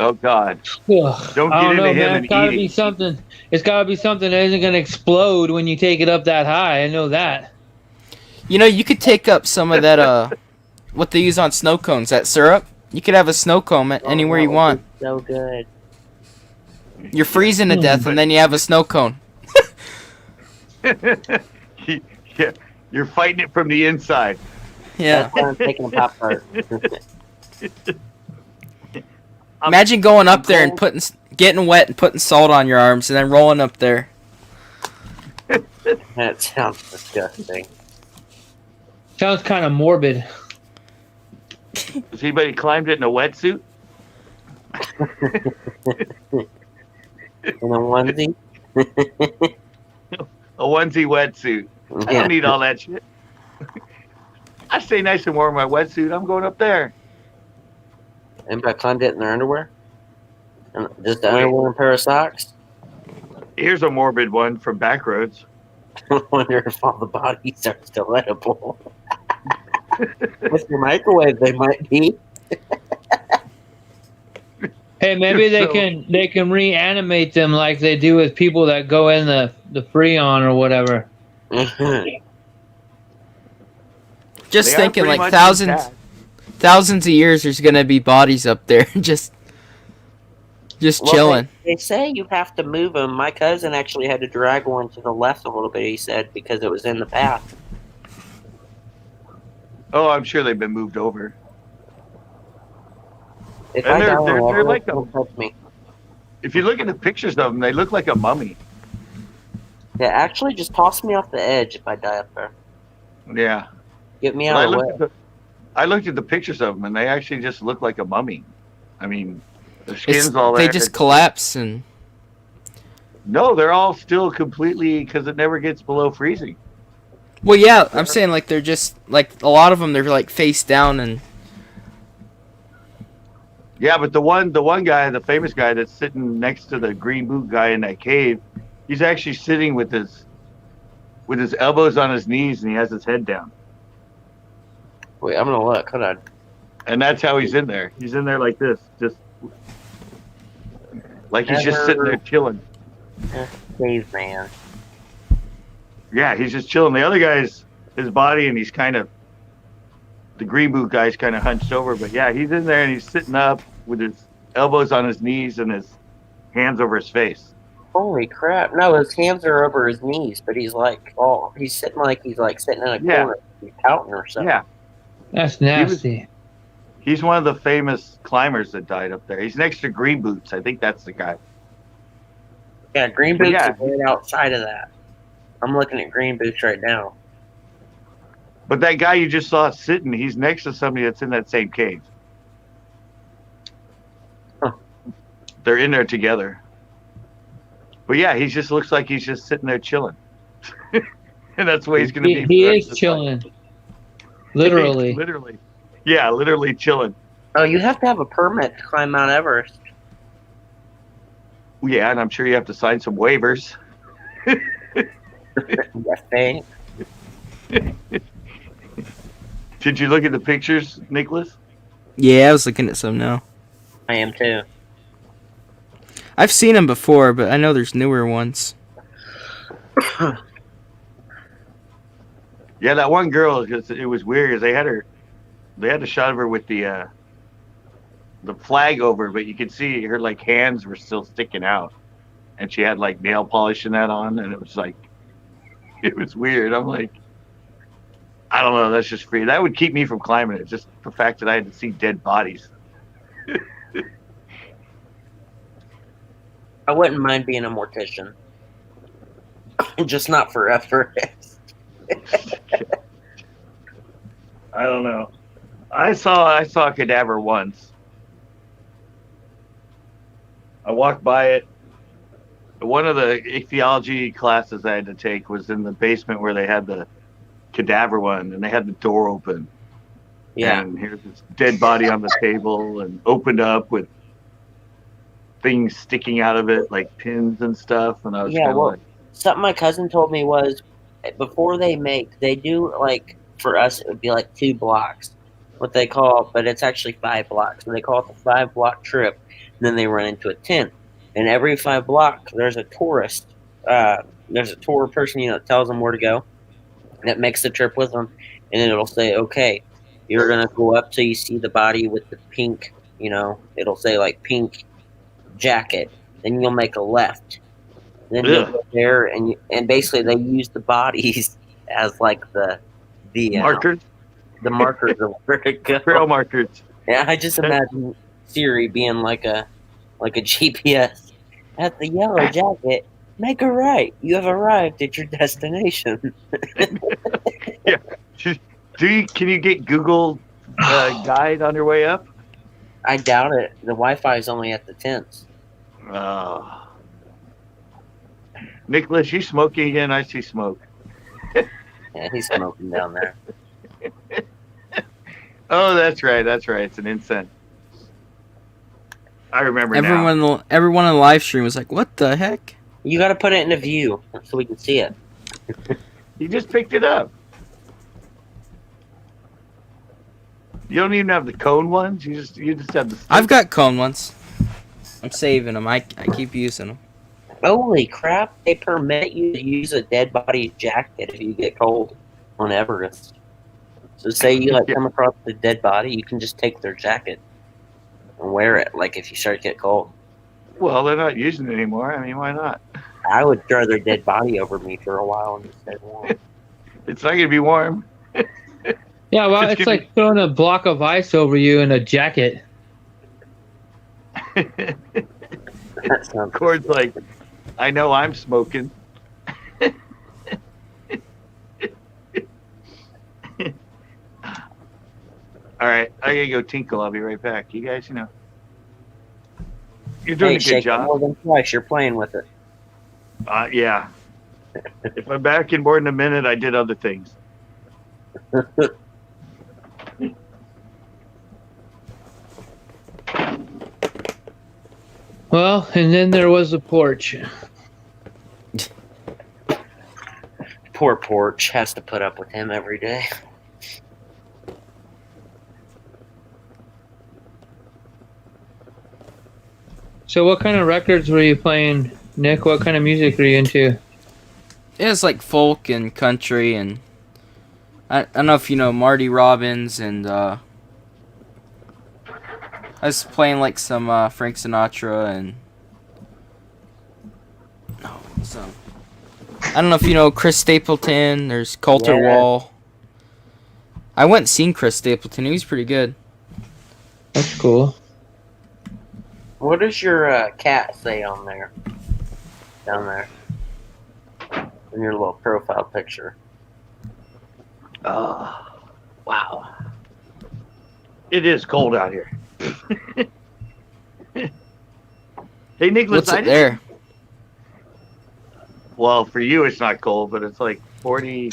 Oh God! Ugh, Don't I get don't know, into him man. and It's gotta eating. be something. It's gotta be something that isn't gonna explode when you take it up that high. I know that. You know, you could take up some of that what they use on snow cones, that syrup. You could have a snow cone anywhere Oh, you that want. would be so good. You're freezing to death, and then you have a snow cone. Yeah, you're fighting it from the inside. Yeah. That's why I'm taking a Pop-Tart. Imagine going up there and getting wet and putting salt on your arms, and then rolling up there. That sounds disgusting. Sounds kind of Has anybody climbed it in a wetsuit? In a onesie? A onesie wetsuit. I Yeah. don't need all that shit. I stay nice and warm in my wetsuit. I'm going up there. Anybody climbed it in their underwear? And just the underwear and a pair of socks? Here's a morbid one from Backroads. I wonder if all the bodies are still edible. With the microwave, they might be. Hey, maybe So- they can reanimate them like they do with people that go in the Freon or whatever. Just They are thinking, pretty like much thousands of years, there's gonna be bodies up there, just Well, chilling. They say you have to move them. My cousin actually had to drag one to the left a little bit, he said, because it was in the path. Oh, I'm sure they've been moved over. If And I they're- die on they're Everest, like don't touch me. If you look at the pictures of them, they look like a mummy. Yeah, actually, just toss me off the edge if I die up there. Yeah. Get me But out of the way. I looked at the pictures of them, and they actually just look like a mummy. I mean, their skin's It's, all there. they just collapse, and No, they're all still completely, because it never gets below freezing. well, yeah, I'm saying like they're just like a lot of them. They're like face down, and Yeah, but the one guy, the famous guy that's sitting next to the green boot guy in that cave, he's actually sitting with his elbows on his knees, and he has his head down. Wait, I'm gonna look. Hold on. And that's how he's in there. He's in there like this, just like he's just sitting there chilling. Caveman. Yeah, he's just chilling. The other guy's his body, and he's kind of the green boot guy's kind of hunched over. But yeah, he's in there and he's sitting up with his elbows on his knees and his hands over his face. Holy crap! No, his hands are over his knees, but he's like, oh, he's sitting like sitting in a Yeah. corner, he's pouting or something. Yeah, That's nasty. he's one of the famous climbers that died up there. He's next to Green Boots. I think that's the guy. Yeah, Green But Boots yeah. is right outside of that. I'm looking at Green Boots right now. But that guy you just saw sitting, he's next to somebody that's in that same cave. Huh. They're in there together. But yeah, he just looks like he's just sitting there chilling. And that's the way he's going to be. He for the rest is of his chilling. life. Literally. Literally. Yeah, literally chilling. Oh, you have to have a permit to climb Mount Everest. Yeah, and I'm sure you have to sign some waivers. You think? Did you look at the pictures, Nicholas? Yeah, I was looking at some now. I am too. I've seen them before, but I know there's newer ones. Yeah, that one girl, it was weird because they had a shot of her with the flag over, but you could see her like hands were still sticking out, and she had like nail polish and that on, and it was like, it was weird. I'm like, I don't know, that's just free. That would keep me from climbing it, just the fact that I had to see dead bodies. I wouldn't mind being a mortician. Just not for Everest. I don't know. I saw a cadaver once. I walked by it. One of the ichthyology classes I had to take was in the basement where they had the cadaver one, and they had the door open. Yeah. And here's this dead body on the table, and opened up with things sticking out of it, like pins and stuff. And I was kind of like, something my cousin told me was before they do like, for us, it would be like 2 blocks, what they call, but it's actually 5 blocks. And they call it the 5-block trip. And then they run into a tent. And every 5 blocks, there's a tourist. There's a tour person, that tells them where to go. That makes the trip with them. And then it'll say, okay, you're going to go up till you see the body with the pink, it'll say like pink jacket. Then you'll make a left. Then you'll go there, and basically they use the bodies as like the markers? The markers of where to go. Trail markers. Yeah, I just imagine Siri being like a GPS. At the yellow jacket, make a right. You have arrived at your destination. Yeah. Can you get Google Guide on your way up? I doubt it. The Wi-Fi is only at the tents. Nicholas, you smoking again? I see smoke. Yeah, he's smoking down there. Oh, that's right. It's an incense. I remember now. Everyone on the live stream was like, "What the heck?" You got to put it in a view so we can see it. You just picked it up. You don't even have the cone ones. You just have the stick. I've got cone ones. I'm saving them. I keep using them. Holy crap! They permit you to use a dead body jacket if you get cold on Everest. So say you come across the dead body, you can just take their jacket and wear it, like if you start to get cold. Well, they're not using it anymore. I mean, why not? I would throw their dead body over me for a while and stay warm. It's not gonna be warm. Yeah, well, it's like throwing a block of ice over you in a jacket. Cord's like, I know I'm smoking. All right, I gotta go tinkle. I'll be right back. You guys, you're doing a good job. More than twice. You're playing with it. Yeah. If I'm back in more than a minute, I did other things. Well, and then there was the porch. Poor Porch has to put up with him every day. So what kind of records were you playing, Nick? What kind of music were you into? It has like folk and country, and I don't know if you know Marty Robbins, and I was playing like some Frank Sinatra and some. I don't know if you know Chris Stapleton. There's Coulter Yeah. Wall. I went and seen Chris Stapleton. He was pretty good. That's cool. What does your cat say on there? Down there. In your little profile picture. Wow. It is cold out here. Hey, Nicholas, What's it there? Well, for you, it's not cold, but it's like 40,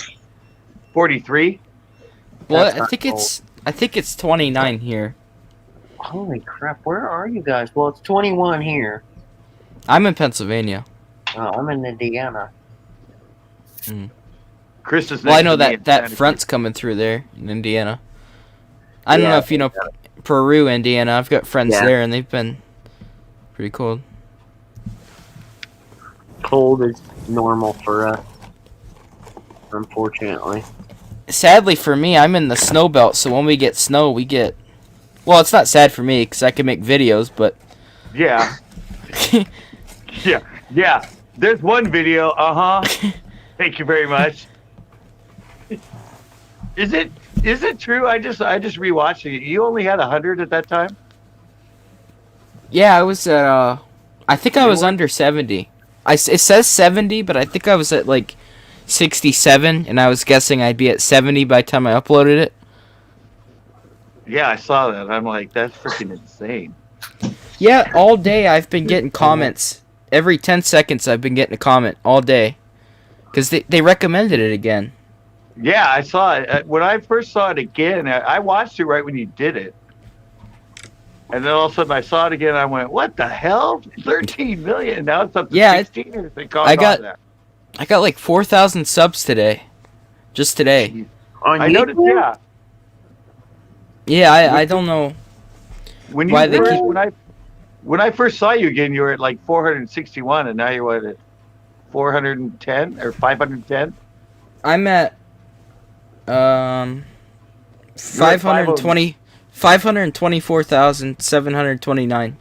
43. Well, That's I not think it's 29 here. Holy crap, where are you guys? Well, it's 21 here. I'm in Pennsylvania. Oh, I'm in Indiana. Chris is Well, I next know to me in that Santa front's coming through there in Indiana. I don't Yeah, know if you know Peru, Indiana. I've got friends Yeah. there, and they've been pretty cold. Cold is normal for us. Unfortunately. Sadly for me, I'm in the snow belt, so when we get snow, we get. Well, it's not sad for me because I can make videos, but Yeah. Yeah. There's one video. Thank you very much. Is it true? I just rewatched it. You only had 100 at that time? yeah, I was at. I think I was under 70. It says 70, but I think I was at like 67, and I was guessing I'd be at 70 by the time I uploaded it. Yeah, I saw that. I'm like, that's freaking insane. Yeah, all day I've been getting comments. Every 10 seconds I've been getting a comment all day. Because they recommended it again. Yeah, I saw it. When I first saw it again, I watched it right when you did it. And then all of a sudden I saw it again and I went, what the hell? 13 million. Now it's up to 16 or something. I got like 4,000 subs today. Just today. On I noticed, YouTube? yeah. Yeah, I don't know. When Why they keep- when I first saw you again, you were at like 461, and now you're what, at 410 or 510? I'm at 524,729.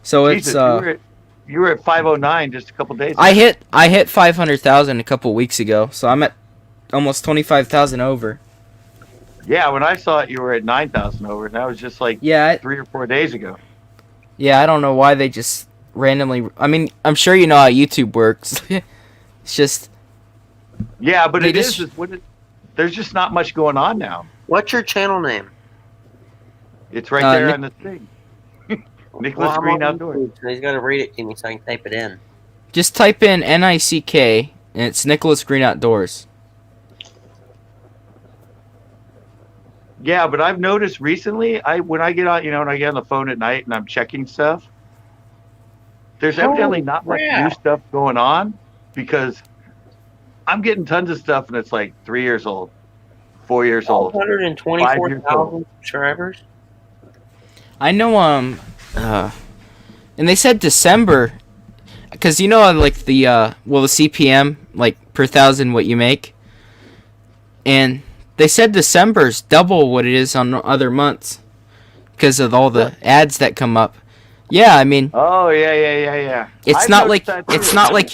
So it's Jesus, you were at 509 just a couple days ago. I hit 500,000 a couple weeks ago, so I'm at almost 25,000 over. Yeah, when I saw it, you were at 9,000 over, and that was just like Yeah, 3 or 4 days ago. yeah, I don't know why they just randomly. I mean, I'm sure you know how YouTube works. It's just Yeah, but They it is. just- There's just not much going on now. What's your channel name? It's right there Nick- on the thing. Nicholas I'm Green on Outdoors. YouTube, so he's got to read it to me so I can type it in. just type in NICK and it's Nicholas Green Outdoors. Yeah, but I've noticed recently, when I get on, when I get on the phone at night and I'm checking stuff, there's evidently not much yeah. new stuff going on because I'm getting tons of stuff and it's like 3 years old, 4 years old. 124,000 subscribers? I know and they said December cuz you know like the CPM like per thousand what you make. And they said December's double what it is on other months because of all the ads that come up. Yeah, I mean, Oh yeah. it's I've not like noticed that it's too. not like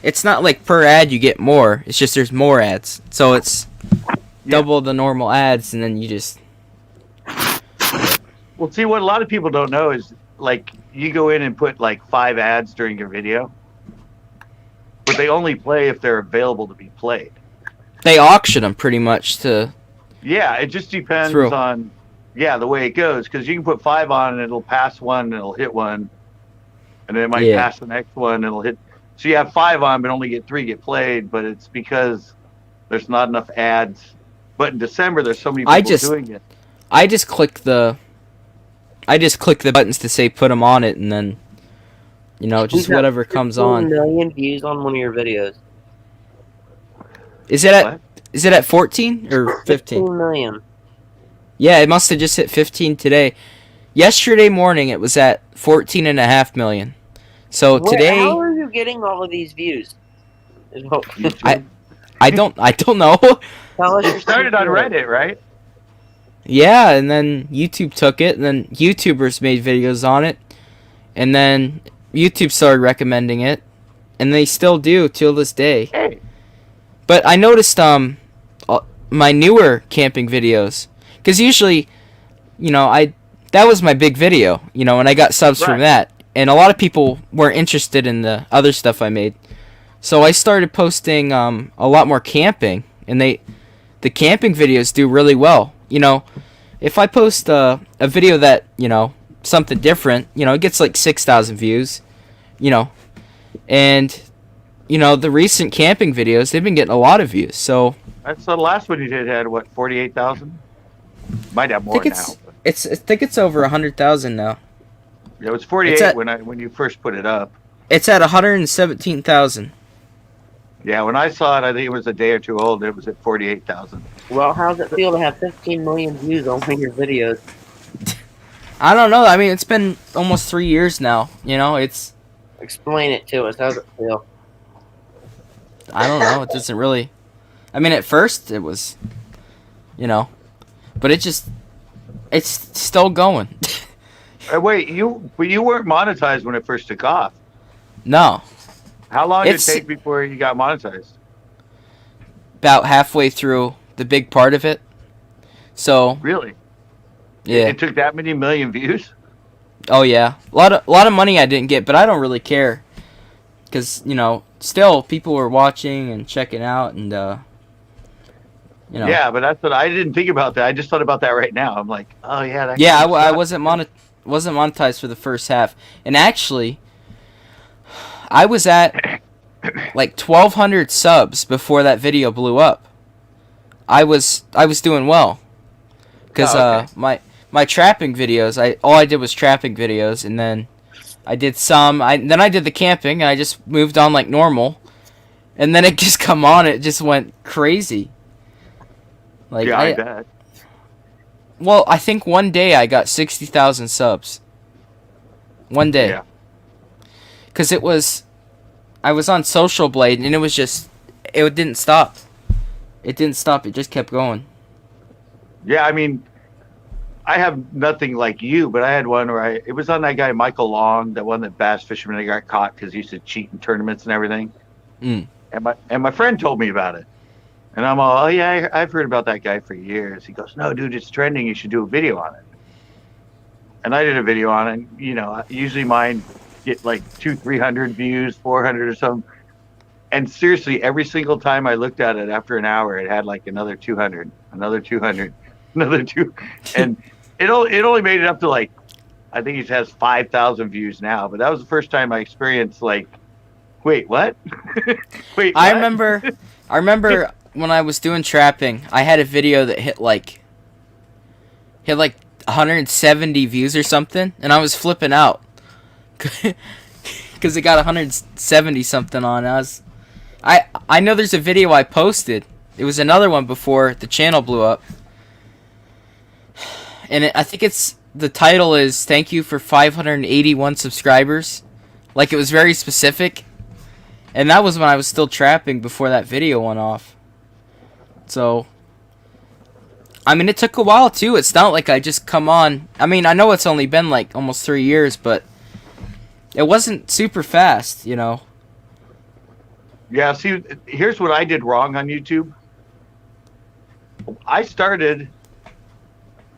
it's not like per ad you get more. It's just there's more ads. So it's double the normal ads and then you just Well, see, what a lot of people don't know is like you go in and put like 5 ads during your video, but they only play if they're available to be played. they auction them pretty much to Yeah, it just depends True. on the way it goes because you can put 5 on and it'll pass one and it'll hit one, and then it might Yeah. pass the next one and it'll hit. So you have 5 on, but only get 3 get played. But it's because there's not enough ads. But in December, there's so many people doing it. I just click the buttons to say put them on it and then just He's got whatever comes 15 on. million views on one of your videos. Is it at What? 14 or 15? 15 million. Yeah, it must have just hit 15 today. Yesterday morning it was at 14.5 million. So Wait, today how are you getting all of these views? YouTube? I don't know. Tell us It your started on story. Reddit, right? Yeah, and then YouTube took it, and then YouTubers made videos on it, and then YouTube started recommending it, and they still do till this day. Hey, But I noticed my newer camping videos, because usually, that was my big video, and I got subs from Right. that, and a lot of people weren't interested in the other stuff I made, so I started posting a lot more camping, and the camping videos do really well. If I post a video that something different, it gets like 6,000 views, and the recent camping videos, they've been getting a lot of views. So that's the last one you did had what, 48,000? Might have I more think now. I think it's over 100,000 now. It was 48 It's at- when you first put it up. It's at 117,000. Yeah, when I saw it, I think it was a day or two old. It was at 48,000. Well, how does it feel to have 15 million views on one of your videos? I don't know. I mean, it's been almost 3 years now. It's Explain it to us. How's it feel? I don't know. It doesn't really. I mean, at first it was, but it's still going. Wait, you weren't monetized when it first took off. No, How long did it It's- take before you got monetized? about halfway through the big part of it. So Really? yeah. It took that many million views? Oh yeah, a lot of money I didn't get, but I don't really care, because still people were watching and checking out, and Yeah, but that's what I didn't think about that. I just thought about that right now. I'm like, oh yeah, that Yeah, kinda I sucks. wasn't monetized for the first half, and actually, I was at like 1,200 subs before that video blew up. I was doing well, because Oh, okay. my trapping videos, all I did was trapping videos, and then I did then I did the camping, and I just moved on like normal, and then it just come on, it just went crazy. Like Yeah, I bet. Well, I think one day I got 60,000 subs. One day. Yeah. Because I was on Social Blade, and it didn't stop. It didn't stop, it just kept going. Yeah, I mean, I have nothing like you, but I had one where it was on that guy Michael Long, that one that bass fisherman that got caught because he used to cheat in tournaments and everything. Mm. And my friend told me about it, and I'm all, oh yeah, I've heard about that guy for years. He goes, no, dude, it's trending. You should do a video on it. And I did a video on it. Usually mine get like 200-300 views, 400 or something. And seriously, every single time I looked at it after an hour, it had like another 200, another 200, another two, and it only made it up to like, I think it has 5,000 views now. But that was the first time I experienced like, wait, what? Wait, I what? remember when I was doing trapping, I had a video that hit like 170 views or something, and I was flipping out because it got 170 something on. I know there's a video I posted. It was another one before the channel blew up, and I think the title is "Thank you for 581 subscribers." Like, it was very specific, and that was when I was still trapping before that video went off. So, I mean, it took a while too. It's not like I just come on. I mean, I know it's only been like almost 3 years, but it wasn't super fast, Yeah, see, here's what I did wrong on YouTube. I started,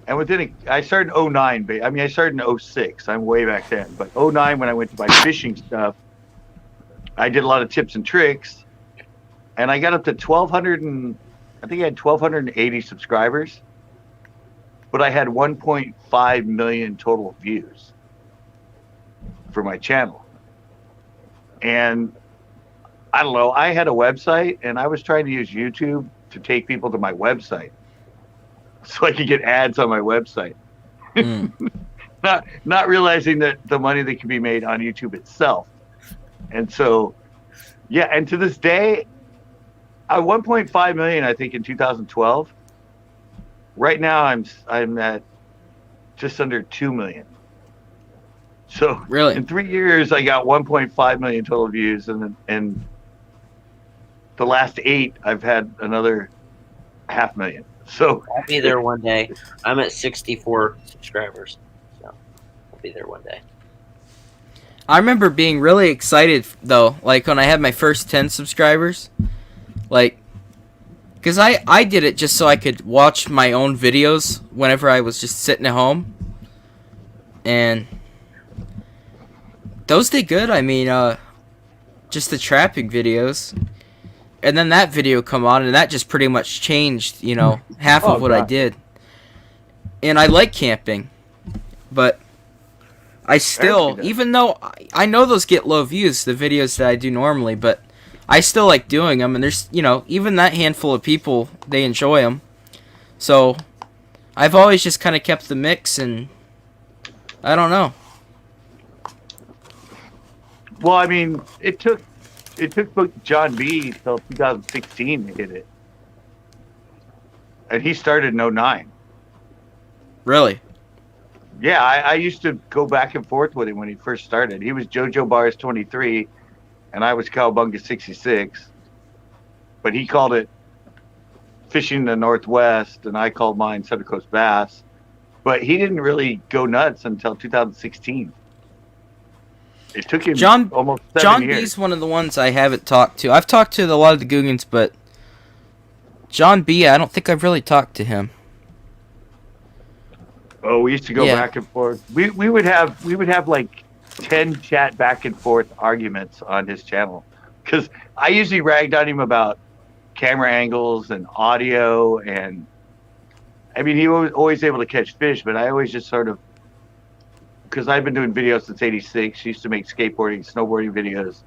and I started in 09, but I mean, I started in 06. I'm way back then. But 09, when I went to my fishing stuff, I did a lot of tips and tricks, and I got up to 1,200 I think I had 1,280 subscribers, but I had 1.5 million total views for my channel. And I don't know, I had a website, and I was trying to use YouTube to take people to my website so I could get ads on my website. Mm. Not realizing that the money that can be made on YouTube itself. And so, yeah, and to this day, 1.5 million, I think, in 2012. Right now, I'm at just under 2 million. So Really? in 3 years, I got 1.5 million total views, and the last 8, I've had another 500,000. So I'll be there one day. I'm at 64 subscribers, so I'll be there one day. I remember being really excited though, like when I had my first 10 subscribers, like, because I did it just so I could watch my own videos whenever I was just sitting at home, and those did good. I mean, just the trapping videos, and then that video come on, and that just pretty much changed, half of what I did. And I like camping, but I still, even though I know those get low views, the videos that I do normally, but I still like doing them, and there's, even that handful of people, they enjoy them. So I've always just kind of kept the mix, and I don't know. well, I mean, it took John B till 2016 to hit it, and he started in 09. Really? Yeah, I used to go back and forth with him when he first started. He was JoJo Bars 23, and I was Cowabunga 66. But he called it Fishing in the Northwest, and I called mine Central Coast Bass. But he didn't really go nuts until 2016. It took him almost 7 years. B's one of the ones I haven't talked to. I've talked to a lot of the Googans, but John B, I don't think I've really talked to him. Oh, we used to go back and forth. We would have like 10 chat back and forth arguments on his channel, because I usually ragged on him about camera angles and audio, and I mean, he was always able to catch fish, but I always just sort of, because I've been doing videos since '86, used to make skateboarding, snowboarding videos,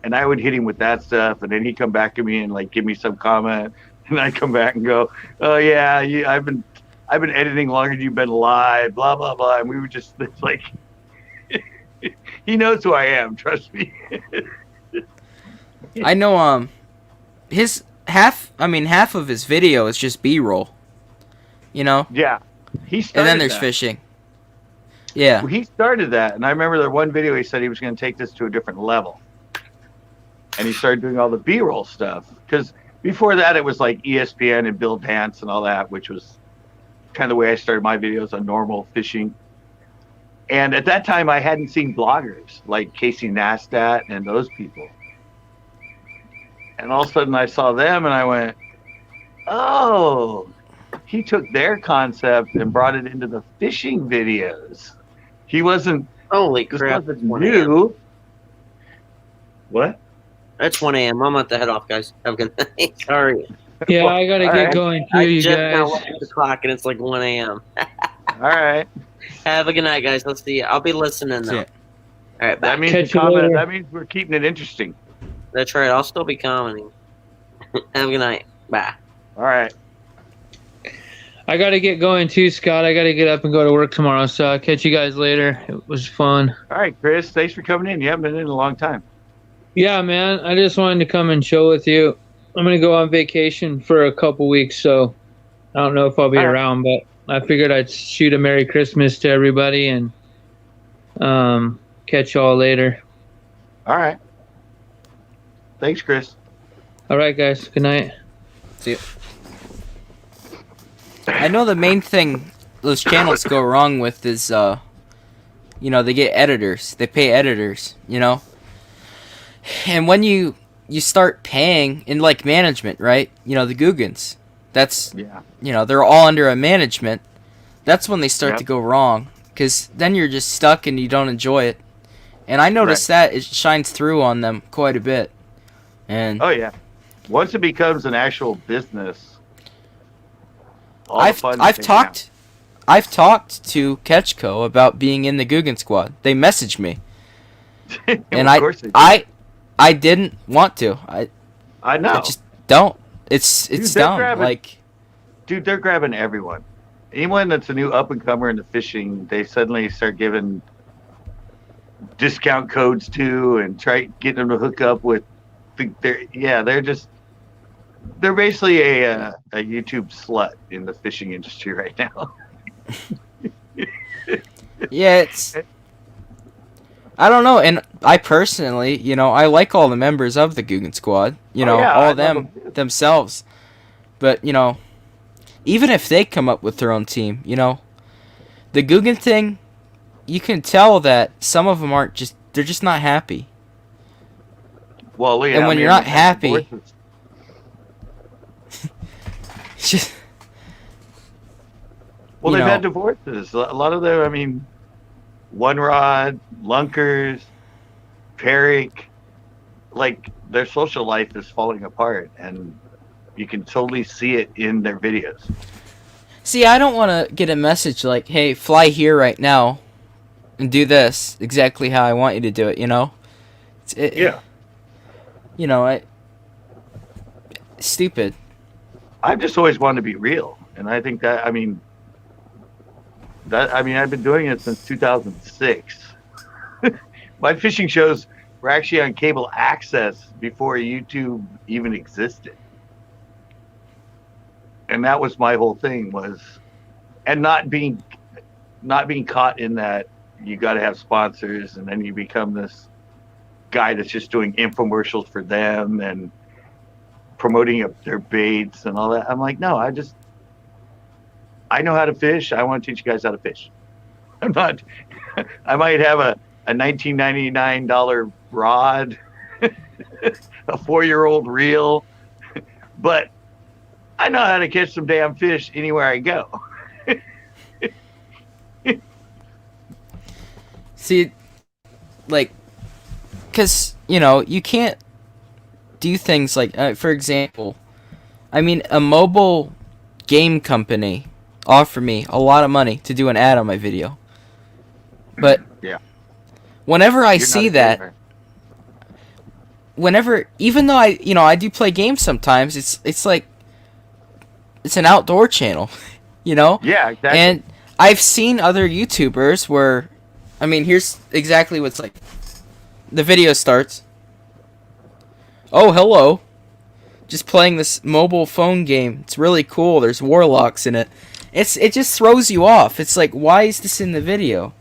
and I would hit him with that stuff, and then he'd come back to me and like give me some comment, and I'd come back and go, "Oh yeah, I've been editing longer than you've been alive, blah blah blah," and we were just like, he knows who I am, trust me. I know his half of his video is just B-roll. Yeah. He started and then there's that. fishing. Yeah. Well, he started that, and I remember that one video he said he was going to take this to a different level. And he started doing all the B-roll stuff, because before that it was like ESPN and Bill Dance and all that, which was kind of the way I started my videos on normal fishing. And at that time I hadn't seen bloggers like Casey Neistat and those people. And all of a sudden I saw them and I went, oh, he took their concept and brought it into the fishing videos. He wasn't, Holy crap. this wasn't new. What? It's 1 a.m. I'm about to head off, guys. Have a good night. Sorry. Yeah, I gotta All get right. going too, I you just guys. now looked at the clock and it's like 1 a.m. All right. Have a good night, guys. Let's see. I'll be listening though. Yeah. All right, bye. That means Catch you you comment. later. That means we're keeping it interesting. That's right. I'll still be commenting. Have a good night. Bye. All right. I gotta get going too, Scott. I gotta get up and go to work tomorrow, so I'll catch you guys later. It was fun. All right, Chris. Thanks for coming in. You haven't been in a long time. Yeah, man. I just wanted to come and chill with you. I'm gonna go on vacation for a couple weeks, so I don't know if I'll be All right. around, but I figured I'd shoot a Merry Christmas to everybody and catch y'all later. All right. Thanks, Chris. All right, guys. Good night. See you. I know the main thing those channels go wrong with is, they get editors. They pay editors, And when you start paying in, like, management, right? The Googans. That's, Yeah. they're all under a management. That's when they start Yep. to go wrong. Because then you're just stuck and you don't enjoy it. And I noticed that it shines through on them quite a bit. And Oh yeah. Once it becomes an actual business, all I've the fun I've is taken talked I've talked to Ketchko about being in the Guggen squad. They messaged me, out. and Of course they do. I didn't want to. I know. I just don't. It's Dude, they're dumb. grabbing- Like, Dude, they're grabbing everyone. Anyone that's a new up and comer into fishing, they suddenly start giving discount codes to and try getting them to hook up with. They're basically a YouTube slut in the fishing industry right now. yeah, it's. I don't know, and I personally, I like all the members of the Guggen Squad. All of them themselves. But, even if they come up with their own team, the Guggen thing, you can tell that some of them they're just not happy. Well, and when you're not happy, just, well, they've had divorces. A lot of them, One Rod, Lunkers, Peric, like their social life is falling apart, and you can totally see it in their videos. See, I don't want to get a message like, "Hey, fly here right now, and do this exactly how I want you to do it." Yeah. Stupid. I've just always wanted to be real, and I think that I've been doing it since 2006. My fishing shows were actually on cable access before YouTube even existed. And that was my whole thing and not being caught in that you got to have sponsors, and then you become this guy that's just doing infomercials for them and promoting their baits and all that. I'm like, no, I know how to fish. I want to teach you guys how to fish. I might have a $19.99 rod, a 4-year-old reel, but I know how to catch some damn fish anywhere I go. See, because, you can't do things like, for example, a mobile game company offered me a lot of money to do an ad on my video. But yeah, whenever I see that, even though I do play games sometimes, it's like, it's an outdoor channel, Yeah, exactly. And I've seen other YouTubers where, here's exactly what's like. The video starts. Oh, hello. Just playing this mobile phone game. It's really cool. There's warlocks in it. It just throws you off. It's like, why is this in the video?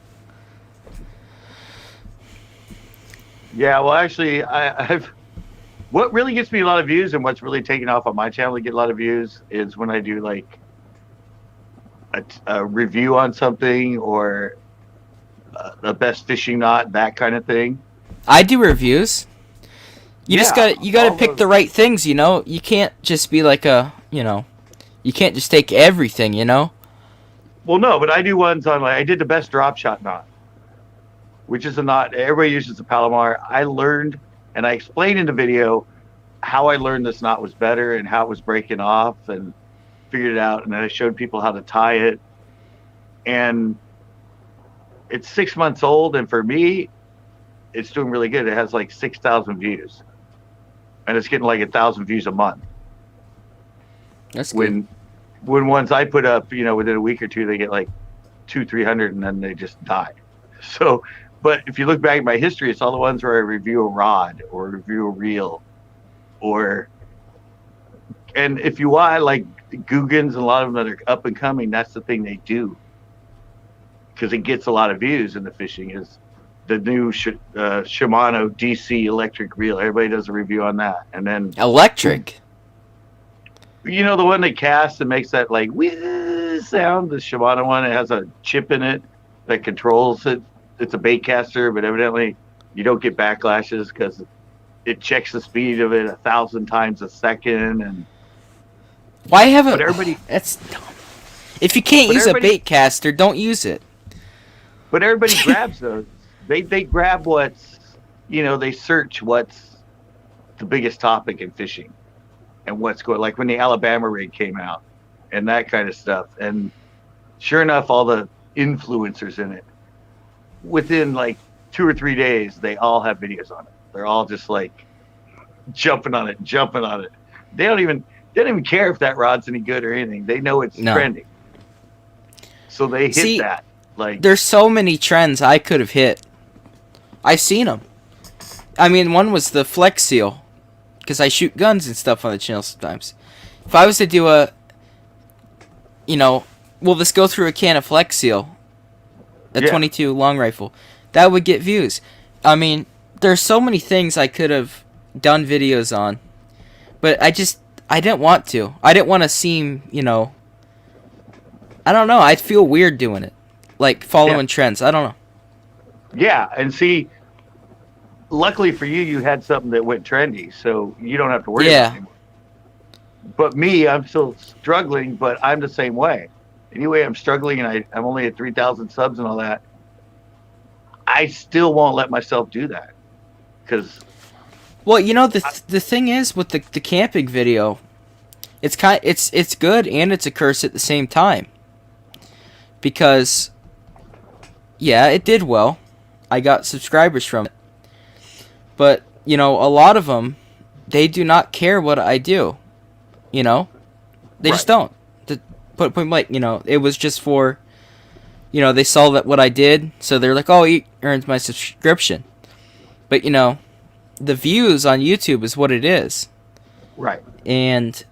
Yeah, well, actually, I've. What really gets me a lot of views, and what's really taken off on my channel to get a lot of views, is when I do like a review on something, or the best fishing knot, that kind of thing. I do reviews. You gotta pick the right things. You can't just be like you can't just take everything. Well, no, but I do ones on I did the best drop shot knot, which is a knot everybody uses the Palomar. I learned, and I explained in the video how I learned this knot was better and how it was breaking off, and figured it out. And then I showed people how to tie it. And it's 6 months old, and for me, it's doing really good. It has like 6,000 views, and it's getting like 1,000 views a month. That's good. When ones I put up, within a week or two, they get like 200-300, and then they just die. So, but if you look back at my history, it's all the ones where I review a rod or review a reel, and if you want, like Guggens and a lot of them that are up and coming, that's the thing they do, because it gets a lot of views in the fishing, is the new Shimano DC electric reel. Everybody does a review on that. And then electric, the one they cast and makes that like whiz sound, the Shimano one. It has a chip in it that controls it. It's a bait caster, but evidently you don't get backlashes because it checks the speed of it 1,000 times a second. And why haven't? But everybody, that's dumb. If you can't use a bait caster, don't use it. But everybody grabs those. They grab what's, they search what's the biggest topic in fishing and what's going, like when the Alabama rig came out and that kind of stuff. And sure enough, all the influencers in it, within like 2 or 3 days, they all have videos on it. They're all just like jumping on it. They don't even care if that rod's any good or anything. They know it's trending. So they hit that. Like, there's so many trends I could have hit. I've seen them. One was the Flex Seal, because I shoot guns and stuff on the channel sometimes. If I was to do we'll just go through a can of Flex Seal, a 22 long rifle, that would get views. there's so many things I could have done videos on, but I didn't want to. I didn't want to seem, I don't know. I'd feel weird doing it, like following trends. I don't know. Yeah, and see, luckily for you, you had something that went trendy, so you don't have to worry about it anymore. But me, I'm still struggling, but I'm the same way. Anyway, I'm struggling, and I'm only at 3,000 subs and all that. I still won't let myself do that because. Well, the thing is with the camping video, it's good and it's a curse at the same time. Because, yeah, it did well. I got subscribers from it. But, a lot of them, they do not care what I do. They just don't. To put blank, it was just for, they saw that what I did, so they're like, oh, he earns my subscription. But, the views on YouTube is what it is. Right. And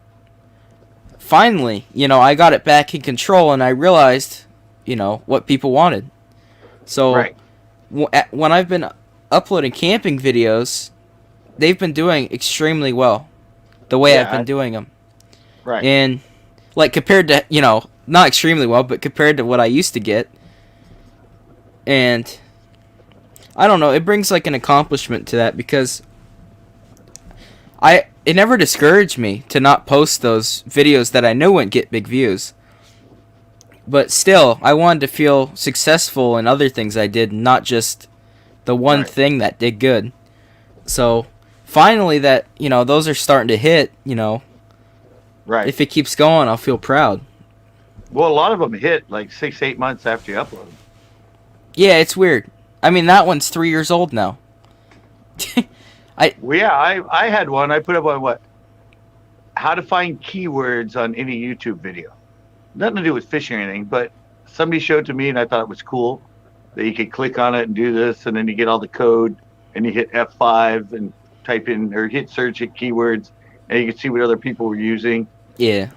finally, I got it back in control and I realized, what people wanted. So right. When I've been uploading camping videos, they've been doing extremely well the way I've been doing them. Right. And like compared to, not extremely well, but compared to what I used to get. And I don't know, it brings like an accomplishment to that because it never discouraged me to not post those videos that I knew wouldn't get big views. But still, I wanted to feel successful in other things I did, not just the one thing that did good. So finally that, those are starting to hit, Right. If it keeps going, I'll feel proud. Well, a lot of them hit like 6-8 months after you upload them. Yeah, it's weird. I mean, that one's 3 years old now. I had one. I put up on how to find keywords on any YouTube video. Nothing to do with fishing or anything, but somebody showed it to me and I thought it was cool that you could click on it and do this, and then you get all the code and you hit F5 and type in or hit search at keywords and you can see what other people were using. Yeah.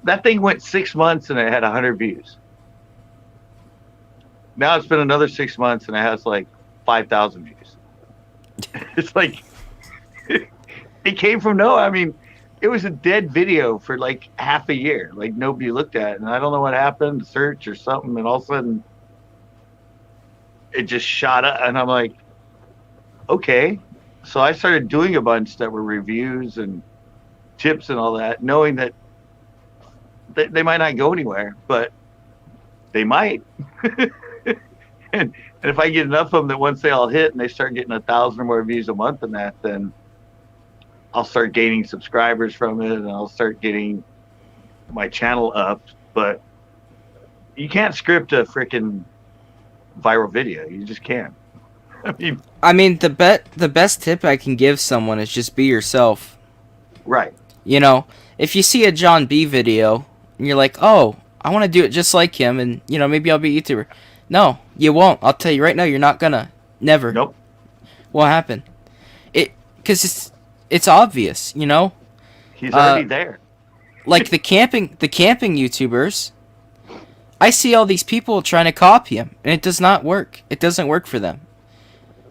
That thing went 6 months and it had 100 views. Now it's been another 6 months and it has like 5,000 views. It's like it came from nowhere. I mean, it was a dead video for like half a year. Like nobody looked at it, and I don't know what happened, search or something, and all of a sudden it just shot up, and I'm like, okay. So I started doing a bunch that were reviews and tips and all that, knowing that they might not go anywhere, but they might. and if I get enough of them that once they all hit and they start getting 1,000 or more views a month in that, then I'll start gaining subscribers from it and I'll start getting my channel up. But you can't script a freaking viral video. You just can't. I mean, the best tip I can give someone is just be yourself. Right. If you see a John B video and you're like, oh, I want to do it just like him and, maybe I'll be a YouTuber. No, you won't. I'll tell you right now, you're not gonna. Never. Nope. What happened? Because it's obvious, He's already there. Like the camping YouTubers, I see all these people trying to copy him, and it does not work. It doesn't work for them.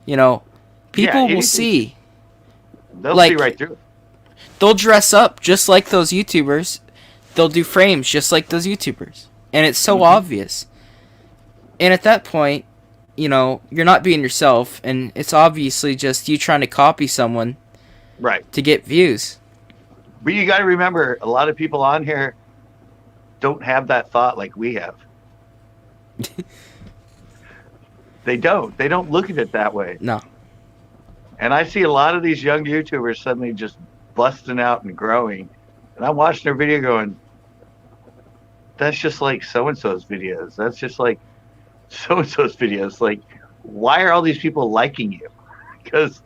People will see. They'll see right through it. They'll dress up just like those YouTubers. They'll do frames just like those YouTubers. And it's so obvious. And at that point, you're not being yourself, and it's obviously just you trying to copy someone to get views. But you got to remember, a lot of people on here don't have that thought like we have. They don't look at it that way. No. And I see a lot of these young YouTubers suddenly just busting out and growing. And I'm watching their video going, that's just like so-and-so's videos. That's just like so-and-so's videos. Like, why are all these people liking you? Because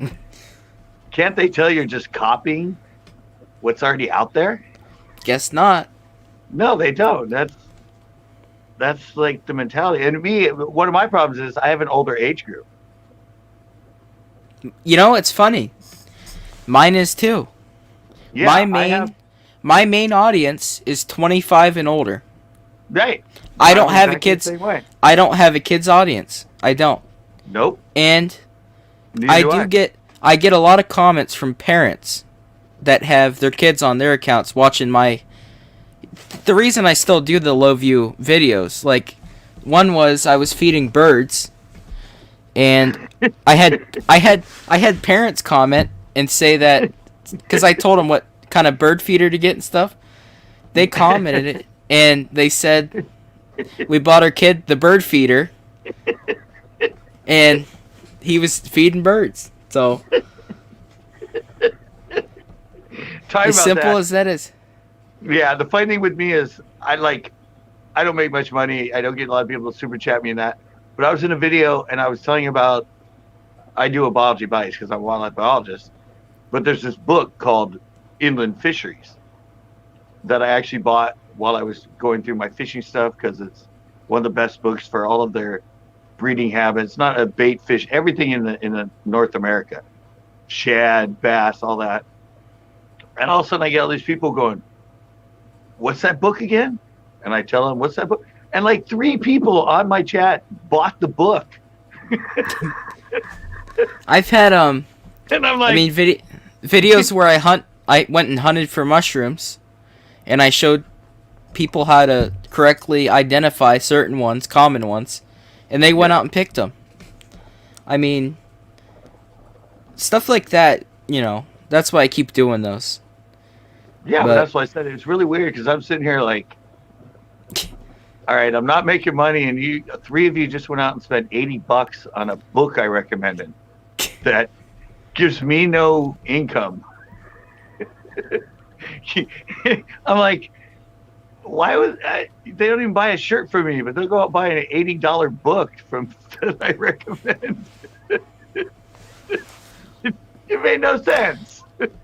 can't they tell you're just copying what's already out there? Guess not. No, they don't. That's like the mentality. And me, one of my problems is I have an older age group. It's funny. Mine is too. Yeah, my main audience is 25 and older. Right. I don't have a kids. I don't have a kids audience. I don't. Nope. And Neither I get a lot of comments from parents that have their kids on their accounts watching my. The reason I still do the low view videos, like, one was I was feeding birds, and I had parents comment and say that because I told them what kind of bird feeder to get and stuff. They commented it and they said we bought our kid the bird feeder, and he was feeding birds. So as simple as that is. Yeah, the funny thing with me is I don't make much money. I don't get a lot of people to super chat me and that. But I was in a video and I was telling you about I do a biology bias because I'm a wildlife biologist. But there's this book called Inland Fisheries that I actually bought while I was going through my fishing stuff because it's one of the best books for all of their breeding habits. Not a bait fish, everything in the North America, shad, bass, all that. And all of a sudden I get all these people going, "What's that book again?" And I tell them, "What's that book?" And like 3 people on my chat bought the book. I've had and I'm like, I mean videos where I went and hunted for mushrooms, and I showed people how to correctly identify certain ones, common ones, and they went out and picked them. I mean, stuff like that, that's why I keep doing those. yeah, but that's why I said it's really weird because I'm sitting here like, all right, I'm not making money, and you 3 of you just went out and spent $80 on a book I recommended that gives me no income. I'm like, why would they don't even buy a shirt for me, but they'll go out and buy an $80 book from that I recommend. It made no sense.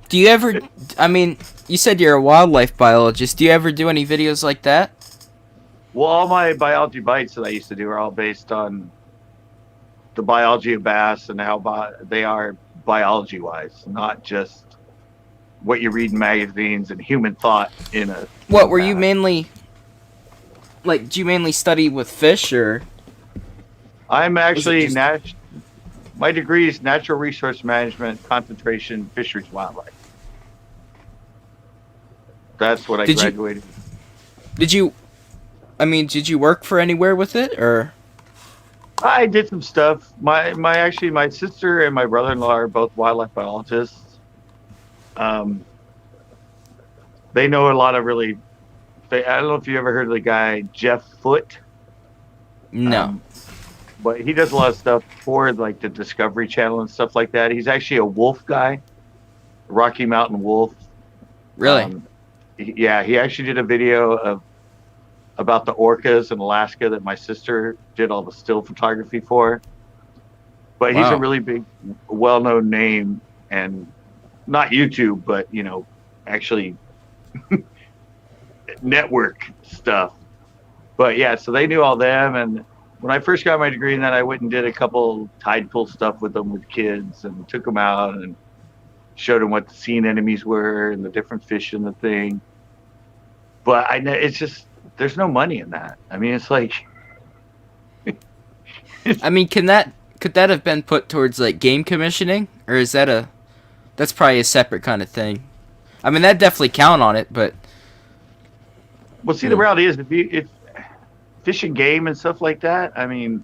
Do you ever, I mean, you said you're a wildlife biologist. Do you ever do any videos like that? Well, all my biology bites that I used to do are all based on the biology of bass and how they are biology-wise, not just what you read in magazines and human thought in a... What, were you mainly... Like, do you mainly study with fish, or... I'm actually... My degree is Natural Resource Management, Concentration, Fisheries, Wildlife. That's what I graduated. Did you work for anywhere with it, or? I did some stuff. My sister and my brother-in-law are both wildlife biologists. They know a lot of really. I don't know if you ever heard of the guy Jeff Foote. No. But he does a lot of stuff for like the Discovery Channel and stuff like that. He's actually a wolf guy, Rocky Mountain wolf. Really? He actually did a video about the orcas in Alaska that my sister did all the still photography for. But he's a really big, well-known name, and not YouTube, but actually network stuff. But yeah, so they knew all them, and when I first got my degree, and then I went and did a couple tide pool stuff with them with kids, and took them out and showed them what the sea anemones were and the different fish in the thing. But it's just there's no money in that. I mean, it's like. I mean, could that have been put towards like game commissioning, or is that's probably a separate kind of thing? I mean, that definitely count on it, but. Well, see, the reality is if Fish and Game and stuff like that, I mean,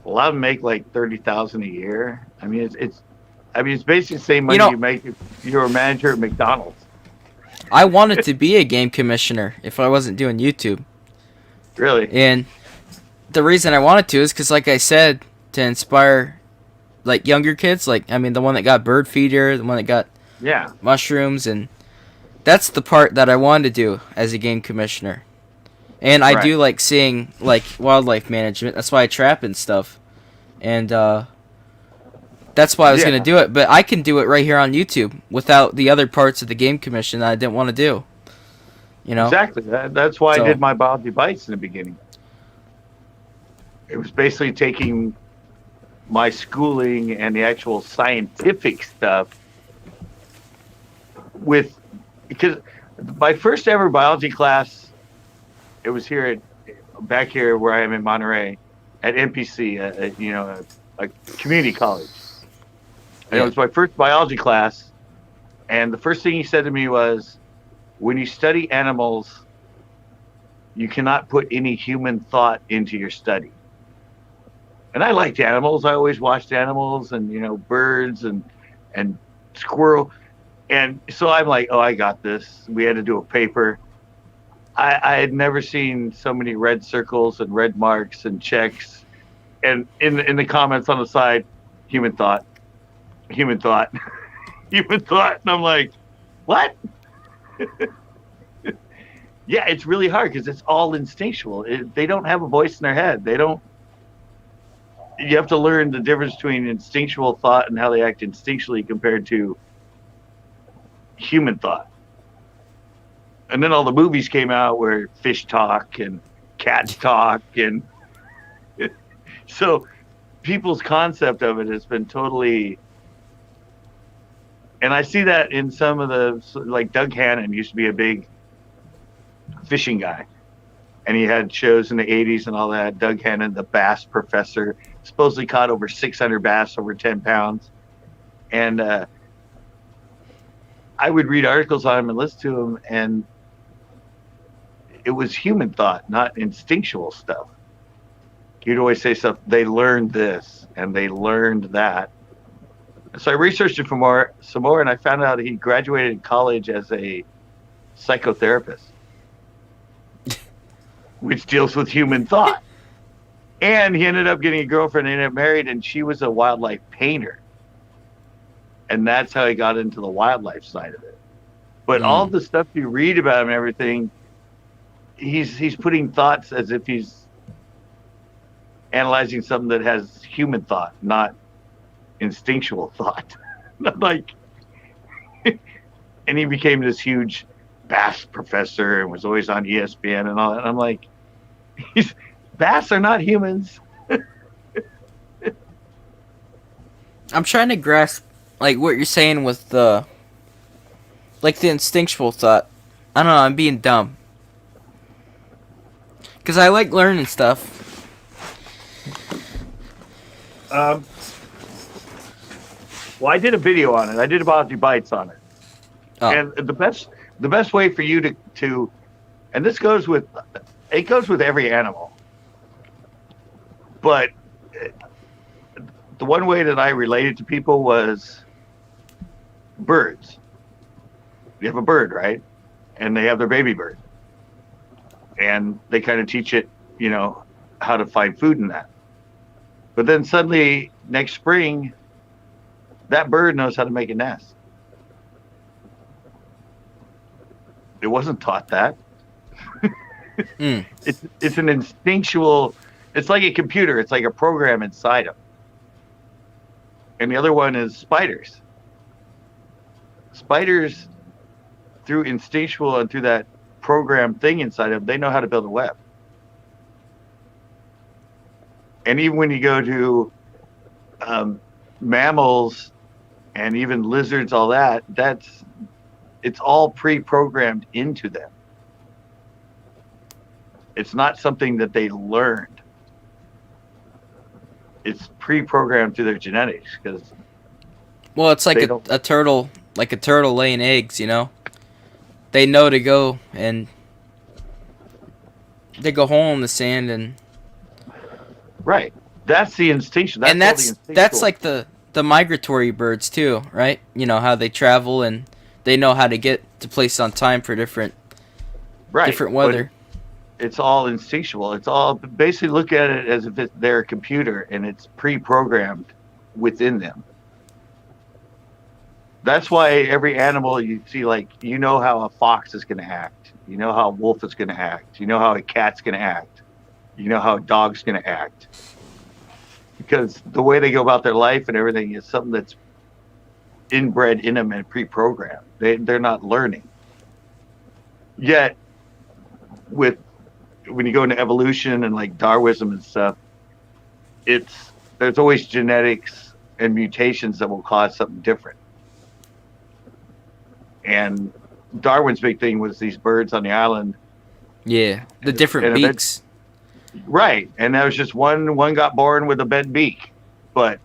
a lot of them make like $30,000 a year. I mean, it's basically the same money you make if you're a manager at McDonald's. I wanted to be a game commissioner if I wasn't doing YouTube. Really? And the reason I wanted to is because, like I said, to inspire like younger kids. Like, I mean, the one that got bird feeder, the one that got mushrooms, and that's the part that I wanted to do as a game commissioner. And I do like seeing like wildlife management. That's why I trap and stuff. And that's why I was going to do it. But I can do it right here on YouTube without the other parts of the game commission that I didn't want to do. Exactly. That's why I did my biology bites in the beginning. It was basically taking my schooling and the actual scientific stuff because my first ever biology class, it was back here where I am in Monterey at NPC, a community college. And Yeah. it was my first biology class. And the first thing he said to me was, when you study animals, you cannot put any human thought into your study. And I liked animals. I always watched animals and, birds and squirrel. And so I'm like, oh, I got this. We had to do a paper. I had never seen so many red circles and red marks and checks. And in the comments on the side, human thought, human thought, human thought. And I'm like, what? Yeah, it's really hard because it's all instinctual. They don't have a voice in their head. You have to learn the difference between instinctual thought and how they act instinctually compared to human thought. And then all the movies came out where fish talk and cats talk. And so people's concept of it has been totally... And I see that in some of like Doug Hannon used to be a big fishing guy. And he had shows in the 80s and all that. Doug Hannon, the bass professor, supposedly caught over 600 bass over 10 pounds. And I would read articles on him and listen to him, and it was human thought, not instinctual stuff. He'd always say stuff, they learned this and they learned that. So I researched it some more, and I found out he graduated college as a psychotherapist, which deals with human thought. And he ended up getting a girlfriend and ended up married, and she was a wildlife painter. And that's how he got into the wildlife side of it. But all the stuff you read about him and everything, he's putting thoughts as if he's analyzing something that has human thought, not instinctual thought. Like, and he became this huge bass professor and was always on ESPN and all that. And I'm like, bass are not humans. I'm trying to grasp like what you're saying with the instinctual thought. I don't know, I'm being dumb. Cause I like learning stuff. Well, I did a video on it. I did Biology Bites on it. Oh. And the best way for you to and this goes with every animal. But the one way that I related to people was birds. You have a bird, right? And they have their baby bird. And they kind of teach it, how to find food in that. But then suddenly, next spring, that bird knows how to make a nest. It wasn't taught that. It's an instinctual... It's like a computer. It's like a program inside them. And the other one is spiders. Spiders, through instinctual and through that program thing inside them, they know how to build a web. And even when you go to mammals and even lizards, all that, it's all pre-programmed into them. It's not something that they learned. It's pre-programmed through their genetics. Well, it's like a turtle, laying eggs. They know to go and they go hole in the sand and. Right. That's the instinctual. And that's like the migratory birds too, right? How they travel and they know how to get to places on time for different weather. It's all instinctual. It's all basically look at it as if they're a computer and it's pre-programmed within them. That's why every animal you see, how a fox is going to act. You know how a wolf is going to act. You know how a cat's going to act. You know how a dog's going to act. Because the way they go about their life and everything is something that's inbred in them and pre-programmed. They're not learning. Yet, when you go into evolution and like Darwinism and stuff, there's always genetics and mutations that will cause something different. And Darwin's big thing was these birds on the island. Yeah, the different beaks. Right, and that was just one got born with a bent beak. but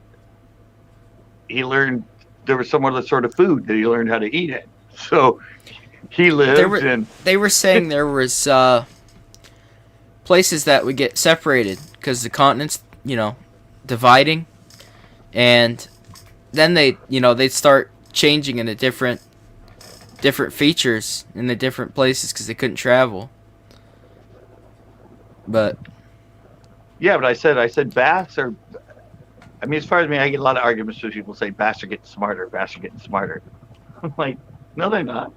he learned there was some other sort of food that he learned how to eat it. So he lived and They were saying there was places that would get separated because the continents, dividing, and then they'd start changing into different features in the different places because they couldn't travel. But yeah, but I said bass are. I mean, as far as me, I get a lot of arguments with people say bass are getting smarter. Bass are getting smarter. I'm like, no, they're not.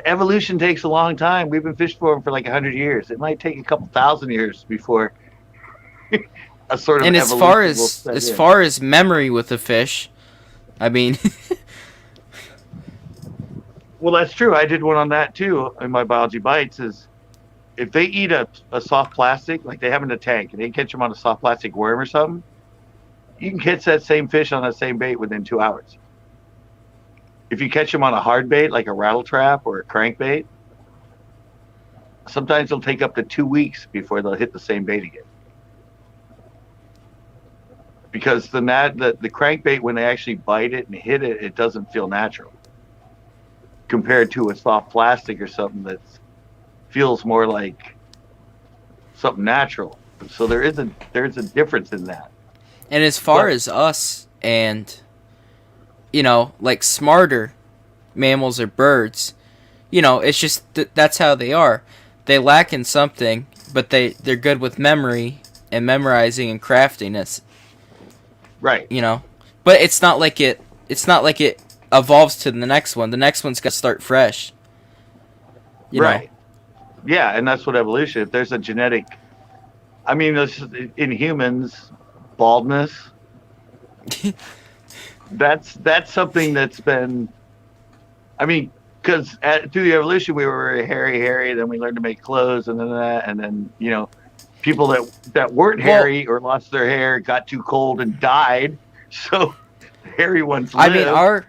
Evolution takes a long time. We've been fishing for them for like 100 years. It might take a couple thousand years before a sort of. And evolution as far as memory with the fish, I mean. Well, that's true. I did one on that too in my biology bites. Is if they eat a soft plastic, like they have in a tank, and they catch them on a soft plastic worm or something, you can catch that same fish on that same bait within 2 hours. If you catch them on a hard bait, like a rattle trap or a crankbait, sometimes it'll take up to 2 weeks before they'll hit the same bait again. Because the crankbait, when they actually bite it and hit it, it doesn't feel natural. Compared to a soft plastic or something that feels more like something natural. So there's a difference in that. And as far as us and, like smarter mammals or birds, it's just that's how they are. They lack in something, but they're good with memory and memorizing and craftiness. Right. But it's not like it evolves to the next one. The next one's got to start fresh. Right. Yeah, and that's what evolution. If there's a genetic, I mean, in humans, baldness. that's something that's been. I mean, because through the evolution we were hairy. Then we learned to make clothes, and then that, and then people that weren't hairy or lost their hair got too cold and died. So hairy ones live. I mean,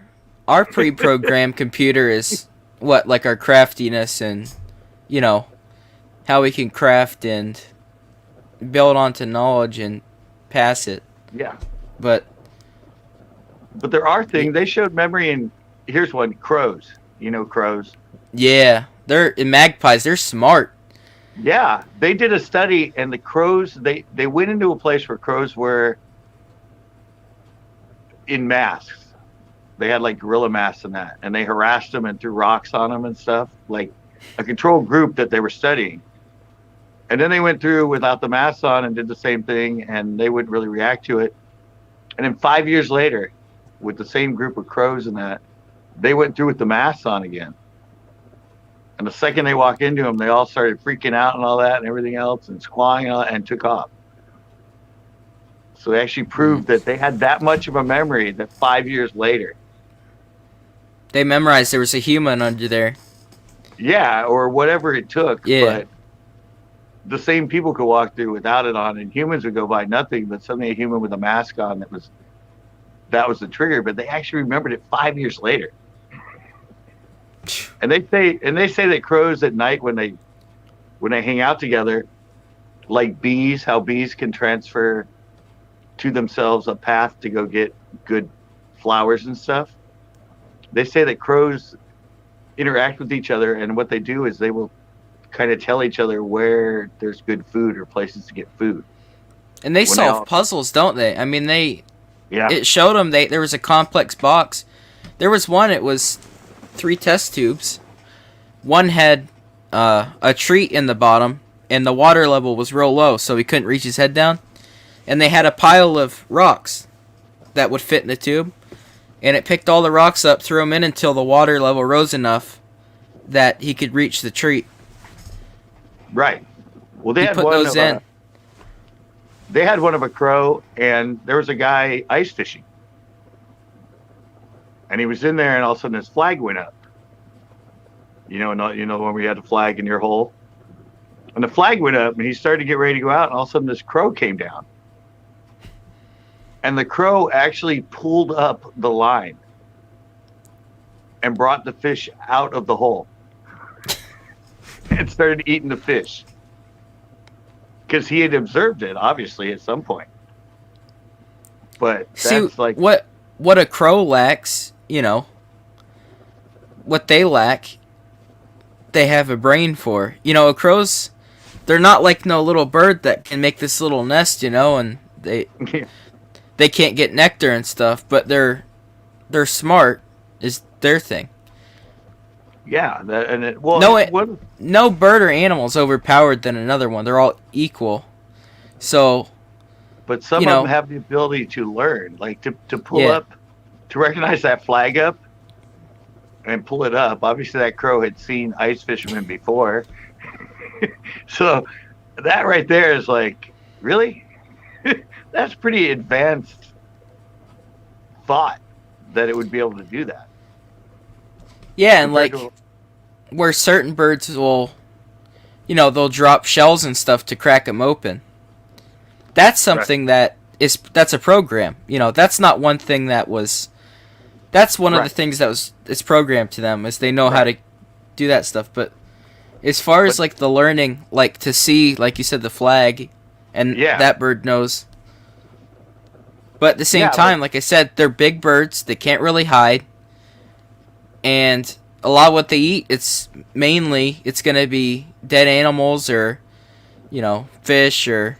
our pre-programmed computer is what, like our craftiness and how we can craft and build onto knowledge and pass it. Yeah. But there are things they showed memory in. Here's one: crows. Crows. Yeah, they're in magpies. They're smart. Yeah, they did a study, and the crows. They went into a place where crows were in masks. They had like gorilla masks and that, and they harassed them and threw rocks on them and stuff, like a controlled group that they were studying. And then they went through without the masks on and did the same thing, and they wouldn't really react to it. And then 5 years later, with the same group of crows and that, they went through with the masks on again. And the second they walked into them, they all started freaking out and all that and everything else and squawking and took off. So they actually proved that they had that much of a memory that 5 years later. They memorized there was a human under there. Yeah, or whatever it took. Yeah. But the same people could walk through without it on, and humans would go by nothing, but suddenly a human with a mask on that was the trigger. But they actually remembered it 5 years later. And they say that crows at night when they hang out together, like bees, how bees can transfer to themselves a path to go get good flowers and stuff. They say that crows interact with each other, and what they do is they will kind of tell each other where there's good food or places to get food. And they solve puzzles, don't they? I mean, yeah. It showed them there was a complex box. There was one, it was 3 test tubes. One had a treat in the bottom, and the water level was real low, so he couldn't reach his head down. And they had a pile of rocks that would fit in the tube. And it picked all the rocks up, threw them in until the water level rose enough that he could reach the treat. Right. Well, they had put those in. They had one of a crow, and there was a guy ice fishing. And he was in there, and all of a sudden his flag went up. When we had a flag in your hole? And the flag went up, and he started to get ready to go out, and all of a sudden this crow came down. And the crow actually pulled up the line and brought the fish out of the hole and started eating the fish. because he had observed it obviously at some point. But See, that's like what a crow lacks, what they lack, they have a brain for. A crow's, they're not like no little bird that can make this little nest, and they can't get nectar and stuff, but they're smart is their thing. Yeah, No bird or animal is overpowered than another one. They're all equal. So, but some of them have the ability to learn, like to pull up, to recognize that flag up, and pull it up. Obviously, that crow had seen ice fishermen before, so that right there is like, really, that's pretty advanced thought that it would be able to do that. Yeah, and like where certain birds will, they'll drop shells and stuff to crack them open. That's something that's a program. That's not one thing that was. That's one of the things that it's programmed to them, is they know how to do that stuff. But as far as like the learning, like to see, like you said, the flag, and that bird knows. But at the same time, like I said, they're big birds. They can't really hide. And a lot of what they eat, it's going to be dead animals or, fish or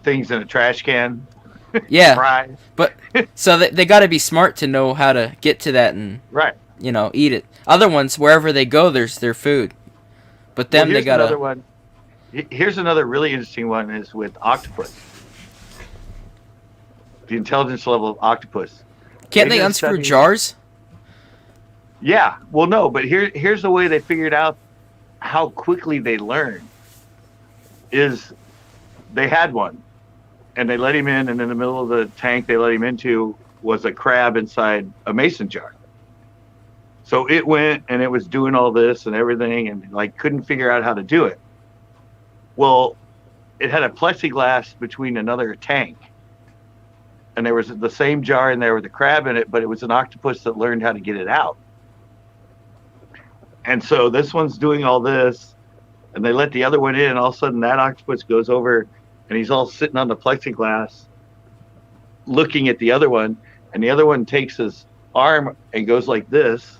things in a trash can. Yeah. Fries. But so they got to be smart to know how to get to that and eat it. Other ones, wherever they go, there's their food. But them, they got to. Here's another really interesting one, is with octopus. The intelligence level of octopus. Can't they unscrew jars? Yeah, well, no, but here's the way they figured out how quickly they learn. Is they had one, and they let him in, and in the middle of the tank they let him into was a crab inside a mason jar. So it went, and it was doing all this and everything, and like couldn't figure out how to do it. Well, it had a plexiglass between another tank, and there was the same jar in there with a crab in it, but it was an octopus that learned how to get it out. And so this one's doing all this, and they let the other one in, and all of a sudden that octopus goes over, and he's all sitting on the plexiglass looking at the other one, and the other one takes his arm and goes like this,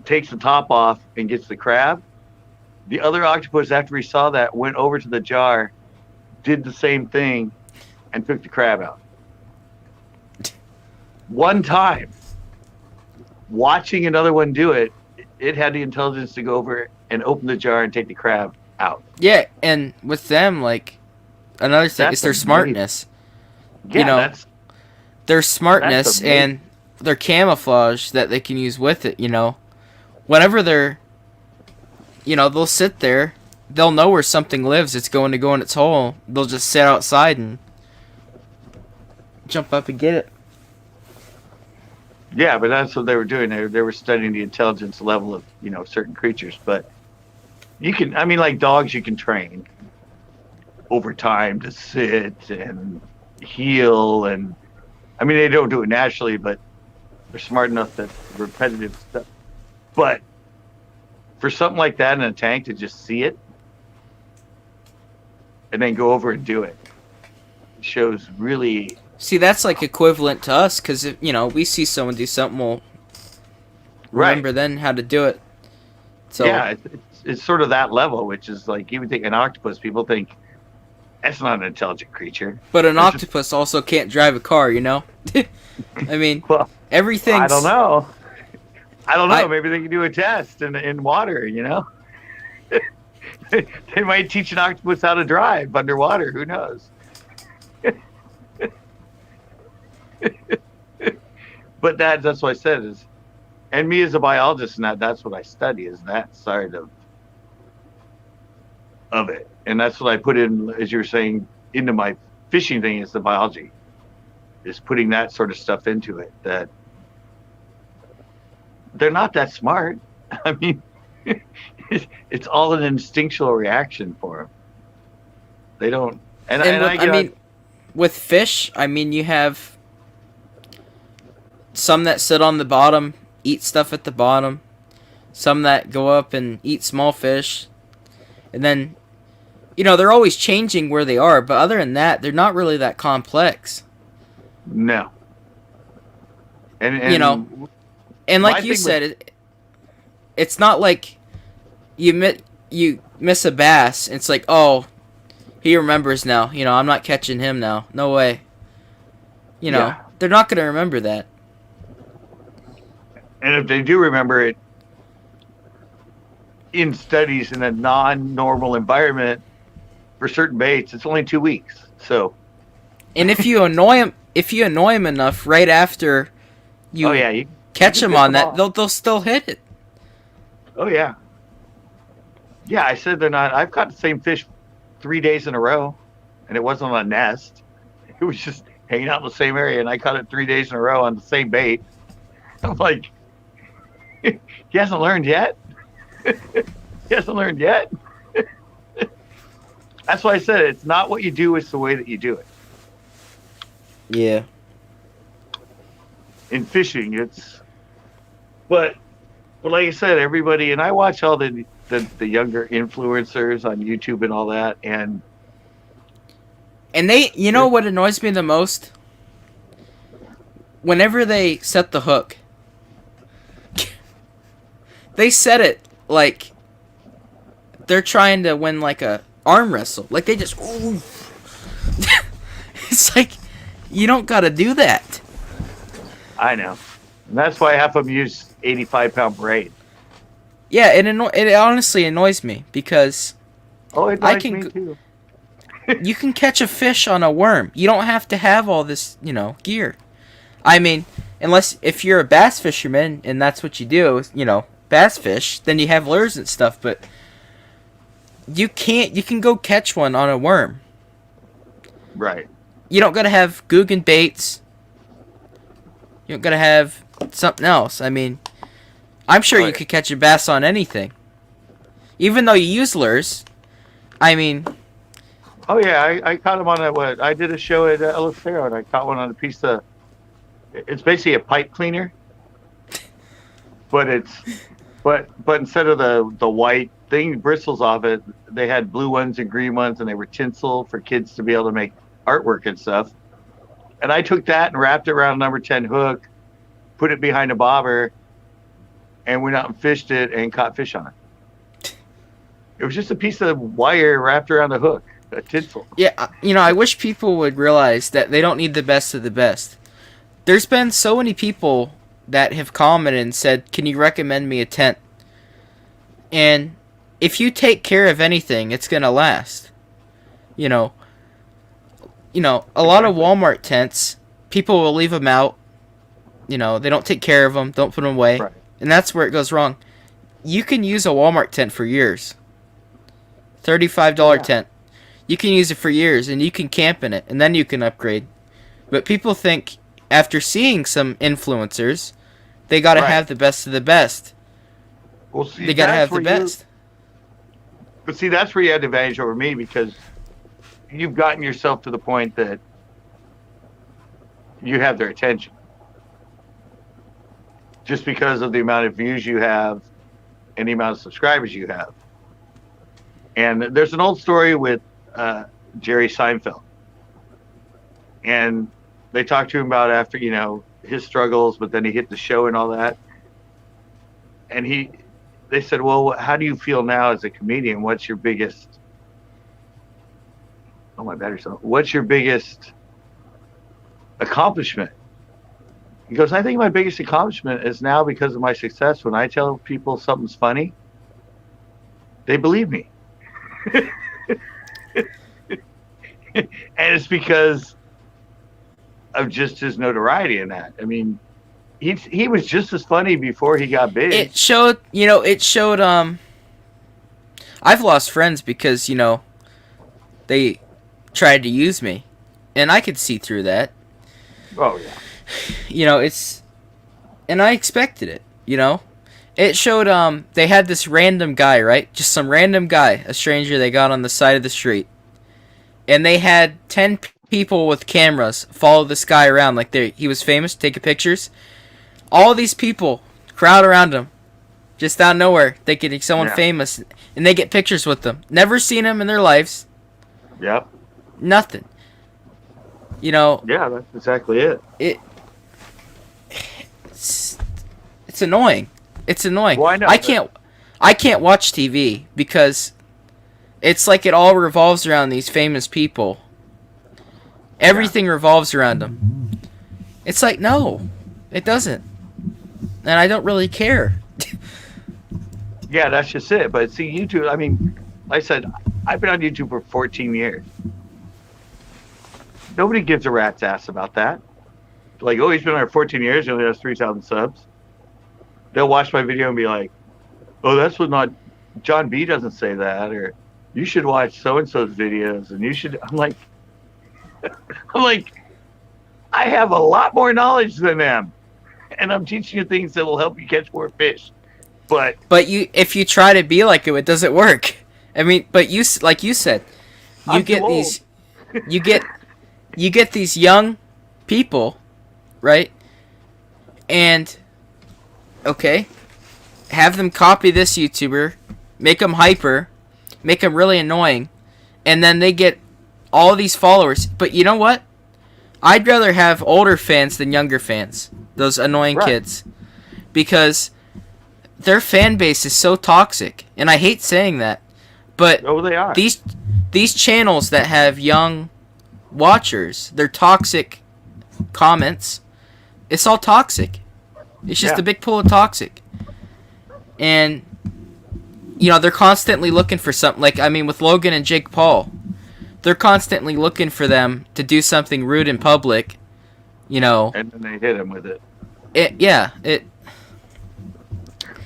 takes the top off and gets the crab. The other octopus, after he saw that, went over to the jar, did the same thing, and took the crab out. One time, watching another one do it, it had the intelligence to go over and open the jar and take the crab out. Yeah, and with them, like, another thing is their smartness. Yeah, their smartness and their camouflage that they can use with it, Whenever they're, they'll sit there, they'll know where something lives, it's going to go in its hole. They'll just sit outside and jump up and get it. Yeah, but that's what they were doing. They were studying the intelligence level of, certain creatures. But you can, like dogs, you can train over time to sit and heel. And, they don't do it naturally, but they're smart enough that repetitive stuff. But for something like that in a tank, to just see it and then go over and do it, shows really... See, that's like equivalent to us, because if we see someone do something, we'll remember then how to do it. So yeah, it's sort of that level, which is like, you would think an octopus, people think that's not an intelligent creature. But an octopus also can't drive a car, well, everything. I don't know. Maybe they can do a test in water, They might teach an octopus how to drive underwater. Who knows? But that's what I said is, and me as a biologist, and that's what I study, is that side of it, and that's what I put in, as you were saying, into my fishing thing, is the biology, is putting that sort of stuff into it. That they're not that smart. It's all an instinctual reaction for them. They don't, with fish, you have some that sit on the bottom, eat stuff at the bottom. Some that go up and eat small fish. And then they're always changing where they are, but other than that, they're not really that complex. No. And and my like you thing said, it's not like you miss a bass. And it's like, oh, he remembers now. I'm not catching him now. No way. Yeah. They're not going to remember that. And if they do remember it in studies in a non-normal environment for certain baits, it's only 2 weeks. So. And if you annoy them enough right after you catch them on that, they'll still hit it. Oh yeah. Yeah, I said they're not. I've caught the same fish 3 days in a row, and it wasn't on a nest. It was just hanging out in the same area, and I caught it 3 days in a row on the same bait. I'm like, he hasn't learned yet. He hasn't learned yet. That's why I said it's not what you do; it's the way that you do it. Yeah. In fishing, but like I said, everybody, and I watch all the younger influencers on YouTube and all that, and they, what annoys me the most? Whenever they set the hook, they set it like they're trying to win like a arm wrestle. Like they just, ooh. It's like, you don't gotta do that. I know. And that's why half of them use 85-pound braid. Yeah, it honestly annoys me because it annoys me too. You can catch a fish on a worm. You don't have to have all this, gear. I mean, if you're a bass fisherman and that's what you do, bass fish, then you have lures and stuff, but you can go catch one on a worm. Right. You don't gotta have Guggen baits. You don't gotta have something else. I mean, I'm sure you could catch a bass on anything. Even though you use lures. I mean... Oh, yeah, I caught him on I did a show at El Acero, and I caught one on a piece of... It's basically a pipe cleaner. But instead of the white thing bristles off it, they had blue ones and green ones, and they were tinsel for kids to be able to make artwork and stuff. And I took that and wrapped it around a number 10 hook, put it behind a bobber, and went out and fished it and caught fish on it. It was just a piece of wire wrapped around a hook, a tinsel. Yeah, I wish people would realize that they don't need the best of the best. There's been so many people that have commented and said, can you recommend me a tent? And if you take care of anything, it's going to last. A lot of Walmart tents, people will leave them out. They don't take care of them, don't put them away. Right. And that's where it goes wrong. You can use a Walmart tent for years. $35 tent. You can use it for years, and you can camp in it, and then you can upgrade. But people think, after seeing some influencers, they got to have the best of the best. Well, see, they got to have the best. But see, that's where you had the advantage over me, because you've gotten yourself to the point that you have their attention. Just because of the amount of views you have and the amount of subscribers you have. And there's an old story with Jerry Seinfeld. And they talked to him about after, his struggles, but then he hit the show and all that. And they said, well, how do you feel now as a comedian? What's your biggest... Oh, my battery's on. What's your biggest accomplishment? He goes, I think my biggest accomplishment is now, because of my success, when I tell people something's funny, they believe me. And it's because of just his notoriety in that. I mean, he was just as funny before he got big. It showed, I've lost friends because, they tried to use me. And I could see through that. Oh, yeah. And I expected it, It showed, they had this random guy, right? Just some random guy, a stranger they got on the side of the street. And they had 10 people with cameras follow this guy around like he was famous, taking pictures. All these people crowd around him. just out of nowhere. They get someone Yeah. famous, and they get pictures with them. Never seen them in their lives. Yep. Nothing. You know, Yeah, that's exactly it. it's annoying. It's annoying. Well, I know, I can't watch TV because it's like it all revolves around these famous people. Everything revolves around them. It's like, no, it doesn't. And I don't really care. Yeah, that's just it. But see, YouTube, I mean, like I said, I've been on YouTube for 14 years. Nobody gives a rat's ass about that. Like, oh, he's been on there 14 years, he only has 3,000 subs. They'll watch my video and be like, oh, that's what not, John B doesn't say that, or you should watch so-and-so's videos, and you should, I'm like, I have a lot more knowledge than them, and I'm teaching you things that will help you catch more fish. But if you try to be like it doesn't work. I mean, but like you said, you get these, you get these young people, right? And okay, have them copy this YouTuber, make them hyper, make them really annoying, and then they get all these followers. But you know what? I'd rather have older fans than younger fans. Those annoying kids, because their fan base is so toxic, and I hate saying that, but they are. These channels that have young watchers, they're toxic comments. It's all toxic. It's just a big pool of toxic, and you know they're constantly looking for something. Like, I mean, with Logan and Jake Paul, they're constantly looking for them to do something rude in public. You know, and then they hit him with it.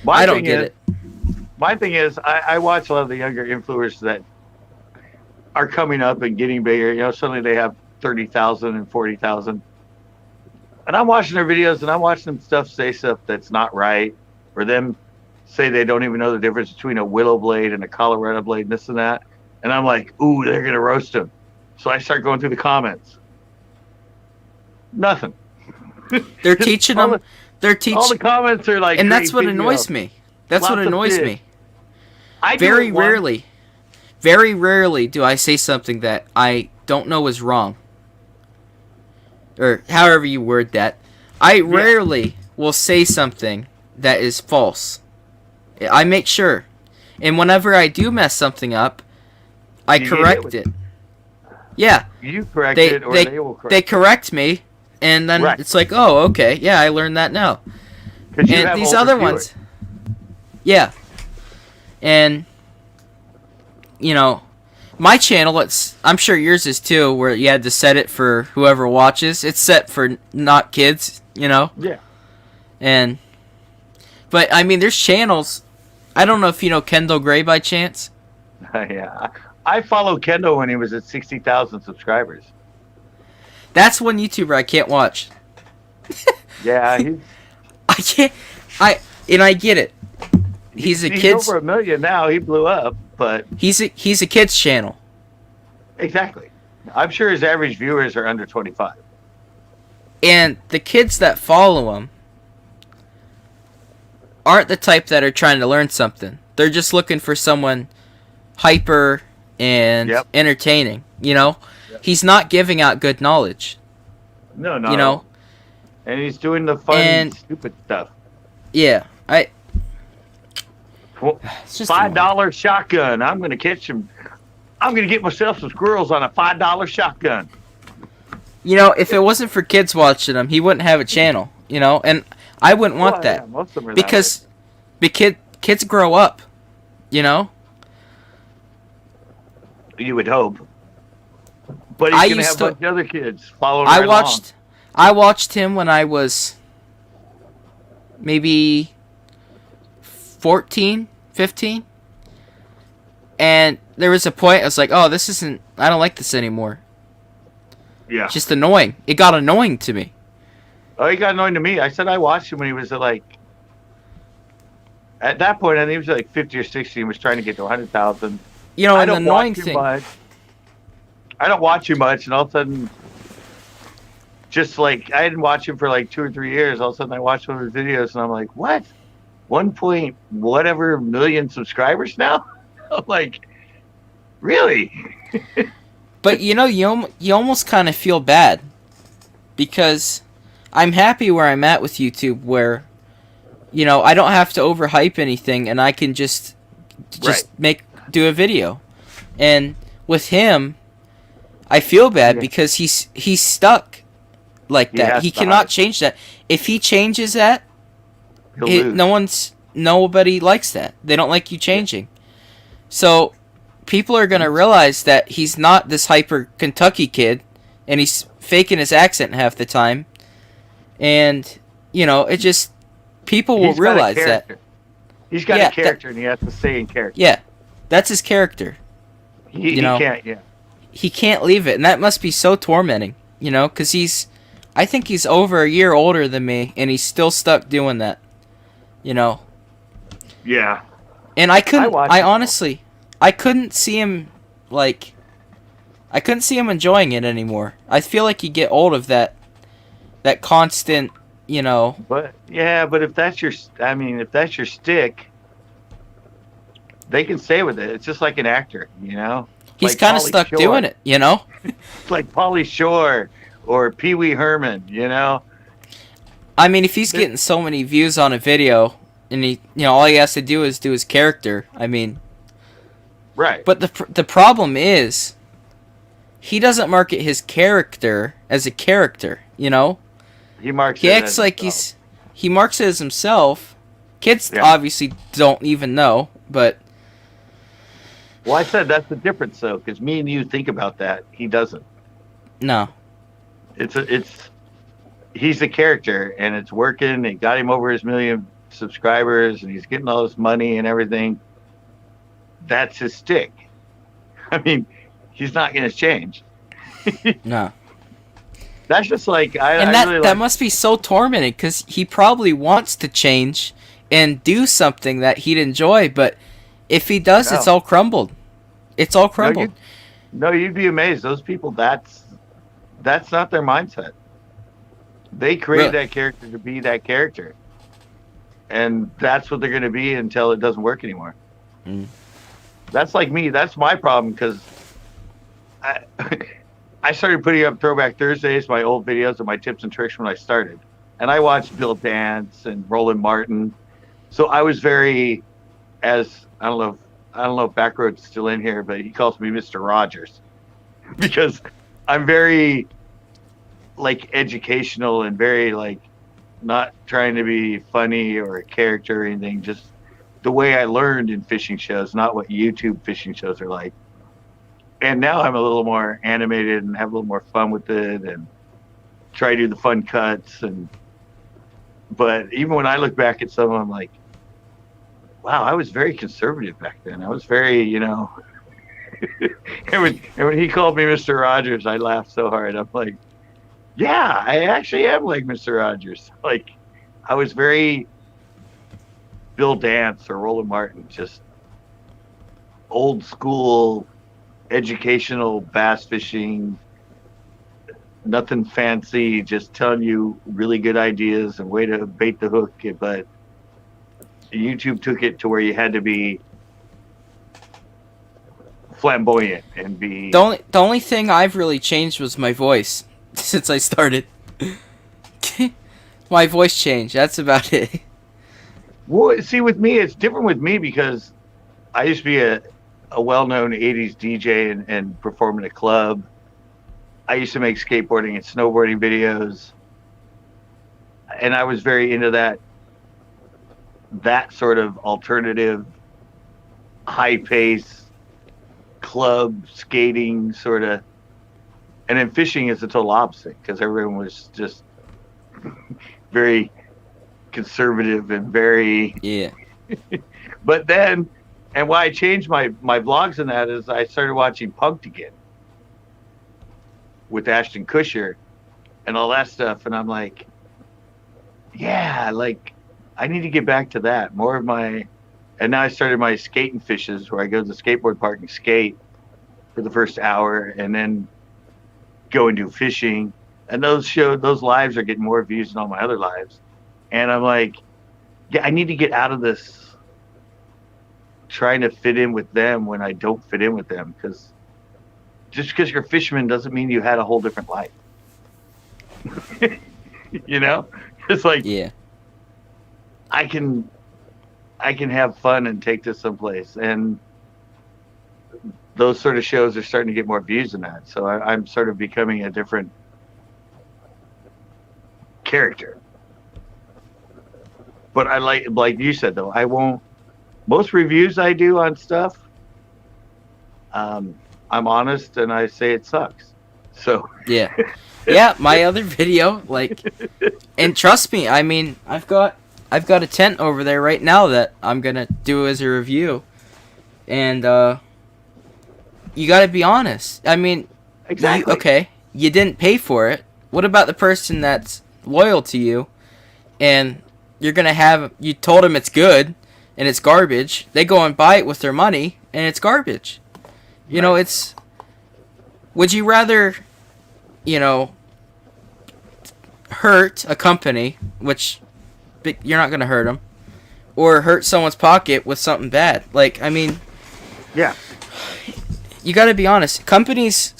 I don't get it. My thing is, I watch a lot of the younger influencers that are coming up and getting bigger. You know, suddenly they have 30,000 and 40,000. And I'm watching their videos, and I'm watching them say stuff that's not right, or them say they don't even know the difference between a willow blade and a Colorado blade, and this and that. And I'm like, ooh, they're going to roast them. So I start going through the comments. Nothing. They're teaching them. All the comments are like, and that's what annoys me. That's what annoys me. Very rarely do I say something that I don't know is wrong, or however you word that. I rarely will say something that is false. I make sure, and whenever I do mess something up, I correct it. Yeah, you correct it, or they will correct it. They correct me, and then it's like, oh, okay, yeah, I learned that now. And these other ones, yeah, and you know, my channel, I'm sure yours is too, where you had to set it for whoever watches. It's set for not kids, you know. Yeah. But I mean, there's channels. I don't know if you know Kendall Gray by chance. Yeah, I followed Kendall when he was at 60,000 subscribers. That's one YouTuber I can't watch. Yeah, I can't. I get it. He's over 1 million now. He blew up, but he's a kids channel. Exactly. I'm sure his average viewers are under 25. And the kids that follow him aren't the type that are trying to learn something. They're just looking for someone hyper and entertaining. You know, he's not giving out good knowledge. No. You know, and he's doing the fun, stupid stuff. Yeah, $5 shotgun. I'm gonna catch him. I'm gonna get myself some squirrels on a $5 shotgun. You know, if it wasn't for kids watching him, he wouldn't have a channel. You know, and I wouldn't want that, most of them are because kids grow up. You know. You would hope. But he's gonna have a bunch of other kids following him along. I watched him when I was maybe 14, 15. And there was a point I was like, oh, I don't like this anymore. Yeah. It's just annoying. It got annoying to me. Oh, he got annoying to me. I said I watched him when he was at that point, I think he was like 50 or 60 and was trying to get to 100,000. You know, an annoying thing. I don't watch you much, and all of a sudden, just like I didn't watch him for like 2 or 3 years. All of a sudden, I watched one of his videos, and I'm like, "What? 1 point whatever million subscribers now. I'm like, really? But you almost kind of feel bad because I'm happy where I'm at with YouTube, where I don't have to overhype anything, and I can just do a video. And with him, I feel bad because he's stuck like that. He cannot change that. If he changes that, nobody likes that. They don't like you changing. So people are going to realize that he's not this hyper Kentucky kid, and he's faking his accent half the time. And, it just, people will realize that. He's got a character, and he has to stay in character. Yeah, that's his character. He can't, He can't leave it, and that must be so tormenting, because I think he's over a year older than me, and he's still stuck doing that, Yeah. And I couldn't see him, enjoying it anymore. I feel like you get old of that constant, But if that's your stick, they can stay with it. It's just like an actor, He's kind of stuck doing it, It's like Pauly Shore or Pee Wee Herman, I mean, if he's getting so many views on a video, and he, all he has to do is do his character. I mean, right. But the problem is, he doesn't market his character as a character. He acts like he marks it as himself. Kids obviously don't even know, but. Well, I said that's the difference, though, because me and you think about that. He doesn't. No. He's a character, and it's working. It got him over his 1 million subscribers, and he's getting all this money and everything. That's his stick. I mean, he's not going to change. No. That's just like that must be so tormenting, because he probably wants to change and do something that he'd enjoy, but if he does, it's all crumbled. It's all crumbled. No, you'd be amazed. Those people, that's not their mindset. They create that character to be that character. And that's what they're going to be until it doesn't work anymore. Mm. That's like me. That's my problem, because I started putting up Throwback Thursdays, my old videos and my tips and tricks when I started. And I watched Bill Dance and Roland Martin. So I was very, I don't know if Backroad's still in here, but he calls me Mr. Rogers. Because I'm very, educational and very, not trying to be funny or a character or anything. Just the way I learned in fishing shows, not what YouTube fishing shows are like. And now I'm a little more animated and have a little more fun with it and try to do the fun cuts. But even when I look back at some of them, I'm like, wow, I was very conservative back then. I was very, and when he called me Mr. Rogers, I laughed so hard. I'm like, yeah, I actually am like Mr. Rogers. I was very Bill Dance or Roland Martin, just old school, educational bass fishing, nothing fancy, just telling you really good ideas and way to bait the hook. But YouTube took it to where you had to be flamboyant and be. The only thing I've really changed was my voice since I started. My voice changed. That's about it. Well, see, with me, it's different with me because I used to be a well-known 80s DJ and perform in a club. I used to make skateboarding and snowboarding videos. And I was very into that sort of alternative, high-pace, club skating sort of. And then fishing is the total opposite, because everyone was just very conservative and very. Yeah. But then, and why I changed my vlogs in that is I started watching Punk'd again with Ashton Kutcher and all that stuff. And I'm like, yeah, I need to get back to that. More of my. And now I started my skating fishes where I go to the skateboard park and skate for the first hour and then go and do fishing. And those lives are getting more views than all my other lives. And I'm like, yeah, I need to get out of this trying to fit in with them when I don't fit in with them, because just because you're a fisherman doesn't mean you had a whole different life. You know, it's like Yeah. I can have fun and take this someplace, and those sort of shows are starting to get more views than that. So I'm sort of becoming a different character. But I like you said though, I won't. Most reviews I do on stuff, I'm honest and I say it sucks. So Yeah. Yeah, my other video, like, and trust me, I mean, I've got a tent over there right now that I'm gonna do as a review, and you gotta be honest. I mean, exactly. You didn't pay for it. What about the person that's loyal to you, and you told them it's good, and it's garbage. They go and buy it with their money, and it's garbage. You know, it's. Would you rather, hurt a company, which you're not gonna hurt them, or hurt someone's pocket with something bad? Like, I mean, Yeah. you gotta be honest. Companies,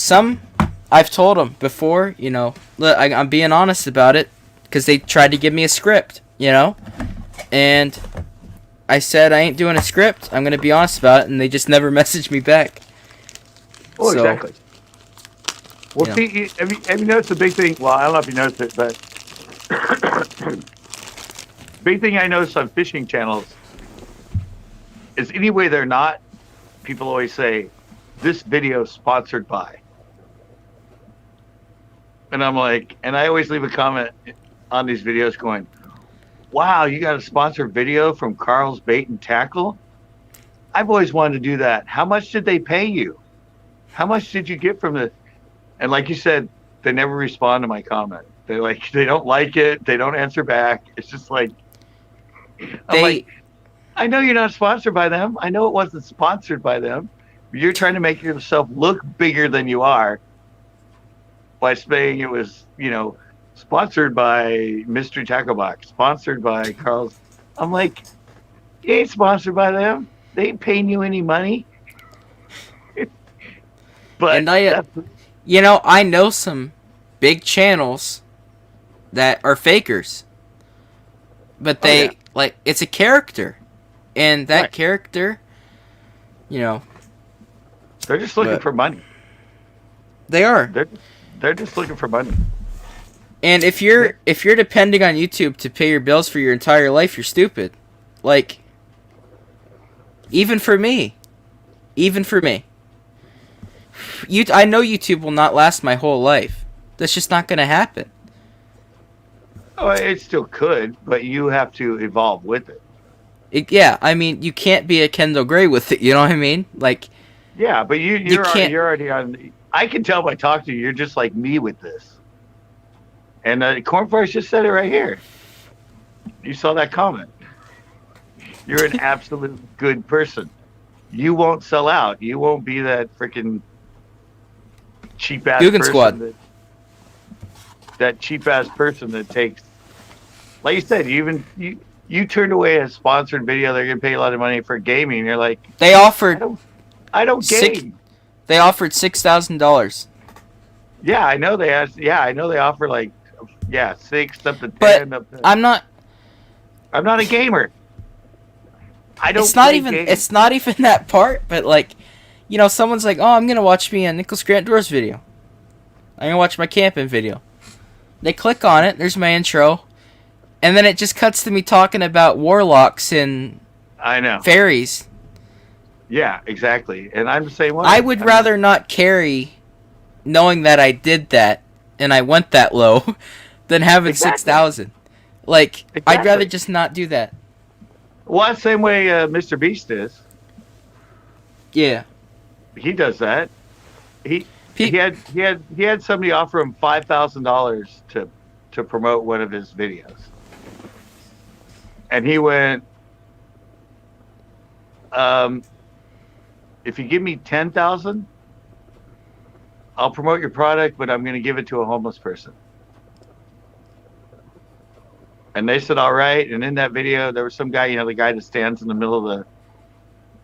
I've told them before, look, I'm being honest about it, because they tried to give me a script, and I said I ain't doing a script. I'm gonna be honest about it, and they just never messaged me back. Oh, So, exactly. Well, Yeah. see, have you noticed the big thing? Well, I don't know if you noticed it, but big thing I noticed on fishing channels is any way they're not, people always say, this video sponsored by. And I'm like, and I always leave a comment on these videos going, wow, you got a sponsored video from Carl's Bait and Tackle? I've always wanted to do that. How much did they pay you? How much did you get from the... And like you said, they never respond to my comment. They don't like it. They don't answer back. It's just like, I know you're not sponsored by them. I know it wasn't sponsored by them. You're trying to make yourself look bigger than you are by saying it was, sponsored by Mystery Tackle Box, sponsored by Carl's. I'm like, you ain't sponsored by them. They ain't paying you any money. But and I know some big channels that are fakers, but it's a character, and that character, they're just looking for money. They are. They're just looking for money. And if you're depending on YouTube to pay your bills for your entire life, you're stupid. Like, even for me. I know YouTube will not last my whole life. That's just not going to happen. Oh, it still could, but you have to evolve with it. I mean, you can't be a Kendall Gray with it. You know what I mean? Like, yeah, but you're already on. I can tell by talking to you, you're just like me with this. And Cornflakes just said it right here. You saw that comment. You're an absolute good person. You won't sell out. You won't be that freaking cheap ass Dugan person. Squad. That cheap ass person that takes, like you said, you turned away a sponsored video. They're gonna pay a lot of money for gaming. You're like, they offered. I don't game. They offered $6,000. Yeah, I know they asked. Yeah, I know they offer like, 6 up to 10. But up to, I'm not a gamer. I don't. It's not even that part. But like, someone's like, oh, I'm gonna watch me a Nicholas Grant Doors video. I'm gonna watch my camping video. They click on it. There's my intro, and then it just cuts to me talking about warlocks and fairies. Yeah, exactly. And I'm the same way. I would rather not carry, knowing that I did that and I went that low, than having 6,000. Like, I'd rather just not do that. Well, that's the same way Mr. Beast is. Yeah. He does that. He had somebody offer him $5,000 to promote one of his videos, and he went, if you give me 10,000, I'll promote your product, but I'm going to give it to a homeless person. And they said, all right. And in that video, there was some guy, the guy that stands in the middle of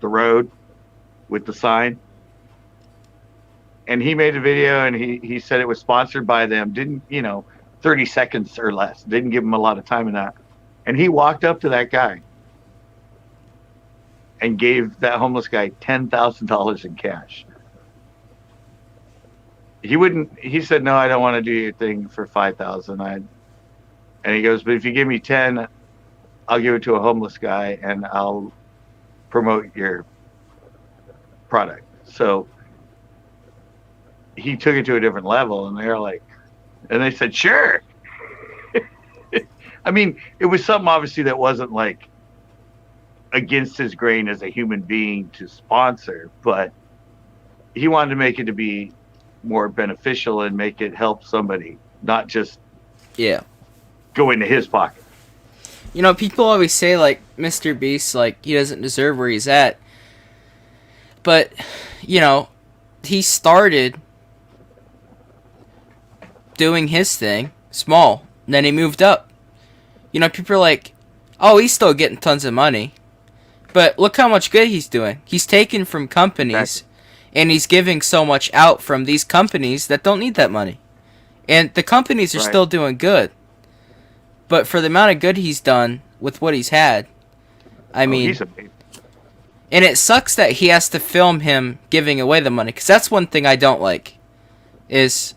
the road with the sign. And he made a video, and he said it was sponsored by them. Didn't, 30 seconds or less. Didn't give him a lot of time in that. And he walked up to that guy and gave that homeless guy $10,000 in cash. He said, no, I don't want to do your thing for 5,000. And he goes, but if you give me 10, I'll give it to a homeless guy and I'll promote your product. So he took it to a different level, and and they said, sure. I mean, it was something obviously that wasn't like against his grain as a human being to sponsor, but he wanted to make it to be more beneficial and make it help somebody, not just go into his pocket. People always say like Mr. Beast, like he doesn't deserve where he's at, but he started doing his thing small, and then he moved up. People are like, oh, he's still getting tons of money, but look how much good he's doing. He's taken from companies, and he's giving so much out from these companies that don't need that money, and the companies are still doing good. But for the amount of good he's done with what he's had, I mean, he's amazing. And it sucks that he has to film him giving away the money, because that's one thing I don't like, is,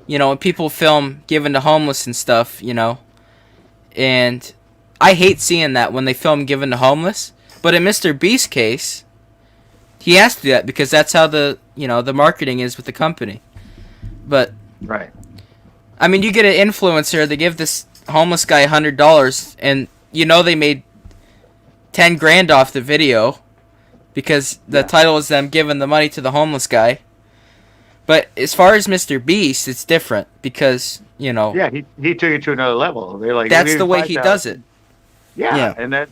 when people film giving to homeless and stuff, and I hate seeing that when they film giving to homeless. But in Mr. Beast's case, he has to do that because that's how the marketing is with the company. But I mean, you get an influencer, they give this homeless guy $100, and they made 10 grand off the video because the title is them giving the money to the homeless guy. But as far as Mr. Beast, it's different because he took it to another level. They're like, that's the way he does it. Yeah, and that's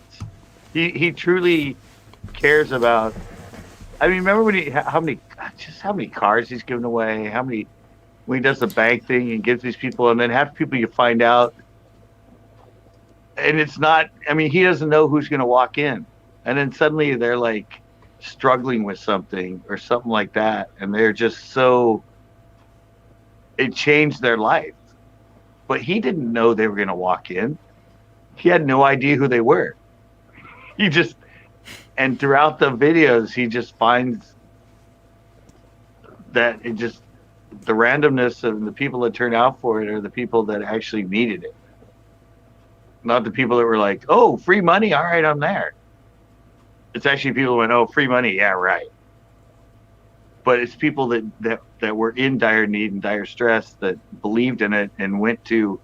he truly cares about. I mean, remember when how many cars he's given away? When he does the bank thing and gives these people, and then half the people you find out, and it's not. I mean, he doesn't know who's going to walk in, and then suddenly they're like struggling with something or something like that, and they're just so. It changed their life, but he didn't know they were going to walk in. He had no idea who they were. And throughout the videos, he just finds that the randomness of the people that turn out for it are the people that actually needed it. Not the people that were like, oh, free money? All right, I'm there. It's actually people who went, oh, free money? Yeah, right. But it's people that were in dire need and dire stress that believed in it and went to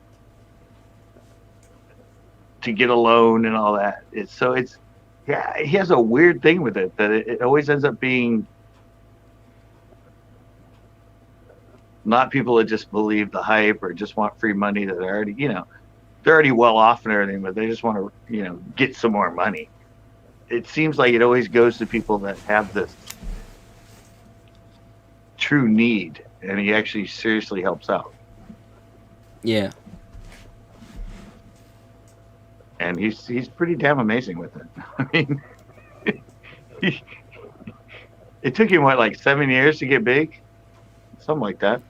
get a loan and all that. He has a weird thing with it that it always ends up being not people that just believe the hype or just want free money that are already, they're already well off and everything, but they just want to, get some more money. It seems like it always goes to people that have this true need, and he actually seriously helps out. Yeah. And he's pretty damn amazing with it. I mean, it took him, 7 years to get big? Something like that.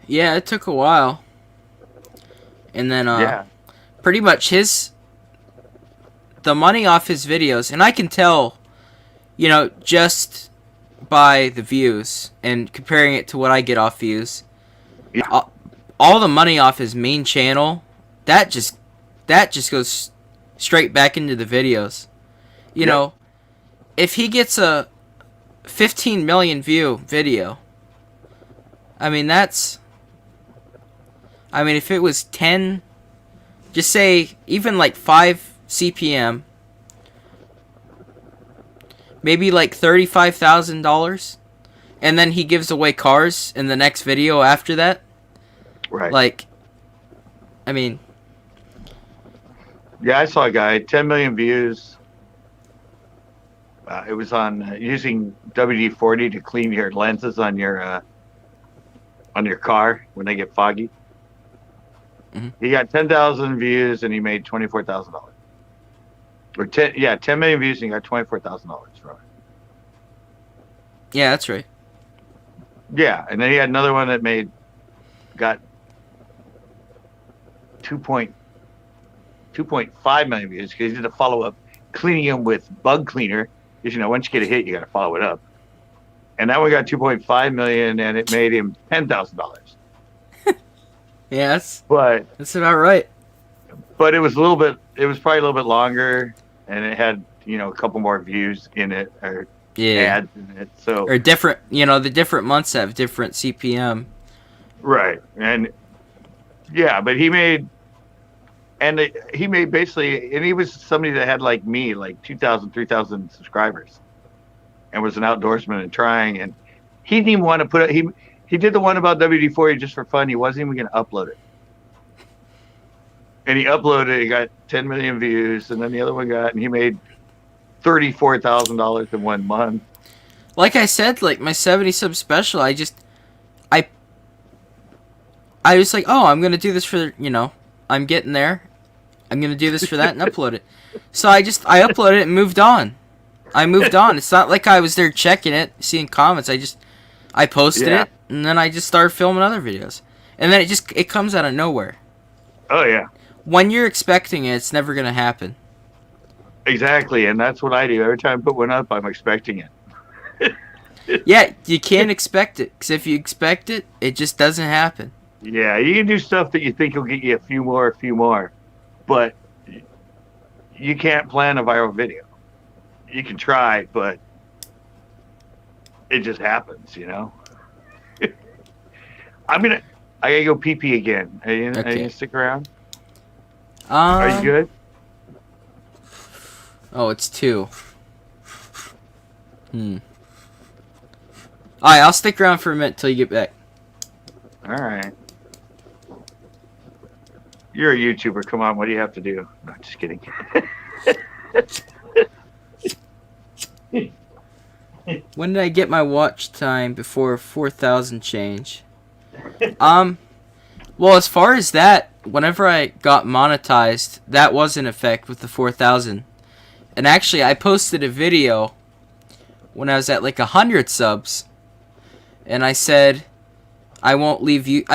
Yeah, it took a while. And then, pretty much the money off his videos, and I can tell, just by the views and comparing it to what I get off views, all the money off his main channel, that just goes straight back into the videos. If he gets a 15 million view video, I mean, if it was 10, just say even 5 CPM, maybe $35,000, and then he gives away cars in the next video after that. Right. Yeah, I saw a guy, 10 million views. It was on using WD-40 to clean your lenses on your car when they get foggy. He got 10,000 views and he made $24,000. Or 10 million views and he got $24,000 from it. Yeah, that's right. Yeah, and then he had another one that got 2.5 million views because he did a follow-up cleaning him with bug cleaner. Because once you get a hit, you got to follow it up. And that one got 2.5 million, and it made him $10,000. Yes, But that's about right. But it was probably a little bit longer, and it had a couple more views in it or ads in it. So or different, the different months have different CPM. Right, and but he made basically, and he was somebody that had like me, like 2,000, 3,000 subscribers, and was an outdoorsman and trying, and he didn't even want to put it. He did the one about WD-40 just for fun. He wasn't even going to upload it. And he uploaded it. He got 10 million views. And then the other one and he made $34,000 in 1 month. Like I said, like my 70 sub special, I was like, oh, I'm going to do this for, I'm getting there. I'm going to do this for that and upload it. So I uploaded it and moved on. I moved on. It's not like I was there checking it, seeing comments. I posted it, and then I just started filming other videos. And then it comes out of nowhere. Oh, yeah. When you're expecting it, it's never going to happen. Exactly, and that's what I do. Every time I put one up, I'm expecting it. Yeah, you can't expect it, because if you expect it, it just doesn't happen. Yeah, you can do stuff that you think will get you a few more, but you can't plan a viral video. You can try, but it just happens, I gotta go pee again. Are you gonna stick around? Are you good? Oh, it's 2. Alright, I'll stick around for a minute till you get back. Alright. You're a YouTuber. Come on, what do you have to do? No, just kidding. When did I get my watch time before 4,000 change? Well, as far as that, whenever I got monetized, that was in effect with the 4,000. And actually, I posted a video when I was at like 100 subs, and I said, I won't leave you.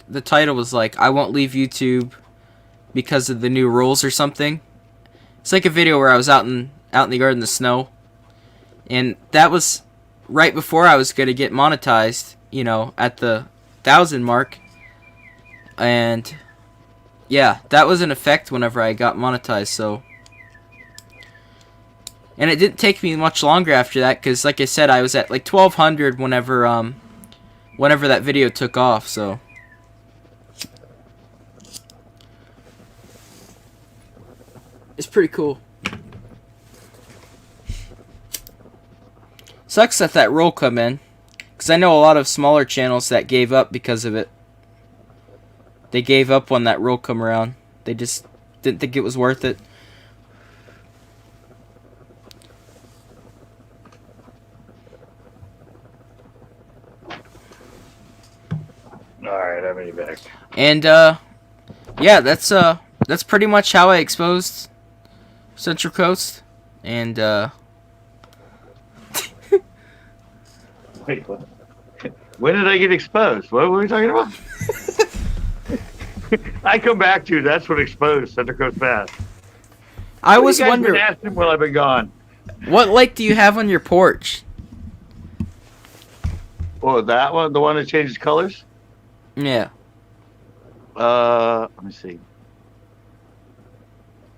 The title was like, I won't leave YouTube because of the new rules or something. It's like a video where I was out in the yard in the snow. And that was right before I was going to get monetized, at the 1,000 mark. And yeah, that was in effect whenever I got monetized, so. And it didn't take me much longer after that, because like I said, I was at like 1,200 whenever that video took off, so. It's pretty cool. Sucks that rule come in, because I know a lot of smaller channels that gave up because of it. They gave up when that rule come around. They just didn't think it was worth it. Alright, I'm ready back. And yeah, that's pretty much how I exposed Central Coast. And Wait, what? When did I get exposed? What were we talking about? I come back to that's what exposed Central Coast Pass. I was wondering, asking while I've been gone. What light do you have on your porch? Oh, that one, the one that changes colors. Yeah. Let me see.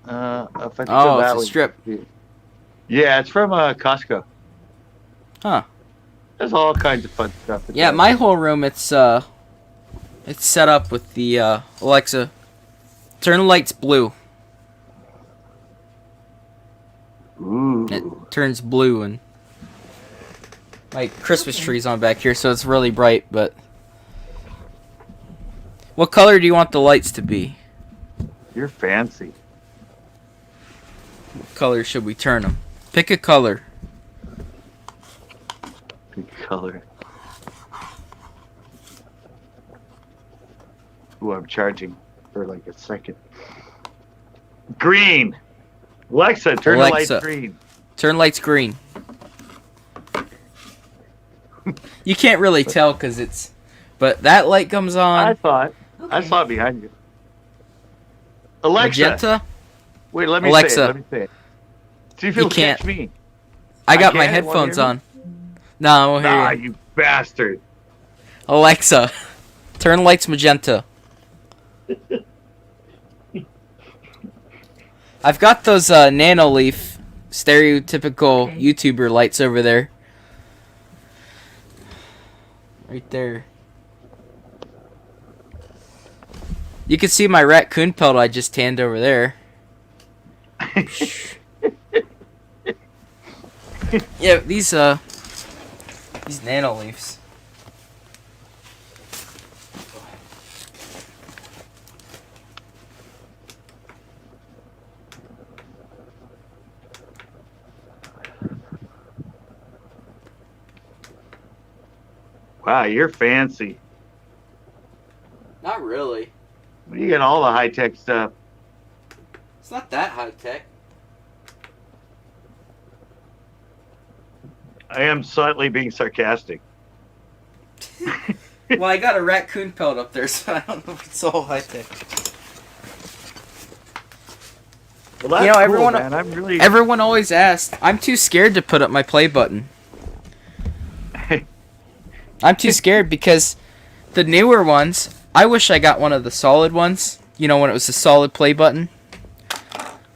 If I think Oh, that it's a strip. Yeah, it's from Costco. Huh. There's all kinds of fun stuff. Yeah, my whole room, it's set up with the Alexa, turn the lights blue. Ooh. It turns blue, and my Christmas tree's on back here, so it's really bright. But what color do you want the lights to be? You're fancy. What color should we turn them? Pick a color. Good color. Ooh, I'm charging. for like a second. Green. Alexa, turn the lights green. Turn lights green. You can't really tell because it's... But that light comes on. I saw it. Okay. I saw it behind you. Alexa. Magenta? Wait, let me Alexa. say it. Let me say it. See if you'll catch me. I got my headphones on. No, I won't hear you. You bastard. Alexa, turn lights magenta. I've got those nano leaf stereotypical YouTuber lights over there. Right there. You can see my raccoon pelt I just tanned over there. Yeah, these nano leaves. Wow, you're fancy. Not really. You get all the high-tech stuff. It's not that high tech. I am slightly being sarcastic. Well, I got a raccoon pelt up there, so I don't know if it's all high tech. Well, that's cool, everyone, man. everyone always asks. I'm too scared to put up my play button. I'm too scared because the newer ones, I wish I got one of the solid ones. You know, when it was a solid play button.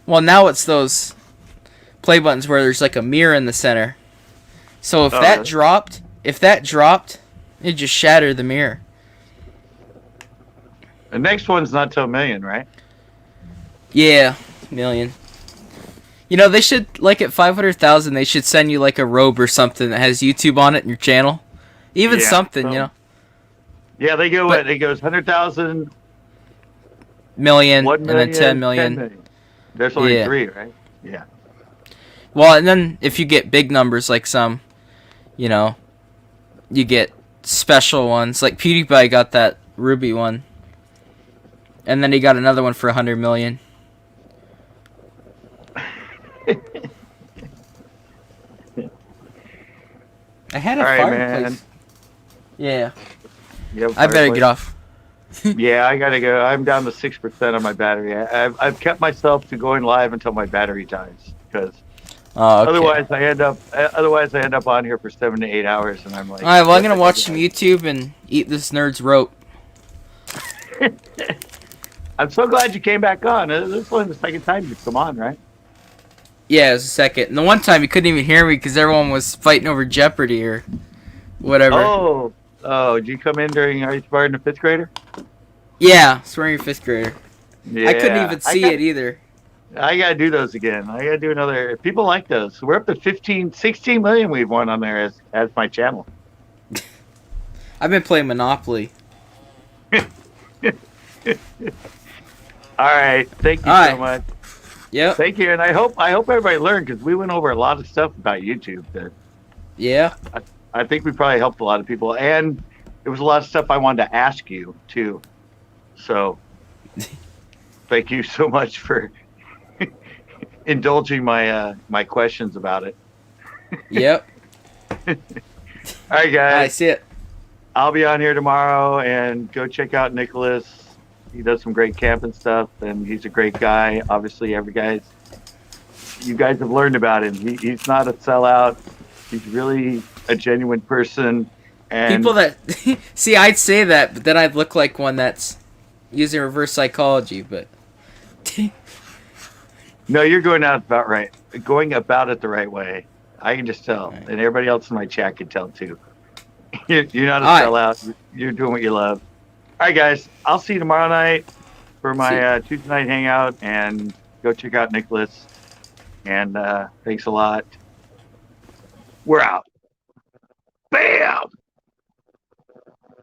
Well, now it's those play buttons where there's like a mirror in the center. So if that dropped, it'd just shatter the mirror. The next one's not till $1 million, right? Yeah, $1 million. You know, they should, like at 500,000, they should send you like a robe or something that has YouTube on it in your channel. Even something, you know. Yeah, they go. It goes 100,000, million, 1 million, and then 10 million. 10 million. There's only 3, right? Yeah. Well, and then if you get big numbers like some, you know, you get special ones. Like PewDiePie got that Ruby one, and then he got another one for 100 million. I had a fireplace. Man. Yeah. I better get off. Yeah, I gotta go. I'm down to 6% on my battery. I've kept myself to going live until my battery dies because otherwise I end up on here for 7 to 8 hours, and I'm like. All right, well I'm gonna watch some YouTube and eat this nerd's rope. I'm so glad you came back on. This was the second time you've come on, right? Yeah, it was the second. And the one time you couldn't even hear me because everyone was fighting over Jeopardy or whatever. Oh, did you come in during, are you starting a 5th grader? Yeah, swearing a 5th grader. Yeah, I couldn't even see it either. I gotta do those again. I gotta do another. People like those. We're up to 16 million we've won on there as my channel. I've been playing Monopoly. All right. Thank you so much. Yep. Thank you, and I hope everybody learned because we went over a lot of stuff about YouTube. Yeah. I think we probably helped a lot of people, and there was a lot of stuff I wanted to ask you too. So, thank you so much for indulging my my questions about it. Yep. All right, guys. I see it. I'll be on here tomorrow, and go check out Nicholas. He does some great camping stuff, and he's a great guy. Obviously, you guys have learned about him. He's not a sellout. He's really a genuine person. And people that see, I'd say that, but then I'd look like one that's using reverse psychology. But no, you're going about it the right way. I can just tell, and everybody else in my chat can tell too. You're not a sellout. You're doing what you love. All right, guys. I'll see you tomorrow night for my Tuesday night hangout, and go check out Nicholas. And thanks a lot. We're out. Bam!